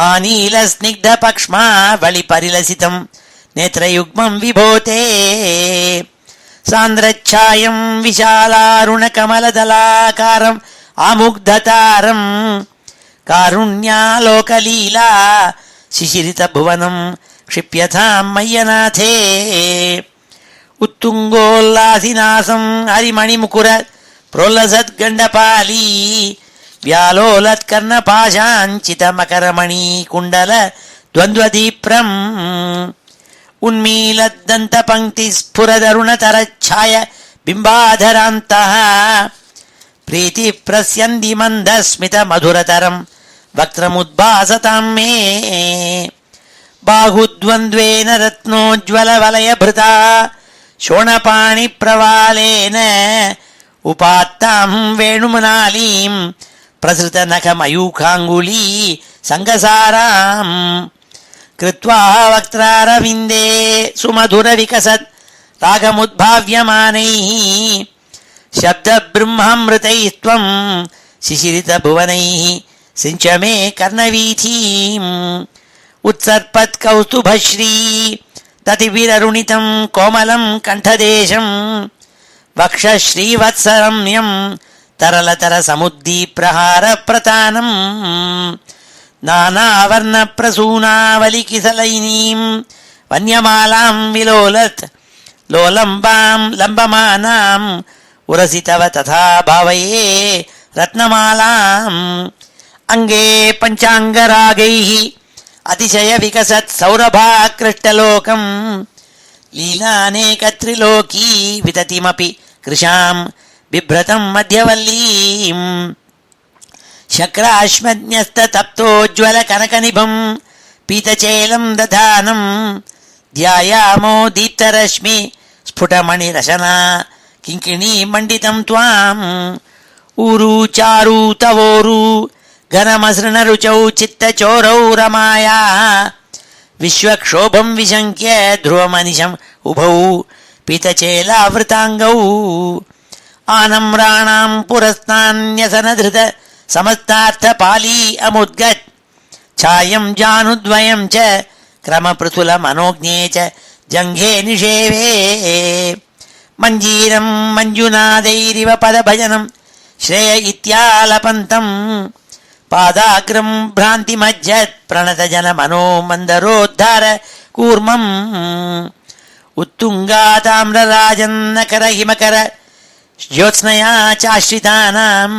ಆನೀಲ ಸ್ನಿಗ್ಧ ಪಕ್ಷ್ಮಾ ಬಳಿ ಪರಿಲಸಿತಂ ನೇತ್ರಯುಗ್ಮಂ ವಿಭೋತೆ ಸಾಂದ್ರಚ್ಛಾಯಂ ವಿಶಾಲಾರುಣ ಕಮಲದಲಾಕಾರಂ ಆಮುಗ್ಧತಾರಂ ಕಾರುಣ್ಯಾಲೋಕಲೀಲಾ ಶಿಶಿರಿತ ಭುವನಂ ಕ್ಷಿಪ್ಯಥಾಂ ಮಯ್ಯನಾಥೇ ಉತ್ತುಂಗೋಲ್ಲಾಸಿನಾಸಂ ಹರಿಮಣಿಮುಕುರ ಪ್ರೋಲ್ಲಸದ್ಗಂಡಪಾಲೀ ವ್ಯಾಲೋಲತ್ಕರ್ಣಪಾಶಾಂಚಿತ ಮಕರಮಣಿ ಕುಂಡಲ ದ್ವಂದ್ವದೀಪ್ರಂ ಉನ್ಮೀಲದ್ದಂತ ಪಂಕ್ತಿ ಸ್ಫುರದರುಣತರಚ್ಛಾಯ ಬಿಂಬಾಧರಾಂತಃ ಪ್ರೀತಿ ಪ್ರಸ್ಯಂದಿ ಮಂದಸ್ಮಿತ ಮಧುರತರಂ ವಕ್ತ್ರಮುದ್ಭಾಸತಾಂ ಮೇ ಬಾಹುದ್ವಂದ್ವೇನ ರತ್ನೋಜ್ವಲ ವಲಯ ಭೃತಾ ಶೋಣಪಾಣಿ ಪ್ರವಾಲೇನ ಉಪಾತ್ತಾಂ ವೇಣುಮನಾಲೀಂ ಪ್ರಸೃತ ನಖ ಮಯೂಖಾಂಗುಲೀ ಸಂಗಸಾರಾಂ ಕೃತ್ವಾ ವಕ್ತ್ರಾರವಿಂದೇ ಸುಮಧುರ ವಿಕಸತ್ ರಾಗಮುದ್ಭಾವ್ಯಮಾನೈಃ ಶಬ್ದ ಬ್ರಹ್ಮಾಮೃತೈಸ್ತ್ವಂ ಶಿಶಿರಿತ ಭುವನೈಃ ಸಿಂಚ ಮೇ ಕರ್ಣವೀಥೀಂ ಉತ್ಸರ್ಪತ್ ಕೌಸ್ತುಭಶ್ರೀ ತತಿವಿರರುಣಿತಂ ಕೋಮಲಂ ಕಂಠದೇಶಂ ವಕ್ಷಶ್ರೀವತ್ಸರಮ್ಯಂ ತರಲತರ ಸಮುದ್ದೀಪ್ರಹಾರ ಪ್ರತಾನಂ ನಾನಾವರ್ಣ ಪ್ರಸೂನಾವಲಿಕಿಸಲೈನೀಂ ವನ್ಯಮಾಲಾಂ ವಿಲೋಲತ್ ಲೋಲಂಬಾಂ ಲಂಬಮಾನಾಂ ಉರಸಿತವ ತಥಾ ಭಾವಯೇ ರತ್ನಮಾಲಾಂ ಅಂಗೇ ಪಂಚಾಂಗರಾಗೈಃ ಅತಿಶಯ ವಿಕಸತ್ ಸೌರಭಾಕೃಷ್ಟಲೋಕಂ ಲೀಲಾನೇಕತ್ರಿಲೋಕೀ ವಿತತಿಮಪಿ ಕೃಶಾಂ ಬಿಭ್ರತಂ ಮಧ್ಯವಲ್ಲೀಂ ಶಕ್ರಾಶ್ಮನ್ಯಸ್ತತಪ್ತೋಜ್ವಲ ಕನಕನಿಭಂ ಪೀತಚೇಲಂ ದಧಾನಂ ಧ್ಯಾಯಾಮೋ ದೀಪ್ತರಶ್ಮಿ ಸ್ಫುಟಮಣಿರಶನಾ ಕಿಂಕಿಣೀ ಮಂಡಿತಂ ತ್ವಾಂ ಊರು ಚಾರು ತವೋರು ಘನಮಸೃಣರುಚೌ ಚಿತ್ತಚೋರೌ ರಮಾಯಾ ವಿಶ್ವಕ್ಷೋಭಂ ವಿಶಂಕ್ಯ ಧ್ರುವಮನಿಶಂ ಉಭೌ ಪೀತಚೇಲಾವೃತಾಂಗೌ ಆನಮ್ರಾಣಾಂ ಪುರಸ್ತಾನ್ಯಸನಧೃತ ಸಮಸ್ತಾರ್ಥಪಾಲೀ ಅಮುದ್ಗತ್ ಛಾಯಂ ಜಾನುದ್ವಯಂ ಚ ಕ್ರಮಪೃಥುಲ ಮನೋಜ್ಞೇ ಚ ಜಂಘೆ ನಿಷೇವೆ ಮಂಜೀರಂ ಮಂಜುನಾದೈರಿವ ಪದಭಜನಂ ಶ್ರೇಯ ಇತ್ಯಾಲಪಂತಂ ಪಾದಾಗ್ರಂ ಭ್ರಾಂತಿಮಜ್ಜತ್ ಪ್ರಣತಜನ ಮನೋ ಮಂದರೋದ್ಧಾರ ಕೂರ್ಮಂ ಉತ್ತುಂಗಾತಾಮ್ರರಾಜನ್ನಕರ ಹಿಮಕರ ಜ್ಯೋತ್ಸ್ನಯಾ ಚಾಶ್ರಿತಾನಾಂ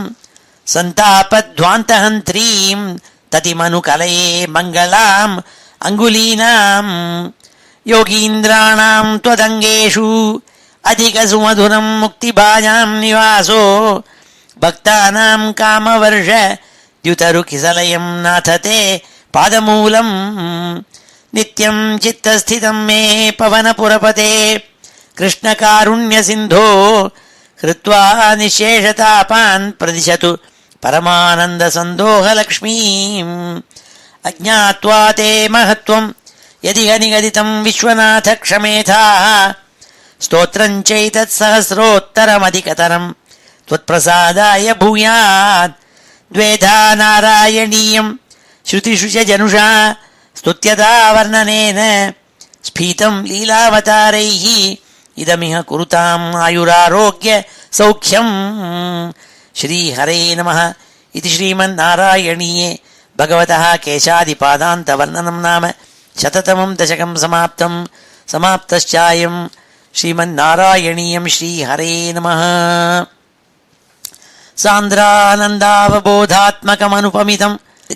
ಸಂತಾಪಧ್ವಾಂತಹಂತ್ರೀಂ ತತಿಮನುಕಲಯೇ ಮಂಗಳಾಂ ಅಂಗುಲೀನಾಂ ಯೋಗೀಂದ್ರಾಣಾಂ ತ್ವದಂಗೇಷು ಅಧಿಕ ಸುಮಧುರಂ ಮುಕ್ತಿಭಾಜಾಂ ನಿವಾಸೋ ಭಕ್ತಾನಾಂ ಕಾಮವರ್ಷ ದ್ಯುತರುಕಿಸಲಯಂ ನಾಥತೆ ಪಾದಮೂಲಂ ನಿತ್ಯಂ ಚಿತ್ತಸ್ಥಿತಂ ಮೇ ಪವನಪುರಪತೆ ಕೃಷ್ಣಕಾರುಣ್ಯ ಸಿಂಧೋ ಕೃತ್ವಾ ನಿಶೇಷತಾಪಾನ್ ಪ್ರದಿಶತು ಪರಮಾನಂದ ಸಂದೋಹ ಲಕ್ಷ್ಮೀಂ ಅಜ್ಞಾತ್ವಾ ತೇ ಮಹತ್ವಂ ಯದಿಹ ನಿಗದಿತಂ ವಿಶ್ವನಾಥ ಕ್ಷಮೇಥಾಃ ಸ್ತೋತ್ರಂ ಚೈತತ್ ಸಹಸ್ರೋತ್ತರಮಧಿಕತರಂ ತ್ವತ್ಪ್ರಸಾದಾಯ ಭೂಯಾತ್ ದ್ವೇಧಾ ನಾರಾಯಣೀಯಂ ಶ್ರುತಿಷು ಚ ಜನುಷಾ ಸ್ತುತ್ಯತಾ ವರ್ಣನೇನ ಸ್ಫೀತಂ ಲೀಲಾವತಾರೈಃ ಇದಮಿಹ ಕುರುತಾಂ ಆಯುರಾರೋಗ್ಯ ಸೌಖ್ಯಂ ಶ್ರೀ ಹರೇ ನಮಃ ಇತಿ ಶ್ರೀಮನ್ನಾರಾಯಣೀಯೇ ಭಗವತಃ ಕೇಶಾದಿಪಾದಾಂತವರ್ಣನಂ ನಾಮ ಶತತಮಂ ದಶಕಂ ಸಮಾಪ್ತಂ ಸಮಾಪ್ತಶ್ಚಾಯಂ ಶ್ರೀಮನ್ನಾರಾಯಣೀಯಂ ಶ್ರೀ ಹರೇ ನಮಃ ಸಾಂದ್ರಾನಂದಾವಬೋಧಾತ್ಮಕಮನುಪಮಿತಂ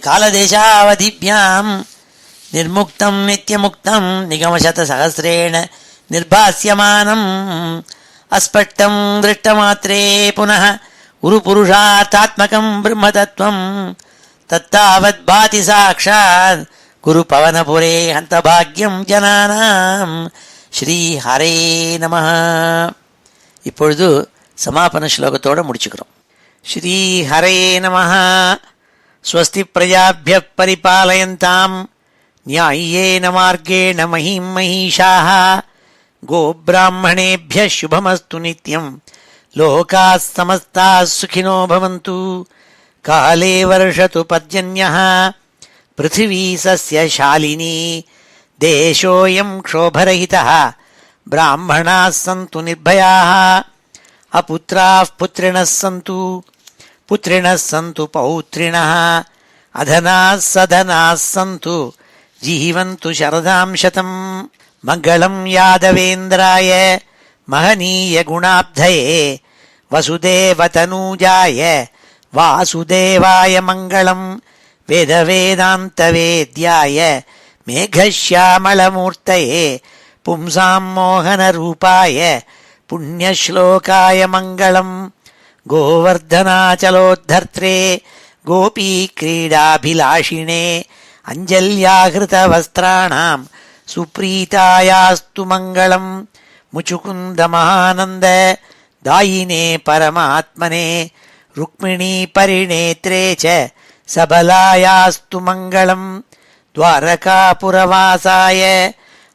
ಕಾಲದೇಶಾವಧಿಭ್ಯಾಂ ನಿರ್ಮುಕ್ತಂ ನಿತ್ಯಮುಕ್ತಂ ನಿಗಮಶತಸಹಸ್ರೇಣ ನಿರ್ಭಾಸ್ಯಮಾನಂ ಅಸ್ಪಷ್ಟಂ ದೃಷ್ಟಮಾತ್ರೇ ಪುನಃ ಉರುಪುರುಷಾರ್ಥಾತ್ಮಕಂ ಬ್ರಹ್ಮತತ್ವಂ ತತ್ತಾವದ್ಭಾತಿ ಸಾಕ್ಷಾತ್ ಗುರುಪವನಪುರೇ ಹಂತಭಾಗ್ಯಂ ಜನಾನಾಂ ஸ்ரீ ஹரே நமஹ. இப்பொழுது சமாபன ஸ்லோகத்தோடு முடிச்சுக்கிறோம். ஸ்ரீ ஹரே நமஹ. ஸ்வஸ்தி பிரஜாபிய பரிபாலயந்தாம் न्याय्येन मार्गेण महीं महिषाः गोब्राह्मणेभ्यः शुभमस्तु नित्यं लोकाः समस्ताः सुखिनो भवन्तु. काले वर्षतु पर्जन्यः पृथिवी सस्यशालिनी देशोऽयं क्षोभरहितः ब्राह्मणाः सन्तु निर्भयाः अपुत्राः पुत्रिणः सन्तु पुत्रिणः सन्तु पौत्रिणः अधनाः सधनाः सन्तु जीवन्तु शरदां शतम् मङ्गलं यादवेन्द्राय महनीय गुणाब्धये वसुदेवतनूजाय वासुदेवाय मङ्गलं वेदवेदान्तवेद्याय मेघश्यामलमूर्तये पुंसां मोहनरूपाय पुण्यश्लोकाय मङ्गलं गोवर्धनाचलोद्धर्त्रे गोपीक्रीडाभिलाषिणे अञ्जल्याहृतवस्त्राणां सुप्रीतायास्तु मङ्गलं मुचुकुन्दमहानन्द दायिने परमात्मने रुक्मिणी परिणेत्रे च सबलायास्तु मङ्गलं द्वारकापुरवासाय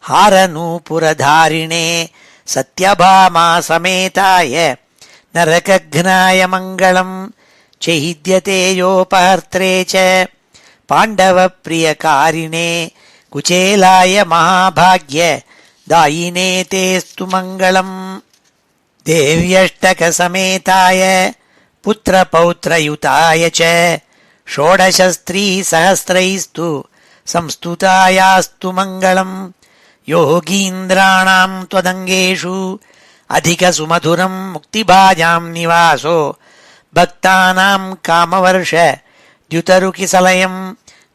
हारनूपुरधारिणे सत्यभामा समेताय नरकघ्नाय मङ्गलं चैद्यतेयोपहर्त्रे च पाण्डवप्रियकारिणे कुचेलाय महाभाग्य दायिने तेस्तु मङ्गलम् देव्यष्टकसमेताय पुत्रपौत्रयुताय च षोडशस्त्रीसहस्रैस्तु संस्तुतायास्तु मङ्गलम् योगीन्द्राणां त्वदङ्गेषु अधिकसुमधुरं मुक्तिभाजां निवासो भक्तानां कामवर्ष द्युतरुकिसलयं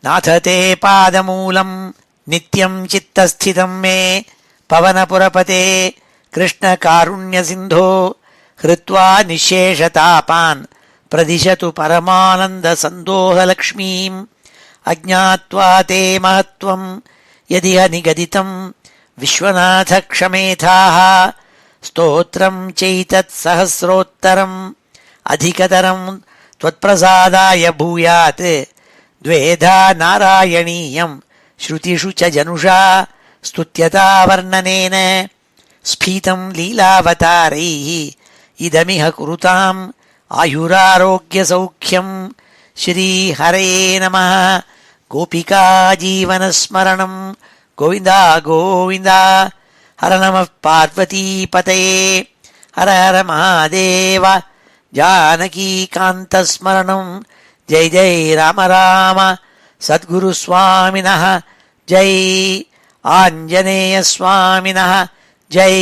नाथ ते पादमूलं नित्यं चित्तस्थितं मे पवनपुरपते कृष्णकारुण्यसिन्धो हृत्वा निःशेषतापान् प्रदिशतु परमानन्दसन्दोहलक्ष्मीम् अज्ञात्वा ते महत्त्वं यदिह निगदितं विश्वनाथ क्षमेथाः स्तोत्रं चैतत्सहस्रोत्तरम् अधिकतरं त्वत्प्रसादाय भूयात् द्वेधा नारायणीयं श्रुतिषु च जनुषा स्तुत्यता वर्णनेन स्फीतं लीलावतारैः इदमिह कुरुताम् आयुरारोग्यसौख्यं श्रीहरे नमः गोपिका जीवनस्मरणं गोविन्दा गोविन्दा हर नमः पार्वतीपतये हर हर महादेव जानकीकान्तस्मरणं जय जय राम राम सद्गुरुस्वामिनः जय आञ्जनेयस्वामिनः जय।